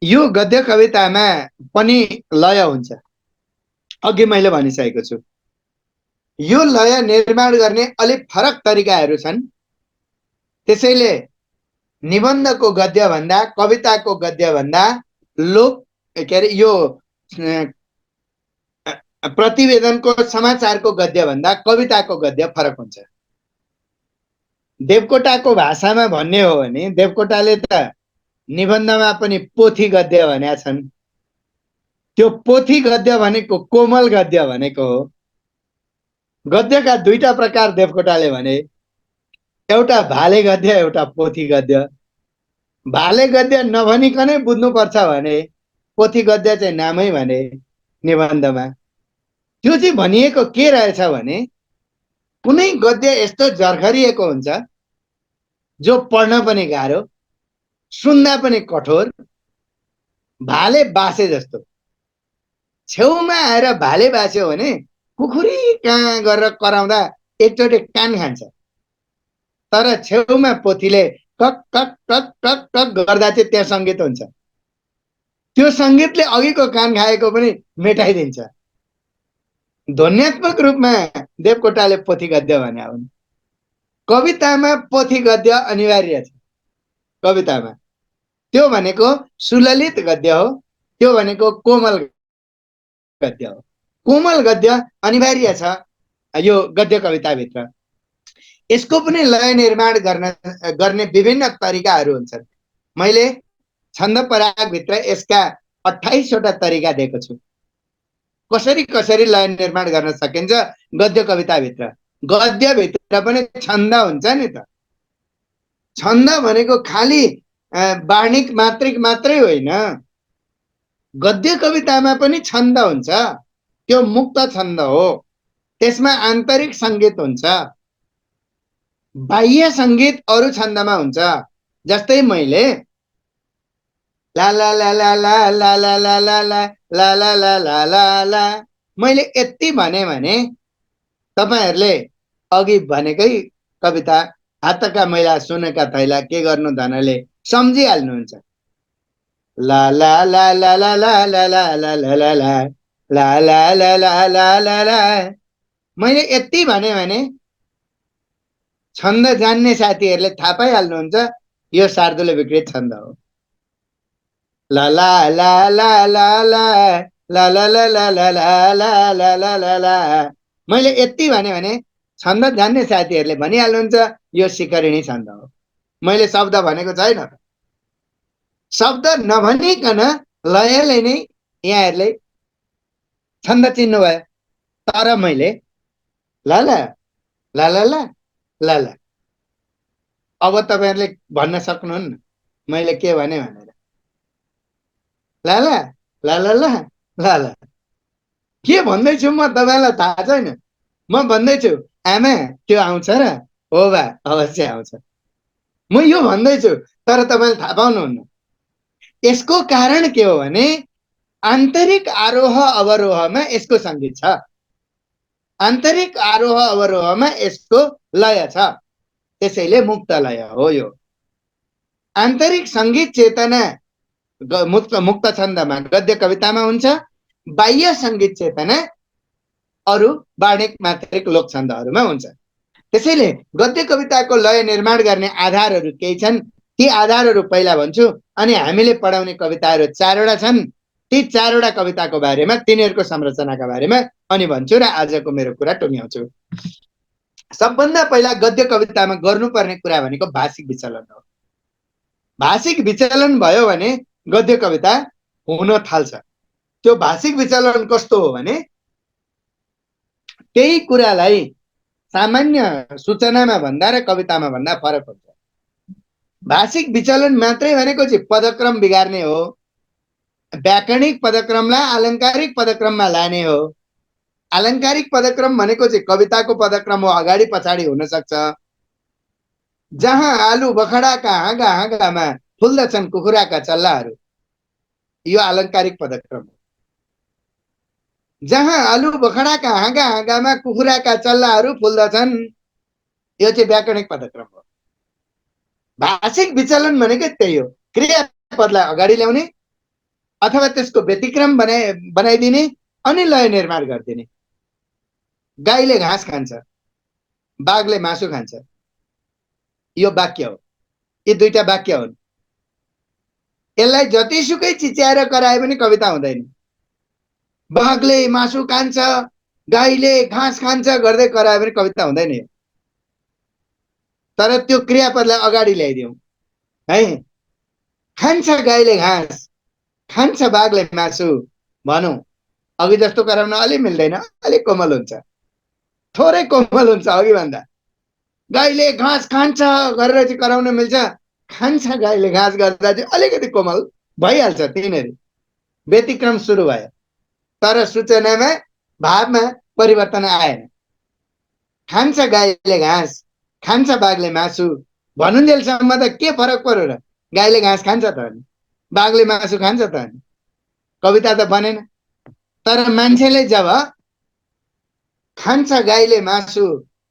यो गद्य कवितामा पनि लय हुन्छ, अघि मैले भनिसकेको छु। यो लय निर्माण गर्ने अलिक फरक तरिकाहरू छन्। त्यसैले निबन्धको गद्य भन्दा कविताको गद्य भन्दा लोक के अरे यो प्रतिवेदनको समाचारको गद्य भन्दा कविताको गद्य फरक हुन्छ। देवकोटाको भाषामा भन्ने हो भने देवकोटाले त निबन्धमा पनि पोथी गद्य भनेका छन्। त्यो पोथी गद्य भनेको कोमल गद्य भनेको हो। गद्यका दुईटा प्रकार देवकोटाले भने, एउटा भाले गद्य, एउटा पोथी गद्य। भाले गद्य नभनिकनै बुझ्नुपर्छ भने पोथी गद्य चाहिँ नामै भने निबन्धमा। त्यो चाहिँ भनिएको के रहेछ भने कुनै गद्य यस्तो जर्खरिएको हुन्छ जो पढ्न पनि गाह्रो, सुन्दा पनि कठोर, भाले बासे जस्तो। छेउमा आएर भाले बास्यो भने कुखुरी कहाँ गरेर कराउँदा एकचोटि कान खान्छ। तर छेउमा पोथीले टक टक टक टक टक गर्दा चाहिँ त्यहाँ सङ्गीत हुन्छ। त्यो सङ्गीतले अघिको कान खाएको पनि मेटाइदिन्छ। ध्वन्यात्मक रूपमा देवकोटाले पोथी गद्य भने हुन्। कवितामा पोथी गद्य अनिवार्य छ। कवितामा त्यो भनेको सुललित गद्य हो, त्यो भनेको कोमल गद्य हो। कोमल गद्य अनिवार्य छ यो गद्य कविताभित्र। यसको पनि लय निर्माण गर्ने विभिन्न तरिकाहरू हुन्छन्। मैले छन्द परागभित्र यसका 28 वटा तरिका दिएको छु। कसरी कसरी लय निर्माण गर्न सकिन्छ गद्य कविताभित्र। गद्यभित्र पनि छन्द हुन्छ नि त। छन्द भनेको खाली वार्णिक मात्रिक मात्रै होइन। गद्य कवितामा पनि छन्द हुन्छ, त्यो मुक्त छन्द हो। त्यसमा आन्तरिक सङ्गीत हुन्छ, बाह्य सङ्गीत अरू छन्दमा हुन्छ। जस्तै मैले ला ला ला ला ला ला ला ला ला ला ला ला ला ला ला ला मैले यति भने तपाईहरुले अघि भनेकै कविता हातका मैला सुनका थैला के गर्नु धनले सम्झिहाल्नुहुन्छ। ला ला ला ला ला ला ला ला ला ला ला ला ला ला ला ला ला ला ला मैले यति भने छन्द जान्ने साथीहरुले थाहा पाइहाल्नुहुन्छ यो शार्दूल विकृत छन्द हो। ला ला ला ला ला ला ला ला ला ला ला ला ला ला ला ला ला मैले यति भने छन्द जान्ने साथीहरुले भनिहाल्नुहुन्छ यो शिखरिणी छन्द हो। मैले शब्द भनेको छैन। शब्द नभनिकन लयले नै यहाँहरुले छन्द चिन्नु भयो। तर मैले ला ला ला ला ला ला ला अब तपाईहरुले भन्न सक्नुहुन्न मैले के भने भनेर। ला ला ला ला ला ला ला के भन्दैछु म तपाईलाई थाहा छैन। म भन्दैछु आमा त्यो आउँछ र हो बा अवश्य आउँछ। म यो भन्दैछु तर तपाईले थाहा पाउनुहुन्न। यसको कारण के हो भने आन्तरिक आरोह अवरोहमा यसको संगीत छ। आन्तरिक आरोह अवरोहमा यसको लय छ। त्यसैले मुक्त लय हो यो। आन्तरिक संगीत चेतना मुक्त छन्दमा गद्य कवितामा हुन्छ। बाह्य संगीत चेतना अरु वार्णिक मात्रिक लोक छन्दहरुमा हुन्छ। त्यसैले गद्य कविताको लय निर्माण गर्ने आधारहरु केही छन्। ती आधारहरु पहिला भन्छु अनि हामीले पढाउने कविताहरु 4 वटा छन्। ती 4 वटा कविताको बारेमा तिनीहरुको संरचनाका बारेमा अनि भन्छु र आजको मेरो कुरा टुङ्ग्याउँछु। सबभन्दा पहिला गद्य कवितामा गर्नुपर्ने कुरा भनेको भाषिक विचलन हो। भाषिक विचलन भयो भने गद्य कविता हुन थाल्छ। त्यो भाषिक विचलन कस्तो हो भने त्यही कुरालाई सामान्य सूचनामा भन्दा र कवितामा भन्दा फरक हुन्छ। भाषिक विचलन मात्रै भनेको चाहिँ पदक्रम बिगार्ने हो। व्याकरणिक पदक्रमलाई अलङ्कारिक पदक्रममा लाने हो। अलङ्कारिक पदक्रम भनेको चाहिँ कविताको पदक्रम हो, अगाडि पछाडि हुन सक्छ। जहाँ आलु बखडाका हाँगा हाँगामा फुल्दछन् कुखुराका चल्लाहरू यो अलङ्कारिक पदक्रम हो। जहाँ आलु बखडाका हाँगा हाँगामा कुखुराका चल्लाहरू फुल्दछन्, यो चाहिँ व्याकरणिक पदक्रम हो। भाषिक विचलन भनेकै त्यही हो, क्रियापदलाई अगाडि ल्याउने अथवा त्यसको व्यतिक्रम बनाइदिने अनि लय निर्माण गरिदिने। गाईले घाँस खान्छ, बाघले मासु खान्छ, यो वाक्य हो। यी दुईटा वाक्य हुन्। यसलाई जतिसुकै चिच्याएर कराए पनि कविता हुँदैन। बाघले मासु खान्छ, गाईले घाँस खान्छ गर्दै कराए पनि कविता हुँदैन यो। तर त्यो क्रियापदलाई अगाडि ल्याइदिउँ है, खान्छ गाईले घाँस, खान्छ बाघले मासु भनौँ, अघि जस्तो कराउन अलि मिल्दैन, अलिक कोमल हुन्छ, थोरै कोमल हुन्छ अघि भन्दा। गाईले घाँस खान्छ गरेर चाहिँ कराउन मिल्छ, खान्छ गाईले घाँस गर्दा चाहिँ अलिकति कोमल भइहाल्छ। तिनीहरू व्यतिक्रम सुरु भयो, तर सूचनामा भावमा परिवर्तन आएन। खान्छ गाईले घाँस, खान्छ बाघले मासु भन्नुन्जेलसम्म त के फरक पर्यो र? गाईले घाँस खान्छ त अनि, बाघले मासु खान्छ त अनि, कविता त बनेन। तर मान्छेले जब खान्छ गाईले मासु,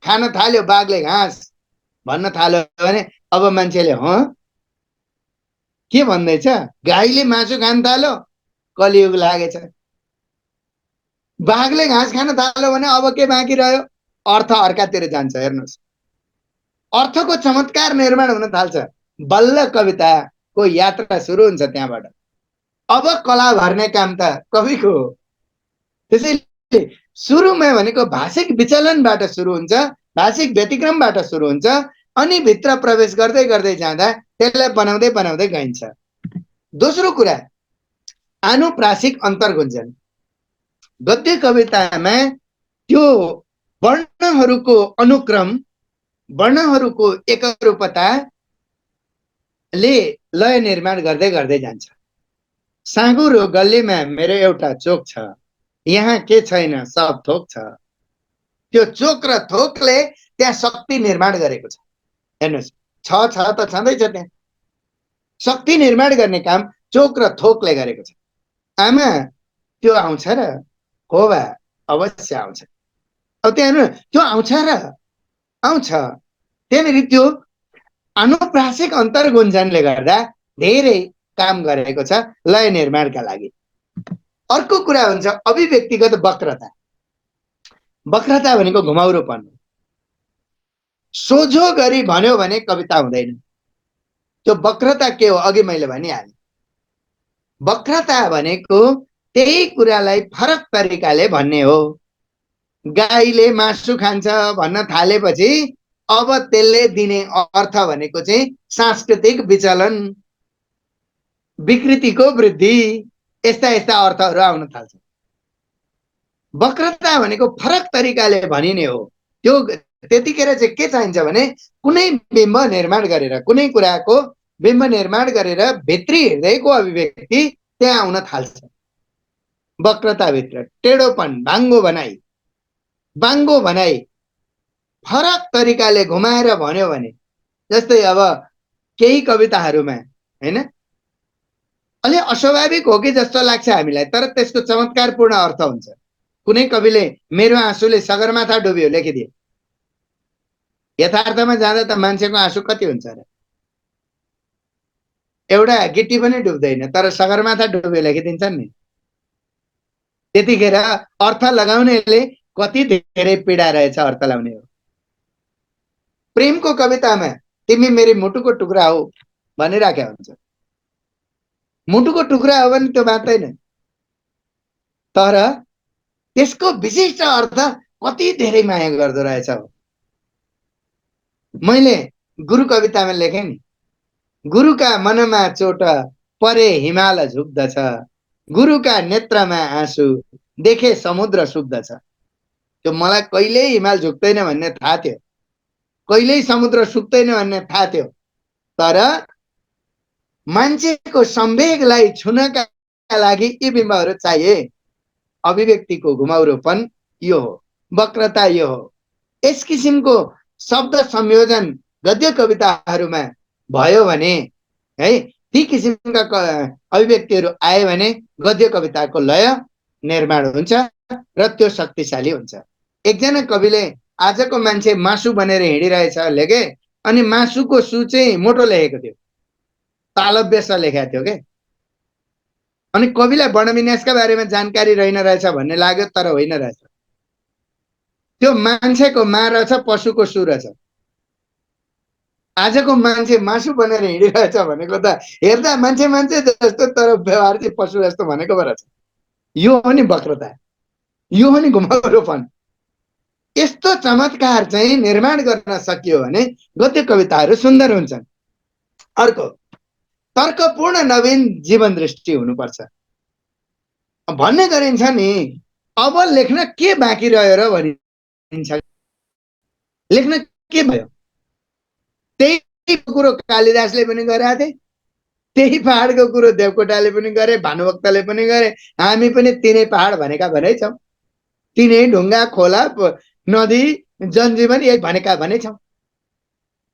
खान थाल्यो बाघले घाँस भन्न थाल्यो भने अब मान्छेले के भन्दैछ? गाईले मासु खान थाल्यो, कलियुग लागेछ। बाघले घाँस खान थाल्यो भने अब के बाँकी रह्यो? अर्थ अर्कातिर जान्छ। हेर्नुहोस्, अर्थको चमत्कार निर्माण हुन थाल्छ। बल्ल कविताको यात्रा सुरु हुन्छ त्यहाँबाट। अब कला भर्ने काम त कविको हो। त्यसैले सुरुमा भनेको भाषिक विचलनबाट सुरु हुन्छ, भाषिक व्यतिक्रमबाट सुरु हुन्छ, अनि भित्र प्रवेश गर्दै गर्दै जाँदा त्यसलाई बनाउँदै बनाउँदै गइन्छ। दोस्रो कुरा, आनुप्रासिक अन्तर्गुञ्जन। गद्य कवितामा त्यो वर्णहरूको अनुक्रम, वर्णहरूको एकरूपताले लय निर्माण गर्दै गर्दै जान्छ। साँगुरो गल्लीमा मेरो एउटा चोक छ, यहाँ के छैन सब थोक छ। त्यो चोक र थोकले त्यहाँ शक्ति निर्माण गरेको छ। हेर्नुहोस्, छ त छँदैछ त्यहाँ। शक्ति निर्माण गर्ने काम चोक र थोकले गरेको छ। आमा त्यो आउँछ र? हो बा, अवश्य आउँछ। अब त्यहाँ हेर्नु, त्यो आउँछ र? आउँछ। त्यहाँनिर त्यो अनुप्रासिक अन्तर्गुञ्जनले गर्दा धेरै काम गरेको छ लय निर्माणका लागि। अर्को कुरा हुन्छ अभिव्यक्तिगत वक्रता। वक्रता भनेको घुमाउरोपन। सोझो गरी भन्यो भने कविता हुँदैन। त्यो वक्रता के हो? अघि मैले भनिहालेँ। वक्रता भनेको त्यही कुरालाई फरक तरिकाले भन्ने हो। गाईले मासु खान्छ भन्न थालेपछि अब त्यसले दिने अर्थ भनेको चाहिँ सांस्कृतिक विचलन, विकृतिको वृद्धि, यस्ता यस्ता अर्थहरू आउन थाल्छ। वक्रता भनेको फरक तरिकाले भनिने हो। त्यो त्यतिखेर चाहिँ के चाहिन्छ भने कुनै बिम्ब निर्माण गरेर, कुनै कुराको बिम्ब निर्माण गरेर भित्री हृदयको अभिव्यक्ति त्यहाँ आउन थाल्छ। वक्रताभित्र टेढोपन, बाङ्गो भनाइ फरक तरिकाले घुमाएर भन्यो भने, जस्तै अब केही कविताहरूमा हैन अलि अस्वाभाविक हो कि जस्तो लाग्छ हामीलाई, तर त्यसको चमत्कारपूर्ण अर्थ हुन्छ। कुनै कविले मेरो आँसुले सगरमाथा डुब्यो लेखिदिए। यथार्थमा जाँदा त मान्छेको आँसु कति हुन्छ र? एउटा गिट्टी पनि डुब्दैन, तर सगरमाथा डुब्यो लेखिदिन्छन् नि। त्यतिखेर अर्थ लगाउनेले कति धेरै पीडा रहेछ अर्थ लगाउने हो। प्रेमको कवितामा तिमी मेरी मुटुको टुक्रा हो भनिराख्या हुन्छ। मुटुको टुक्रा हो भने त्यो बाँच्दैन, तर त्यसको विशिष्ट अर्थ कति धेरै माया गर्दो रहेछ। मैले गुरु कवितामा लेखेँ नि, गुरुका मनमा चोट परे हिमाल झुक्दछ, गुरुका नेत्रमा आँसु देखे समुद्र सुक्दछ। त्यो मलाई कहिल्यै हिमाल झुक्दैन भन्ने थाहा थियो, कहिल्यै समुद्र सुक्दैन भन्ने थाहा थियो, तर मान्छेको संवेगलाई छुनका लागि यी बिम्बहरू चाहिए। अभिव्यक्तिको घुमाउरोपन यो हो, वक्रता यो हो। यस किसिमको शब्द संयोजन गद्य कविताहरूमा भयो भने है, ती किसिमका अभिव्यक्तिहरू आए भने गद्य कविताको लय निर्माण हुन्छ र त्यो शक्तिशाली हुन्छ। एकजना कविले आजको मान्छे मासु बनेर हिँडिरहेछ लेखे, अनि मासुको सु चाहिँ मोटो लेखेको थियो, तालव्य स लेखेको थियो के। अनि कविलाई वर्णविन्यासका बारेमा जानकारी रहेन रहेछ भन्ने लाग्यो, तर होइन रहेछ। त्यो मान्छेको मा रहेछ, पशुको सु रहेछ। आजको मान्छे मासु बनेर हिँडिरहेछ भनेको त हेर्दा मान्छे मान्छे जस्तो, तर व्यवहार चाहिँ पशु जस्तो भनेको पो रहेछ। यो हो नि वक्रता, यो हो नि घुमाउरोपन। यस्तो चमत्कार चाहिँ निर्माण गर्न सकियो भने गद्य कविताहरू सुन्दर हुन्छन्। अर्को, तर्कपूर्ण नवीन जीवन दृष्टि हुनुपर्छ भन्ने गरिन्छ नि। अब लेख्न के बाँकी रह्यो र भनिन्छ, लेख्न के भयो? त्यही कुरो कालिदासले पनि गरेका थिए, त्यही पहाडको कुरो देवकोटाले पनि गरे, भानुभक्तले पनि गरे, हामी पनि तिनै पहाड भनेका भनेछौँ, तिनै ढुङ्गा खोला नदी जनजीवन यही भनेका भनेछौँ।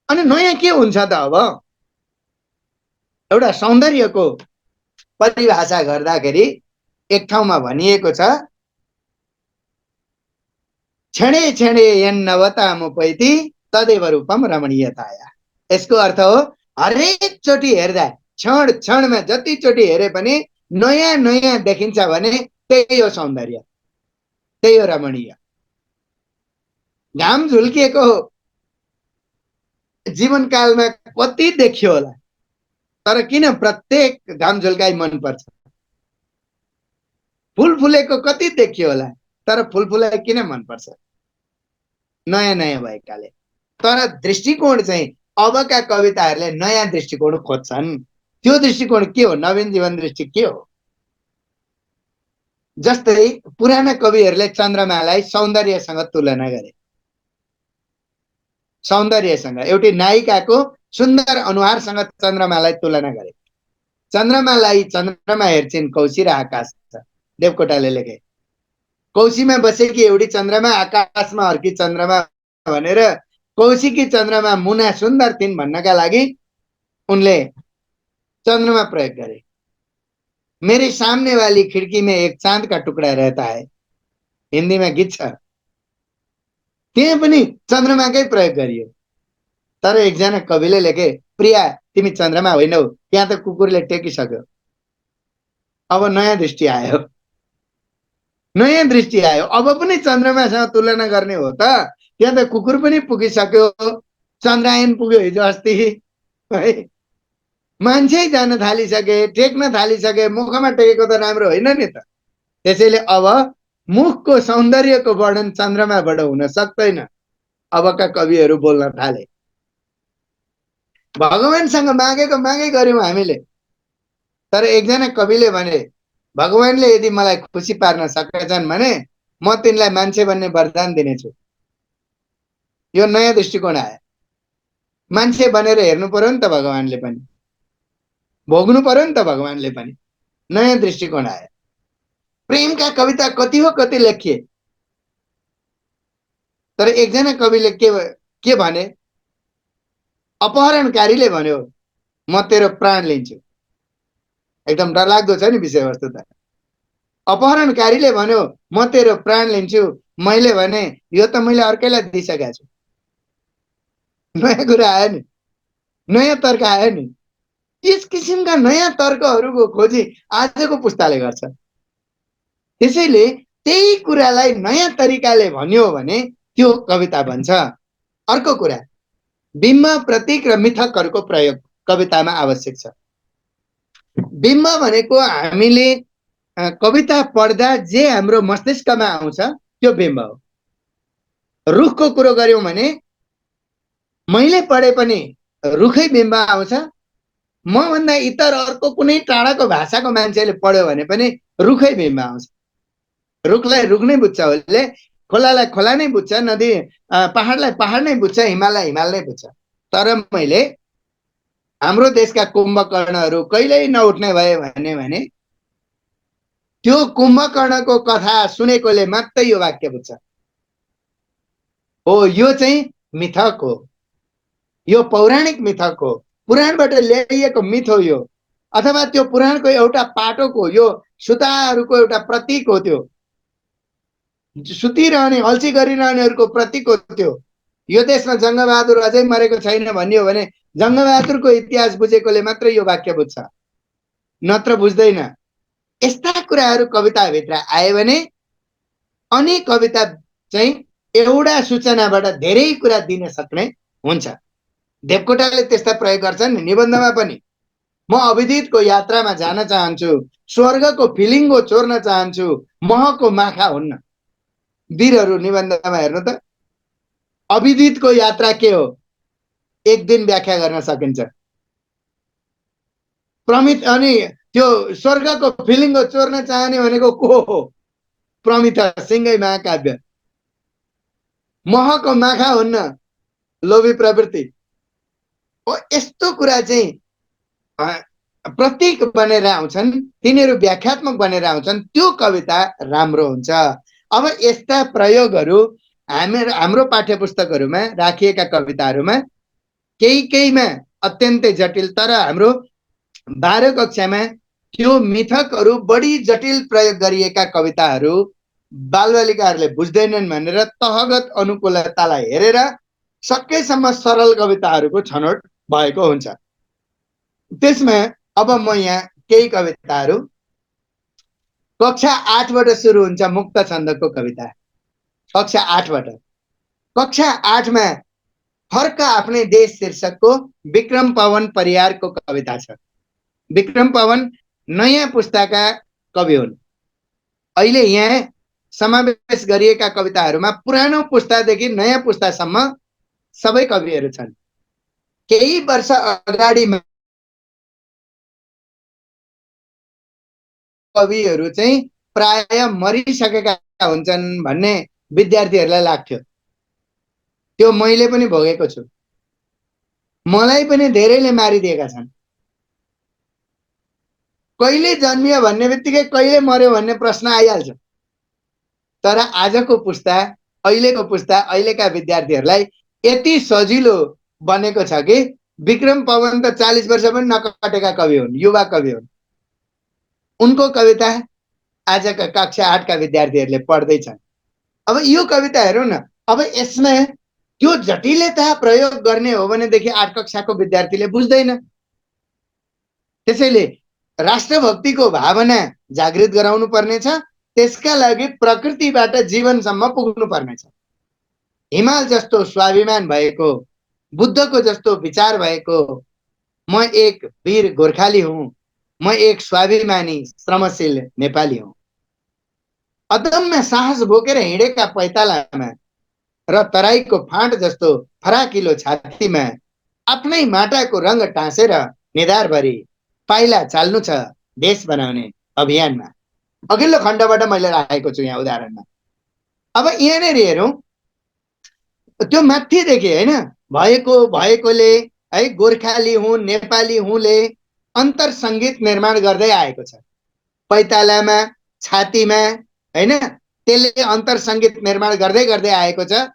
अनि नयाँ के हुन्छ त? अब एउटा सौन्दर्यको परिभाषा गर्दाखेरि एक ठाउँमा भनिएको छ, क्षणे क्षणे यन्नवतामुपैति तदेव रूपम रमणीयताया। यसको अर्थ हो हरेक चोटि हेर्दा, क्षण क्षणमा जतिचोटि हेरे पनि नयाँ नयाँ देखिन्छ भने त्यही हो सौन्दर्य, त्यही हो रमणीय। घाम झुल्किएको जीवनकालमा कति देखियो होला, तर किन प्रत्येक घाम झुल्काइ मनपर्छ? फुल फुलेको कति देखियो होला, तर फुल फुलाइ किन मनपर्छ? नयाँ नयाँ भएकाले। तर दृष्टिकोण चाहिँ अबका कविताहरूले नयाँ दृष्टिकोण खोज्छन्। त्यो दृष्टिकोण के हो? नवीन जीवन दृष्टि के हो? जस्तै पुराना कविहरूले चन्द्रमालाई सौन्दर्यसँग तुलना गरे। सौन्दर्यसँग, एउटी नायिकाको सुन्दर अनुहारसँग चन्द्रमालाई तुलना गरे। चन्द्रमालाई चन्द्रमा हेर्छिन् कौशी र आकाश, देवकोटाले लेखे। कौशीमा बसेकी एउटी चन्द्रमा, आकाशमा अर्की चन्द्रमा भनेर कौशिकी चन्द्रमा मुना सुन्दर थिइन् भन्नका लागि उनले चन्द्रमा प्रयोग गरे। मेरे सामने वाली खिड़की में एक चांद का टुकड़ा रहता है, हिन्दीमा गीत छ, त्यहाँ पनि चन्द्रमाकै प्रयोग गरियो। तर एकजना कविले लेखे, प्रिया तिमी चन्द्रमा होइनौ, त्यहाँ त कुकुरले टेकिसक्यो। अब नयाँ दृष्टि आयो, नयाँ दृष्टि आयो। अब पनि चन्द्रमासँग तुलना गर्ने हो त, त्यहाँ त कुकुर पनि पुगिसक्यो, चन्द्रायन पुग्यो हिजो अस्ति है। मान्छे जान थालिसके, टेक्न थालिसके, मुखमा टेकेको त राम्रो होइन नि त। त्यसैले अब मुखको सौन्दर्यको वर्णन चन्द्रमाबाट हुन सक्दैन, अबका कविहरू बोल्न थाले। भगवानसँग मागेको मागै गर्यौं हामीले, तर एकजना कविले भने भगवानले यदि मलाई खुसी पार्न सकेछन् भने म तिनलाई मान्छे बन्ने वरदान दिनेछु। यो नयाँ दृष्टिकोण आयो। मान्छे बनेर हेर्नु पर्यो नि त भगवानले पनि, भोग्नु पर्यो नि त भगवानले पनि। नयाँ दृष्टिकोण आयो। प्रेमका कविता कति हो कति लेखिए, तर एकजना कविले के भने, अपहरणकारीले भन्यो म तेरो प्राण लिन्छु। एकदम डरलाग्दो छ नि विषयवस्तु त। अपहरणकारीले भन्यो म तेरो प्राण लिन्छु, मैले भने यो त मैले अर्कैलाई दिइसकेको छु। नयाँ कुरा आयो नि, नयाँ तर्क आयो नि। यस किसिमका नयाँ तर्कहरूको खोजी आजको पुस्ताले गर्छ। त्यसैले त्यही कुरालाई नयाँ तरिकाले भन्यो भने त्यो कविता बन्छ। अर्को कुरा, बिम्ब, प्रतीक र मिथकहरूको प्रयोग कवितामा आवश्यक छ। बिम्ब भनेको हामीले कविता पढ्दा जे हाम्रो मस्तिष्कमा आउँछ त्यो बिम्ब हो। रुखको कुरो गर्यौं भने मैले पढे पनि रुखै बिम्ब आउँछ, मभन्दा इतर अर्को कुनै टाढाको भाषाको मान्छेले पढ्यो भने पनि रुखै बिम्ब आउँछ। रुखलाई रुख नै बुझ्छ उसले, खोलालाई खोला नै बुझ्छ, नदी पहाडलाई पहाड नै बुझ्छ, हिमाललाई हिमाल नै बुझ्छ। तर मैले हाम्रो देशका कुम्भकर्णहरू कहिल्यै नउठ्ने भए भने त्यो कुम्भकर्णको कथा सुनेकोले मात्रै यो वाक्य बुझ्छ। हो, यो चाहिँ मिथक हो, यो पौराणिक मिथक हो, पुराणबाट ल्याइएको मिथ हो यो, अथवा त्यो पुराणको एउटा पाटोको, यो सुताहरूको एउटा प्रतीक हो त्यो। सुतिरहने अल्छी गरिरहनेहरूको प्रतीक हो त्यो। यो देशमा जङ्गबहादुर अझै मरेको छैन भन्ने हो भने जङ्गबहादुरको इतिहास बुझेकोले मात्र यो वाक्य बुझ्छ, नत्र बुझ्दैन। यस्ता कुराहरू कविताभित्र आयो भने अनि कविता चाहिँ एउटा सूचनाबाट धेरै कुरा दिन सक्ने हुन्छ। देवकोटाले त्यस्ता प्रयोग गर्छन् नि निबन्धमा पनि। म अविदितको यात्रामा जान चाहन्छु, स्वर्गको फिलिङ्गो चोर्न चाहन्छु, महको माखा हुन्न। वीरहरू निबन्धमा हेर्नु त, अविदितको यात्रा के हो एक दिन व्याख्या गर्न सकिन्छ। प्रमित अनि त्यो स्वर्गको फिलिङ्गो चोर्न चाहने भनेको को हो? प्रमिथसिंहै महाकाव्य। महको माखा हुन्न, लोभी प्रवृत्ति। यस्तो कुरा चाहिँ प्रतीक बनेर आउँछन्, तिनीहरू व्याख्यात्मक बनेर आउँछन्, त्यो कविता राम्रो हुन्छ। अब यस्ता प्रयोगहरू हाम्रो पाठ्यपुस्तकहरूमा राखिएका कविताहरूमा केहीमा अत्यन्तै जटिल, तर हाम्रो 12 कक्षामा त्यो मिथकहरू बढी जटिल प्रयोग गरिएका कविताहरू बालबालिकाहरूले बुझ्दैनन् भनेर तहगत अनुकूलतालाई हेरेर सकेसम्म सरल कविताहरूको छनौट भएको हुन्छ। त्यसमा अब म यहाँ केही कविताहरू, कक्षा 8बाट सुरु हुन्छ मुक्त छन्दको कविता। कक्षा 8बाट। कक्षा 8मा फर्क आफ्नै देश शीर्षकको विक्रम पवन परियारको कविता छ। विक्रम पवन नयाँ पुस्ताका कवि हुन्। अहिले यहाँ समावेश गरिएका कविताहरूमा पुरानो पुस्तादेखि नयाँ पुस्तासम्म सबै कविहरू छन्। केही वर्ष अगाडिमा कविहरू चाहिँ प्राय मरिसकेका हुन्छन् भन्ने विद्यार्थीहरूलाई लाग्थ्यो। त्यो मैले पनि भोगेको छु। मलाई पनि धेरैले मारिदिएका छन्। कहिले जन्मियो भन्ने बित्तिकै कहिले मर्यो भन्ने प्रश्न आइहाल्छ। तर आजको पुस्ता, अहिलेको पुस्ता, अहिलेका विद्यार्थीहरूलाई यति सजिलो बनेको छ कि विक्रम पवन त 40 वर्ष पनि नकाटेका कवि हुन्, युवा कवि हुन्। उनको कविता आजका कक्षा 8का विद्यार्थीहरूले पढ्दैछन्। अब यो कविता हेरौँ न। अब यसमा त्यो जटिलता प्रयोग गर्ने हो भनेदेखि 8 कक्षाको विद्यार्थीले बुझ्दैन। त्यसैले राष्ट्रभक्तिको भावना जागृत गराउनु पर्नेछ। त्यसका लागि प्रकृतिबाट जीवनसम्म पुग्नु पर्नेछ। हिमाल जस्तो स्वाभिमान भएको, बुद्धको जस्तो विचार भएको, म एक वीर गोर्खाली हुँ, म एक स्वाभिमानी श्रमशील नेपाली हुँ। अदम्य साहस बोकेर हिँडेका पैतालामा र तराईको फाँट जस्तो फराकिलो छातीमा आफ्नै माटाको रङ टाँसेर निधारभरि पाइला चाल्नु छ देश बनाउने अभियानमा। अघिल्लो खण्डबाट मैले राखेको छु यहाँ उदाहरणमा। अब यहाँनिर हेरौँ, त्यो माथिदेखि होइन, भएकोले है, गोर्खाली हुँ नेपाली हुँले अन्तर सङ्गीत निर्माण गर्दै आएको छ। पैतालामा, छातीमा होइन, त्यसले अन्तर सङ्गीत निर्माण गर्दै गर्दै आएको छ।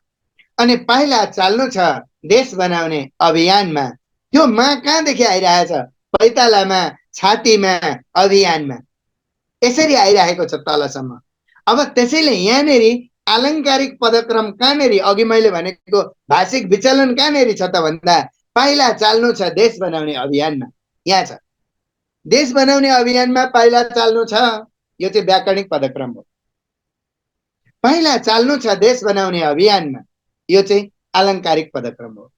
अनि पाइला चाल्नु छ देश बनाउने अभियानमा। त्यो मा कहाँदेखि आइरहेछ? पैतालामा, छातीमा, अभियानमा, यसरी आइरहेको छ तलसम्म। अब त्यसैले यहाँनिर आलङ्कारिक पदक्रम कहाँनिर, अघि मैले भनेको भाषिक विचलन कहाँनिर छ त भन्दा पाइला चाल्नु छ देश बनाउने अभियानमा, यहाँ छ। देश बनाउने अभियानमा पाइला चाल्नु छ, यो चाहिँ व्याकरणिक पदक्रम हो। पाइला चाल्नु छ देश बनाउने अभियानमा, यो चाहिँ आलङ्कारिक पदक्रम हो।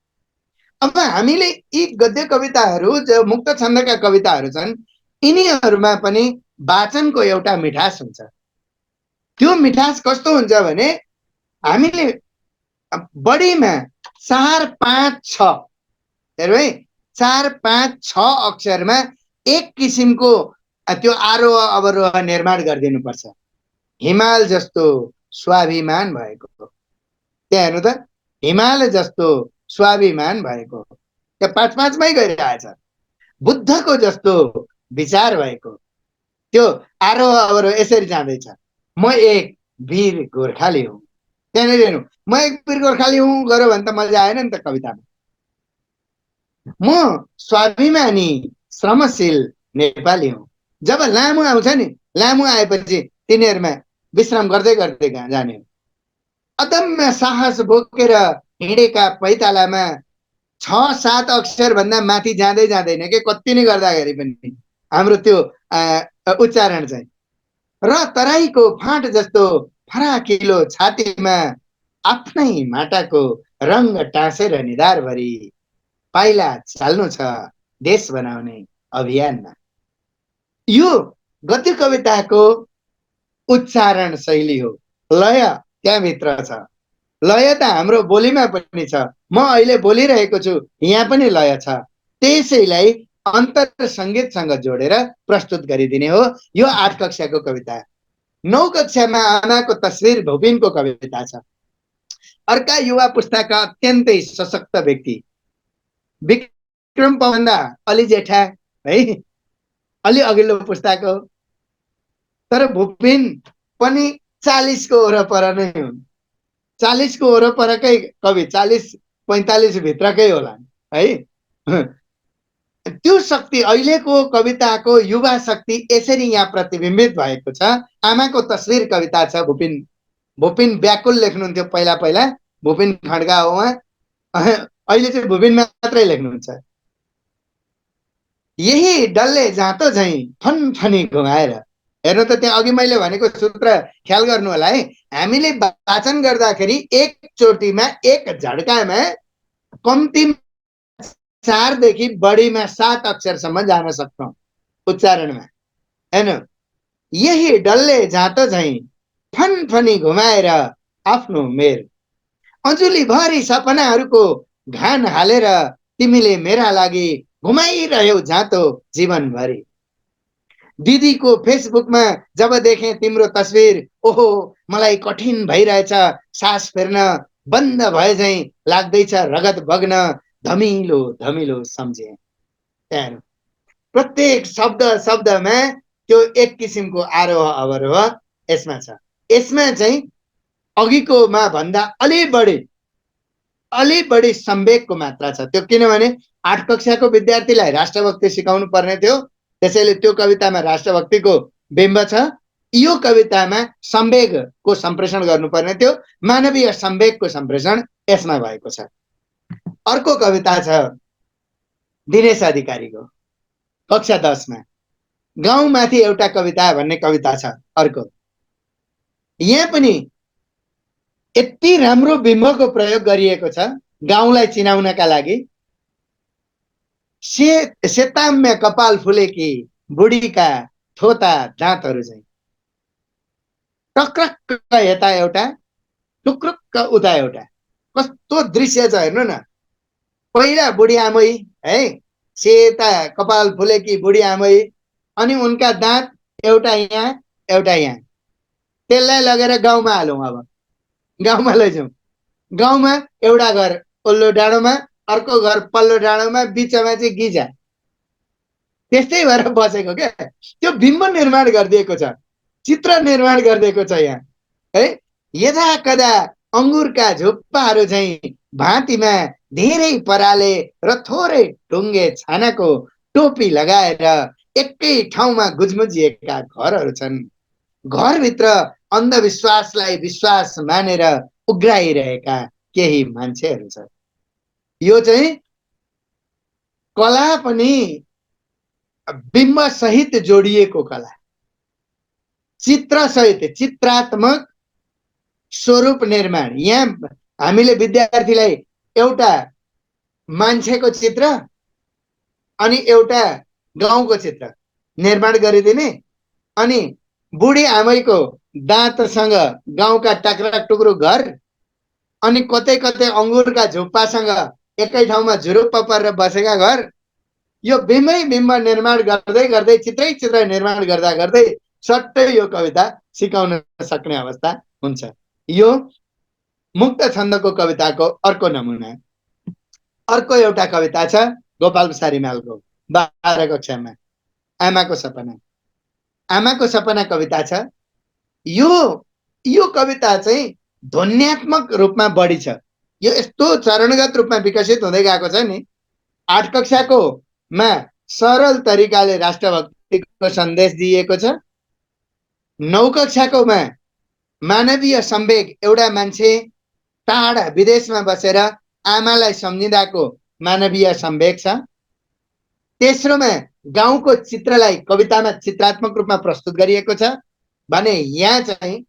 अब हामीले यी गद्य कविताहरू, जो मुक्त छन्दका कविताहरू छन्, यिनीहरूमा पनि वाचनको एउटा मिठास हुन्छ। त्यो मिठास कस्तो हुन्छ भने हामीले बढीमा 4, 5, 6 हेरौँ है, 4, 5, 6 अक्षरमा एक किसिमको त्यो आरोह अवरोह निर्माण गरिदिनुपर्छ। हिमाल जस्तो स्वाभिमान भएको, त्यहाँ हेर्नु त, हिमाल जस्तो स्वाभिमान भएको, त्यो 5, 5 मै गइरहेछ। बुद्धको जस्तो विचार भएको, त्यो आरोह अवरोह यसरी जाँदैछ। म एक वीर गोर्खाली हुँ, त्यहाँनिर हेर्नु, म एक वीर गोर्खाली हुँ गऱ्यो भने त मजा आएन नि त कवितामा। म स्वाभिमानी श्रमशील नेपाली हुँ। जब लामो आउँछ नि, लामो आएपछि तिनीहरूमा विश्राम गर्दै गर्दै जाने हो। अदम्य साहस बोकेर हिँडेका पैतालामा 6-7 अक्षर भन्दा माथि जाँदै जाँदैन के कति नै गर्दाखेरि पनि हाम्रो त्यो उच्चारण चाहिँ। र तराईको फाँट जस्तो फराकिलो छातीमा आफ्नै माटाको रङ टाँसेर निधारभरि पाइला चाल्नु छ देश बनाउने अभियानमा। यो गद्य कविताको उच्चारण शैली हो। लय त्यहाँभित्र छ। लय त हाम्रो बोलीमा पनि छ। म अहिले बोलिरहेको छु, यहाँ पनि लय छ। त्यसैलाई अन्तर सङ्गीतसँग जोडेर प्रस्तुत गरिदिने हो। यो 8 कक्षाको कविता। 9 कक्षामा आमाको तस्विर भुपिनको कविता छ। अर्का युवा पुस्ताका अत्यन्तै सशक्त व्यक्ति विक्रम पवन्दा अलि जेठा है, अलि अघिल्लो पुस्ताको, तर भुपिन पनि 40 को वरपर नै हुन्। 40 को वरपरकै कवि, 40-45 भित्रकै होला है। त्यो शक्ति, अहिलेको कविताको युवा शक्ति यसरी यहाँ प्रतिबिम्बित भएको छ। आमाको तस्विर कविता छ। भुपिन व्याकुल लेख्नुहुन्थ्यो पहिला पहिला, भुपिन खड्का हो उहाँ। अहिले चाहिँ भुपिन मात्रै लेख्नुहुन्छ। यही डल्ले जाँतो झैँ फनफनी घुमाएर, हेर्नु त त्यहाँ अघि मैले भनेको सूत्र ख्याल गर्नु होला है। हामीले वाचन गर्दाखेरि एकचोटिमा, एक झड्कामा कम्तीमा 4 देखि बढीमा 7 अक्षरसम्म जान सक्छौं उच्चारणमा, हैन। यही डल्ले जाँतो झैँ फनफनी घुमाएर आफ्नो मेर, अजुली भरि सपनाहरूको घान हालेर तिमीले मेरा लागि घुमाइरह्यौ जाँतो जीवनभरि। दिदीको फेसबुकमा जब देखेँ तिम्रो तस्विर, ओहो मलाई कठिन भइरहेछ, सास फेर्न बन्द भए झैँ लाग्दैछ रगत बग्न, धमिलो धमिलो सम्झे। त्यहाँ प्रत्येक शब्दमा त्यो एक किसिमको आरोह अवरोह यसमा छ। यसमा चाहिँ अघिकोमा भन्दा अलि बढी संवेगको मात्रा छ। त्यो किनभने 8 कक्षाको विद्यार्थीलाई राष्ट्रभक्ति सिकाउनु पर्ने थियो, त्यसैले त्यो कवितामा राष्ट्रभक्तिको बिम्ब छ। यो कवितामा संवेगको सम्प्रेषण गर्नुपर्ने थियो, मानवीय संवेगको सम्प्रेषण यसमा भएको छ। अर्को कविता छ दिनेश अधिकारीको, कक्षा 10 मा गाउँमाथि एउटा कविता भन्ने कविता छ। अर्को यहाँ पनि यति राम्रो बिम्बको प्रयोग गरिएको छ गाउँलाई चिनाउनका लागि। सेताम्य कपाल फुलेकी बुढीका थोता दाँतहरू चाहिँ, टक्रक्क यता एउटा, टुक्रुक्क उता एउटा, कस्तो दृश्य छ हेर्नु न। पहिला बुढी आमै है, सेता कपाल फुलेकी बुढी आमै, अनि उनका दाँत एउटा यहाँ एउटा यहाँ। त्यसलाई लगेर गाउँमा हालौँ। अब गाउँमा लैजाउँ। गाउँमा एउटा घर पल्लो डाँडोमा, अर्को घर पल्लो डाँडोमा, बिचमा चाहिँ गिजा। त्यस्तै भएर बसेको क्या। त्यो बिम्ब निर्माण गरिदिएको छ, चित्र निर्माण गरिदिएको छ यहाँ है। यदा कदा अङ्गुरका झुप्पाहरू चाहिँ भाँतीमा धेरै पराले र थोरै ढुङ्गे छानाको टोपी लगाएर एकै ठाउँमा गुजमुजिएका घरहरू छन्। घरभित्र अन्धविश्वासलाई विश्वास मानेर उग्राइरहेका केही मान्छेहरू छ। यो चाहिँ कला पनि बिम्ब सहित जोडिएको कला, चित्र सहित, चित्रात्मक स्वरूप निर्माण। यहाँ हामीले विद्यार्थीलाई एउटा मान्छेको चित्र अनि एउटा गाउँको चित्र निर्माण गरिदिने, अनि बुढी आमैको दाँतसँग गाउँका टाक्रा टुक्रो घर, अनि कतै कतै अङ्गुरका झुप्पासँग एकै ठाउँमा झुरुप्प परेर बसेका घर। यो बिम्बै बिम्ब निर्माण गर्दै गर्दै, चित्रै चित्र निर्माण गर्दा गर्दै सट्टै यो कविता सिकाउन सक्ने अवस्था हुन्छ। यो मुक्त छन्दको कविताको अर्को नमुना। अर्को एउटा कविता छ गोपाल सारिमालको, 12 कक्षामा, आमाको सपना। आमाको सपना कविता छ। यो कविता चाहिँ ध्वन्यात्मक रूपमा बढी छ। यो यस्तो चरणगत रूपमा विकसित हुँदै गएको छ नि। 8 कक्षाको मा सरल तरिकाले राष्ट्रभक्तिको सन्देश दिएको छ। 9 कक्षाको मा मानवीय सम्वेग एउटा मान्छे टाढा विदेशमा बसेर आमालाई सम्झिँदाको मानवीय सम्वेग छ। तेस्रोमा गाउँको चित्रलाई कवितामा चित्रात्मक रूपमा प्रस्तुत गरिएको छ भने यहाँ चाहिँ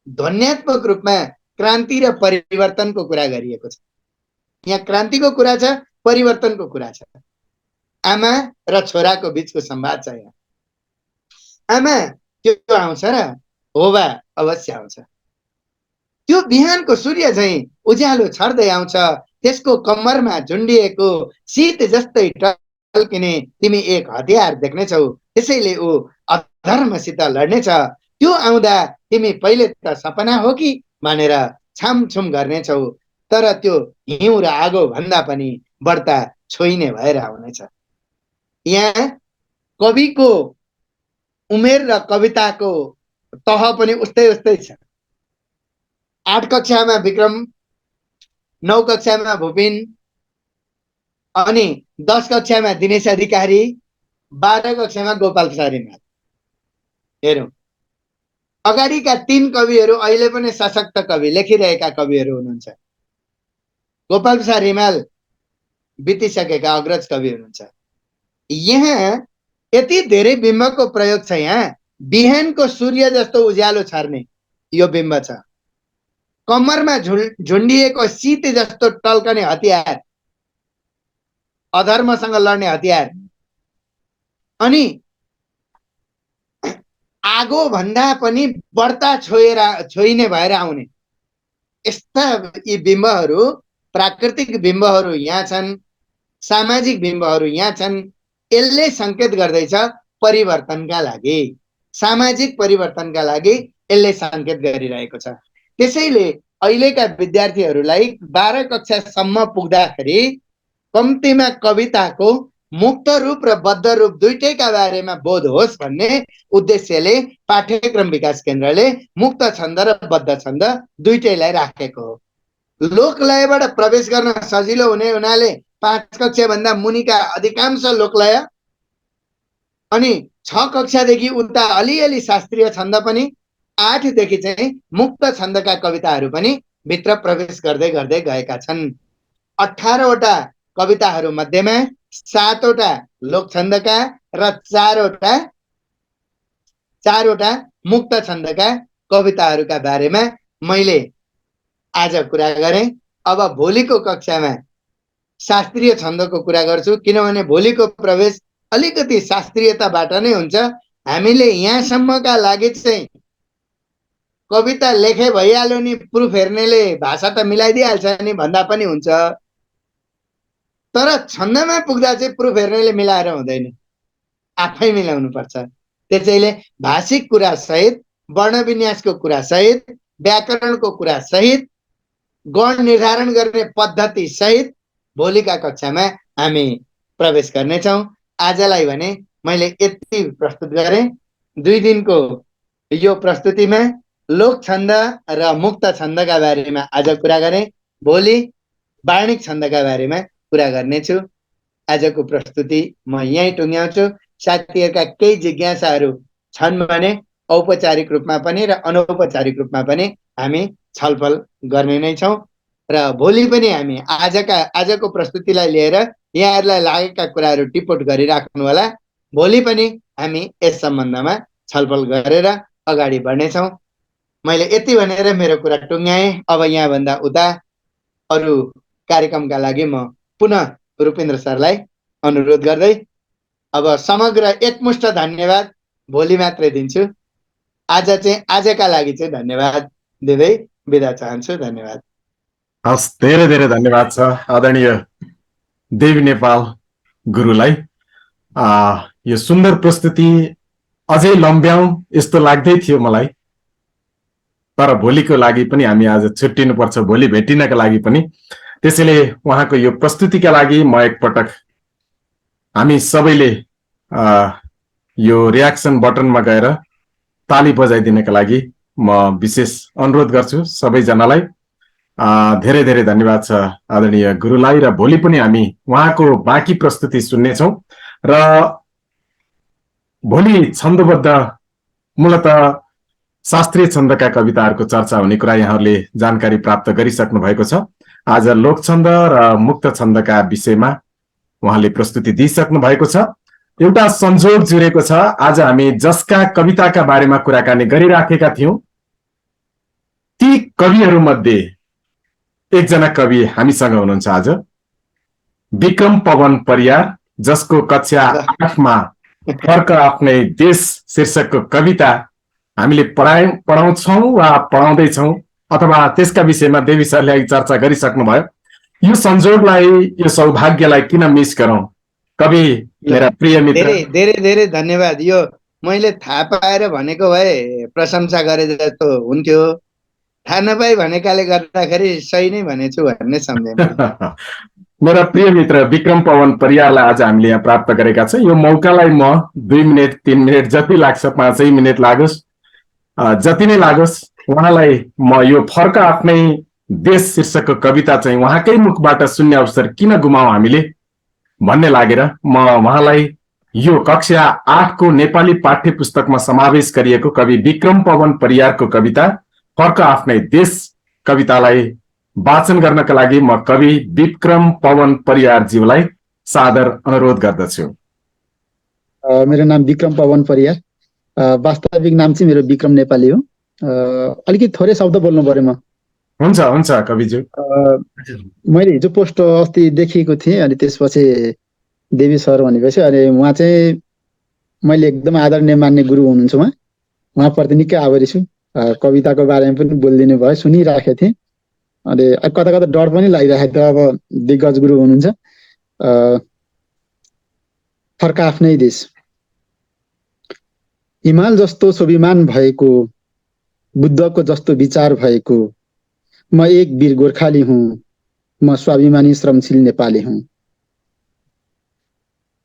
ध्वन्यात्मक रूपमा क्रान्ति र परिवर्तनको कुरा गरिएको छ। यहाँ क्रान्तिको कुरा छ, परिवर्तनको कुरा छ। आमा र छोराको बीचको संवाद छ। यहाँ आमा त्यो आउँछ र हो बा अवश्य आउँछ। त्यो बिहानको सूर्य चाहिँ उज्यालो छर्दै आउँछ, त्यसको कम्मरमा झुन्डिएको शीत जस्तै टल्किने तिमी एक हतियार देख्नेछौ, त्यसैले ऊ अधर्मसित लड्नेछ। त्यो आउँदा तिमी पहिले त सपना हो कि भनेर छामछुम गर्नेछौ, तर त्यो हिउँ र आगो भन्दा पनि बढ्ता छोइने भएर आउनेछ। यहाँ कविको उमेर र कविताको तह पनि उस्तै उस्तै छ। 8 कक्षामा विक्रम, 9 कक्षामा भूपिन, अनि 10 कक्षामा दिनेश अधिकारी, 12 कक्षामा गोपाल प्रसाद रिमाल। हेरौँ, अगाडिका 3 कविहरू अहिले पनि सशक्त कवि लेखिरहेका कविहरू हुनुहुन्छ। गोपाल प्रसाद रिमाल बितिसकेका अग्रज कवि हुनुहुन्छ। यहाँ यति धेरै बिम्बको प्रयोग छ। यहाँ बिहानको सूर्य जस्तो उज्यालो छर्ने यो बिम्ब छ। कम्मरमा झुन्डिएको शीत जस्तो टल्कने हतियार, अधर्मसँग लड्ने हतियार, अनि आगो भन्दा पनि बढ्ता छोइने भएर आउने, यस्ता यी बिम्बहरू, प्राकृतिक बिम्बहरू यहाँ छन्, सामाजिक बिम्बहरू यहाँ छन्। यसले संकेत गर्दैछ परिवर्तनका लागि, सामाजिक परिवर्तनका लागि यसले संकेत गरिरहेको छ। त्यसैले अहिलेका विद्यार्थीहरूलाई 12 कक्षासम्म पुग्दाखेरि कम्तीमा कविताको मुक्त रूप र बद्ध रूप दुईटैका बारेमा बोध होस् भन्ने उद्देश्यले पाठ्यक्रम विकास केन्द्रले मुक्त छन्द र बद्ध छन्द दुईटैलाई राखेको हो। लोकलयबाट प्रवेश गर्न सजिलो हुने हुनाले 5 कक्षा भन्दा मुनिका अधिकांश लोकलय अनि 6 कक्षादेखि उता अलिअलि शास्त्रीय छन्द पनि, 8 देखि चाहिँ मुक्त छन्दका कविताहरू पनि भित्र प्रवेश गर्दै गर्दै गएका छन्। 18 वटा कविताहरू मध्येमा 7 वटा लोक छन्दका र 4 वटा मुक्त छन्दका कविताहरूका बारेमा मैले आज कुरा गरेँ। अब भोलिको कक्षामा शास्त्रीय छन्दको कुरा गर्छु, किनभने भोलिको प्रवेश अलिकति शास्त्रीयताबाट नै हुन्छ। हामीले यहाँसम्मका लागि चाहिँ कविता लेखे भइहाल्यो नि, प्रुफ हेर्नेले भाषा त मिलाइदिइहाल्छ नि भन्दा पनि हुन्छ, तर छन्दमा पुग्दा चाहिँ प्रुफ हेर्नेले मिलाएर हुँदैन, आफै मिलाउनु पर्छ। त्यसैले भाषिक कुरा सहित, वर्णविन्यासको कुरा सहित, व्याकरणको कुरा सहित, गण निर्धारण गर्ने पद्धति सहित भोलिका कक्षामा हामी प्रवेश गर्नेछौँ। आजलाई भने मैले यति प्रस्तुत गरेँ। 2 दिनको यो प्रस्तुतिमा लोक छन्द र मुक्त छन्दका बारेमा आज कुरा गरेँ। भोलि वार्णिक छन्दका बारेमा कुरा गर्नेछु। आजको प्रस्तुति म यहीँ टुङ्ग्याउँछु। साथीहरूका केही जिज्ञासाहरू छन् भने औपचारिक रूपमा पनि र अनौपचारिक रूपमा पनि हामी छलफल गर्ने नै छौँ र भोलि पनि हामी आजको प्रस्तुतिलाई लिएर यहाँहरूलाई लागेका कुराहरू टिपोट गरिराख्नु होला। भोलि पनि हामी यस सम्बन्धमा छलफल गरेर अगाडि बढ्नेछौँ। मैले यति भनेर मेरो कुरा टुङ्ग्याएँ। अब यहाँभन्दा उता अरू कार्यक्रमका लागि म पुनः रूपेन्द्र सरलाई अनुरोध गर्दै अब समग्र एकमुष्ट धन्यवाद भोलि मात्रै दिन्छु। आजका लागि चाहिँ धन्यवाद दिँदै बिदा चाहन्छु। धन्यवाद। हस्, धेरै धेरै धन्यवाद छ आदरणीय देवी नेपाल गुरुलाई। यो सुन्दर प्रस्तुति अझै लम्ब्याउँ यस्तो लाग्दै थियो मलाई, तर भोलिको लागि पनि हामी आज छुट्टिनुपर्छ, भोलि भेटिनका लागि पनि। त्यसैले उहाँको यो प्रस्तुतिका लागि म एकपटक हामी सबैले यो रियाक्सन बटनमा गएर ताली बजाइदिनका लागि म विशेष अनुरोध गर्छु सबैजनालाई। धेरै धेरै धन्यवाद छ आदरणीय गुरुलाई र भोलि पनि हामी उहाँको बाँकी प्रस्तुति सुन्नेछौँ। र भोलि छन्दबद्ध मूलतः शास्त्रीय छन्दका कविताहरूको चर्चा हुने कुरा यहाँहरूले जानकारी प्राप्त गरिसक्नु भएको छ। आज लोक छन्द र मुक्त छन्दका विषयमा उहाँले प्रस्तुति दिइसक्नु भएको छ। एउटा संजोग जुरेको छ। आज हामी जसका कविताका बारेमा कुराकानी गरिराखेका थियौं, ती कविहरू मध्ये एकजना कवि हामीसँग हुनुहुन्छ आज, विक्रम पवन परियार, जसको कक्षा 8 मा फर्क आफ्नै देश शीर्षकको कविता हामीले पढाउँछौं वा पढाउँदैछौं, अथवा त्यसका विषयमा देवी सरले अघि चर्चा गरिसक्नुभयो। यो संजोगलाई, यो सौभाग्यलाई किन मिस गरौं? कवि मेरा प्रिय मित्र, धेरै धेरै धेरै धन्यवाद। यो मैले थाहा पाएर भनेको भए प्रशंसा गरे जस्तो हुन्थ्यो। थाहा नपाई भनेकाले गर्दाखेरि सही नै भनेछु भन्ने सम्झेँ। मेरा प्रिय मित्र विक्रम पवन परियारलाई आज हामीले यहाँ प्राप्त गरेका छौं। यो मौकालाई म 2 मिनेट 3 मिनेट जति लाग्छ, 5 मिनेट लागोस्, जति नै लागोस्, उहाँलाई म यो फर्क आफ्नै देश शीर्षकको कविता चाहिँ उहाँकै मुखबाट सुन्ने अवसर किन गुमाउँ हामीले भन्ने लागेर म उहाँलाई यो कक्षा 8 को नेपाली पाठ्य पुस्तकमा समावेश गरिएको कवि विक्रम पवन परियारको कविता फर्क आफ्नै देश कवितालाई वाचन गर्नका लागि म कवि विक्रम पवन परियारज्यूलाई सादर अनुरोध गर्दछु। मेरो नाम विक्रम पवन परियार, वास्तविक नाम चाहिँ मेरो विक्रम नेपाली हो। अलिकति थोरै शब्द बोल्नु पर्यो म। हुन्छ हुन्छ कविज्यू। मैले हिजो पोस्ट अस्ति देखिएको थिएँ, अनि त्यसपछि देवी सर भनेपछि अनि उहाँ चाहिँ मैले एकदम आदरणीय मान्ने गुरु हुनुहुन्छ। उहाँप्रति निकै आभारी छु। कविताको बारेमा पनि बोलिदिनु भयो, सुनिराखेको थिएँ। अनि कता कता डर पनि लागिरहेको थियो, अब दिग्गज गुरु हुनुहुन्छ। फर्क आफ्नै देश। हिमाल जस्तो स्वाभिमान भएको, बुद्धको जस्तो विचार भएको, म एक वीर गोर्खाली हुँ, म स्वाभिमानी श्रमशील नेपाली हुँ।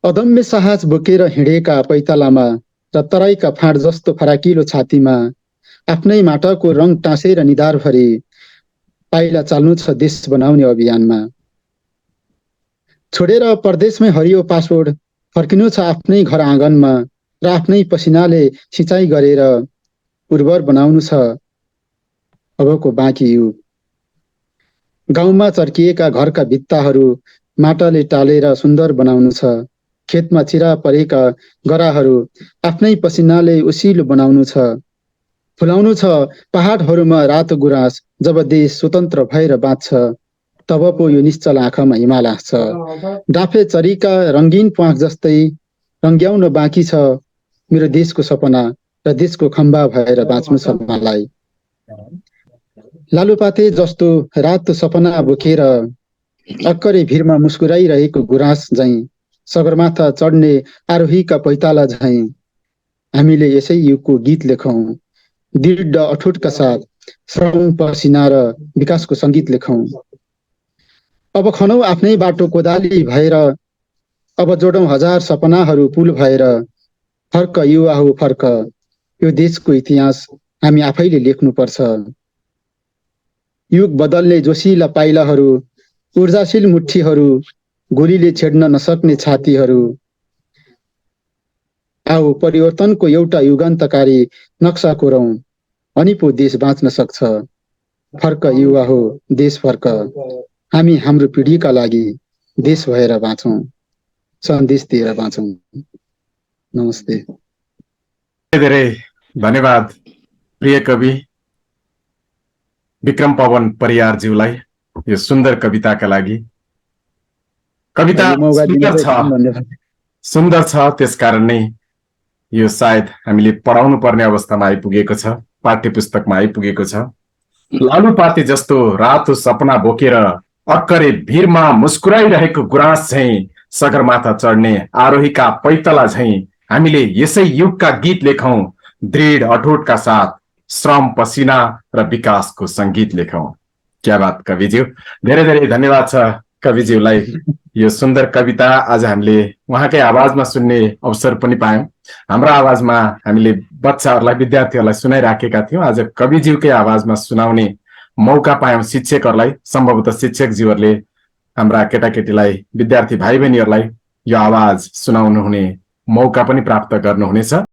अदम्य साहस बोकेर हिँडेका पैतालामा र तराईका फाँड जस्तो फराकिलो छातीमा आफ्नै माटाको रङ टाँसेर निधारभरि पाइला चाल्नु छ देश बनाउने अभियानमा। छोडेर परदेशमै हरियो पासपोर्ट फर्किनु छ आफ्नै घर आँगनमा र आफ्नै पसिनाले सिँचाइ गरेर उर्वर बनाउनु छ अबको बाँकी युग। गाउँमा चर्किएका घरका भित्ताहरू माटाले टालेर सुन्दर बनाउनु छ। खेतमा चिरा परेका गराहरू आफ्नै पसिनाले उसिलो बनाउनु छ। फुलाउनु छ पहाडहरूमा रातो गुराँस, जब देश स्वतन्त्र भएर बाँच्छ तब पो यो निश्चल आँखामा हिमाल आँच्छ। डाफे चरीका रङ्गीन प्वाख जस्तै रङ्ग्याउन बाँकी छ मेरो देशको सपना र देशको खम्बा भएर बाँच्नु छ मलाई। लालुपाते जस्तो रातो सपना बोकेर अक्करे भिरमा मुस्कुराइरहेको गुराँस झैँ, सगरमाथा चढ्ने आरोहीका पैताला झैँ हामीले यसै युगको गीत लेखौँ। दृढ अठोटका साथ श्रम पसिना र विकासको सङ्गीत लेखौँ। अब खनौ आफ्नै बाटो कोदाली भएर, अब जोडौँ हजार सपनाहरू पुल भएर। फर्क युवा हो फर्क, यो देशको इतिहास हामी आफैले लेख्नुपर्छ। युग बदल्ने जोसिला पाइलाहरू, ऊर्जाशील मुठ्ठीहरू, गोलीले छेड्न नसक्ने छातीहरू। आओ परिवर्तनको एउटा युगान्तकारी नक्सा कोरौँ, अनि पो देश बाँच्न सक्छ। फर्क युवा हो देश फर्क, हामी हाम्रो पिँढीका लागि देश भएर बाँचौँ, सन्देश दिएर बाँचौँ। नमस्ते। धेरै धन्यवाद प्रिय कवि विक्रम पवन परियारज्यूलाई यो सुन्दर कविताका लागि। कविता सुन्दर छ, त्यसकारण नै यो सायद हामीले पढाउनु पर्ने अवस्थामा आइपुगेको छ, पाठ्य पुस्तकमा आइपुगेको छ। लालुपाते जस्तो रातो सपना बोकेर अक्करे भिरमा मुस्कुराइरहेको गुराँस झैँ, सगरमाथा चढ्ने आरोहीका पैतला झैँ हामीले यसै युगका गीत लेखौँ। दृढ अठोटका साथ श्रम पसिना र विकासको सङ्गीत लेखौँ। क्या बात कविज्यू, धेरै धेरै धन्यवाद छ कविज्यूलाई। यो सुन्दर कविता आज हामीले उहाँकै आवाजमा सुन्ने अवसर पनि पायौँ। हाम्रो आवाजमा हामीले बच्चाहरूलाई, विद्यार्थीहरूलाई सुनाइराखेका थियौँ। आज कविज्यूकै आवाजमा सुनाउने मौका पायौँ शिक्षकहरूलाई। सम्भवतः शिक्षकज्यूहरूले हाम्रा केटाकेटीलाई, विद्यार्थी भाइ बहिनीहरूलाई यो आवाज सुनाउनु हुने मौका पनि प्राप्त गर्नुहुनेछ।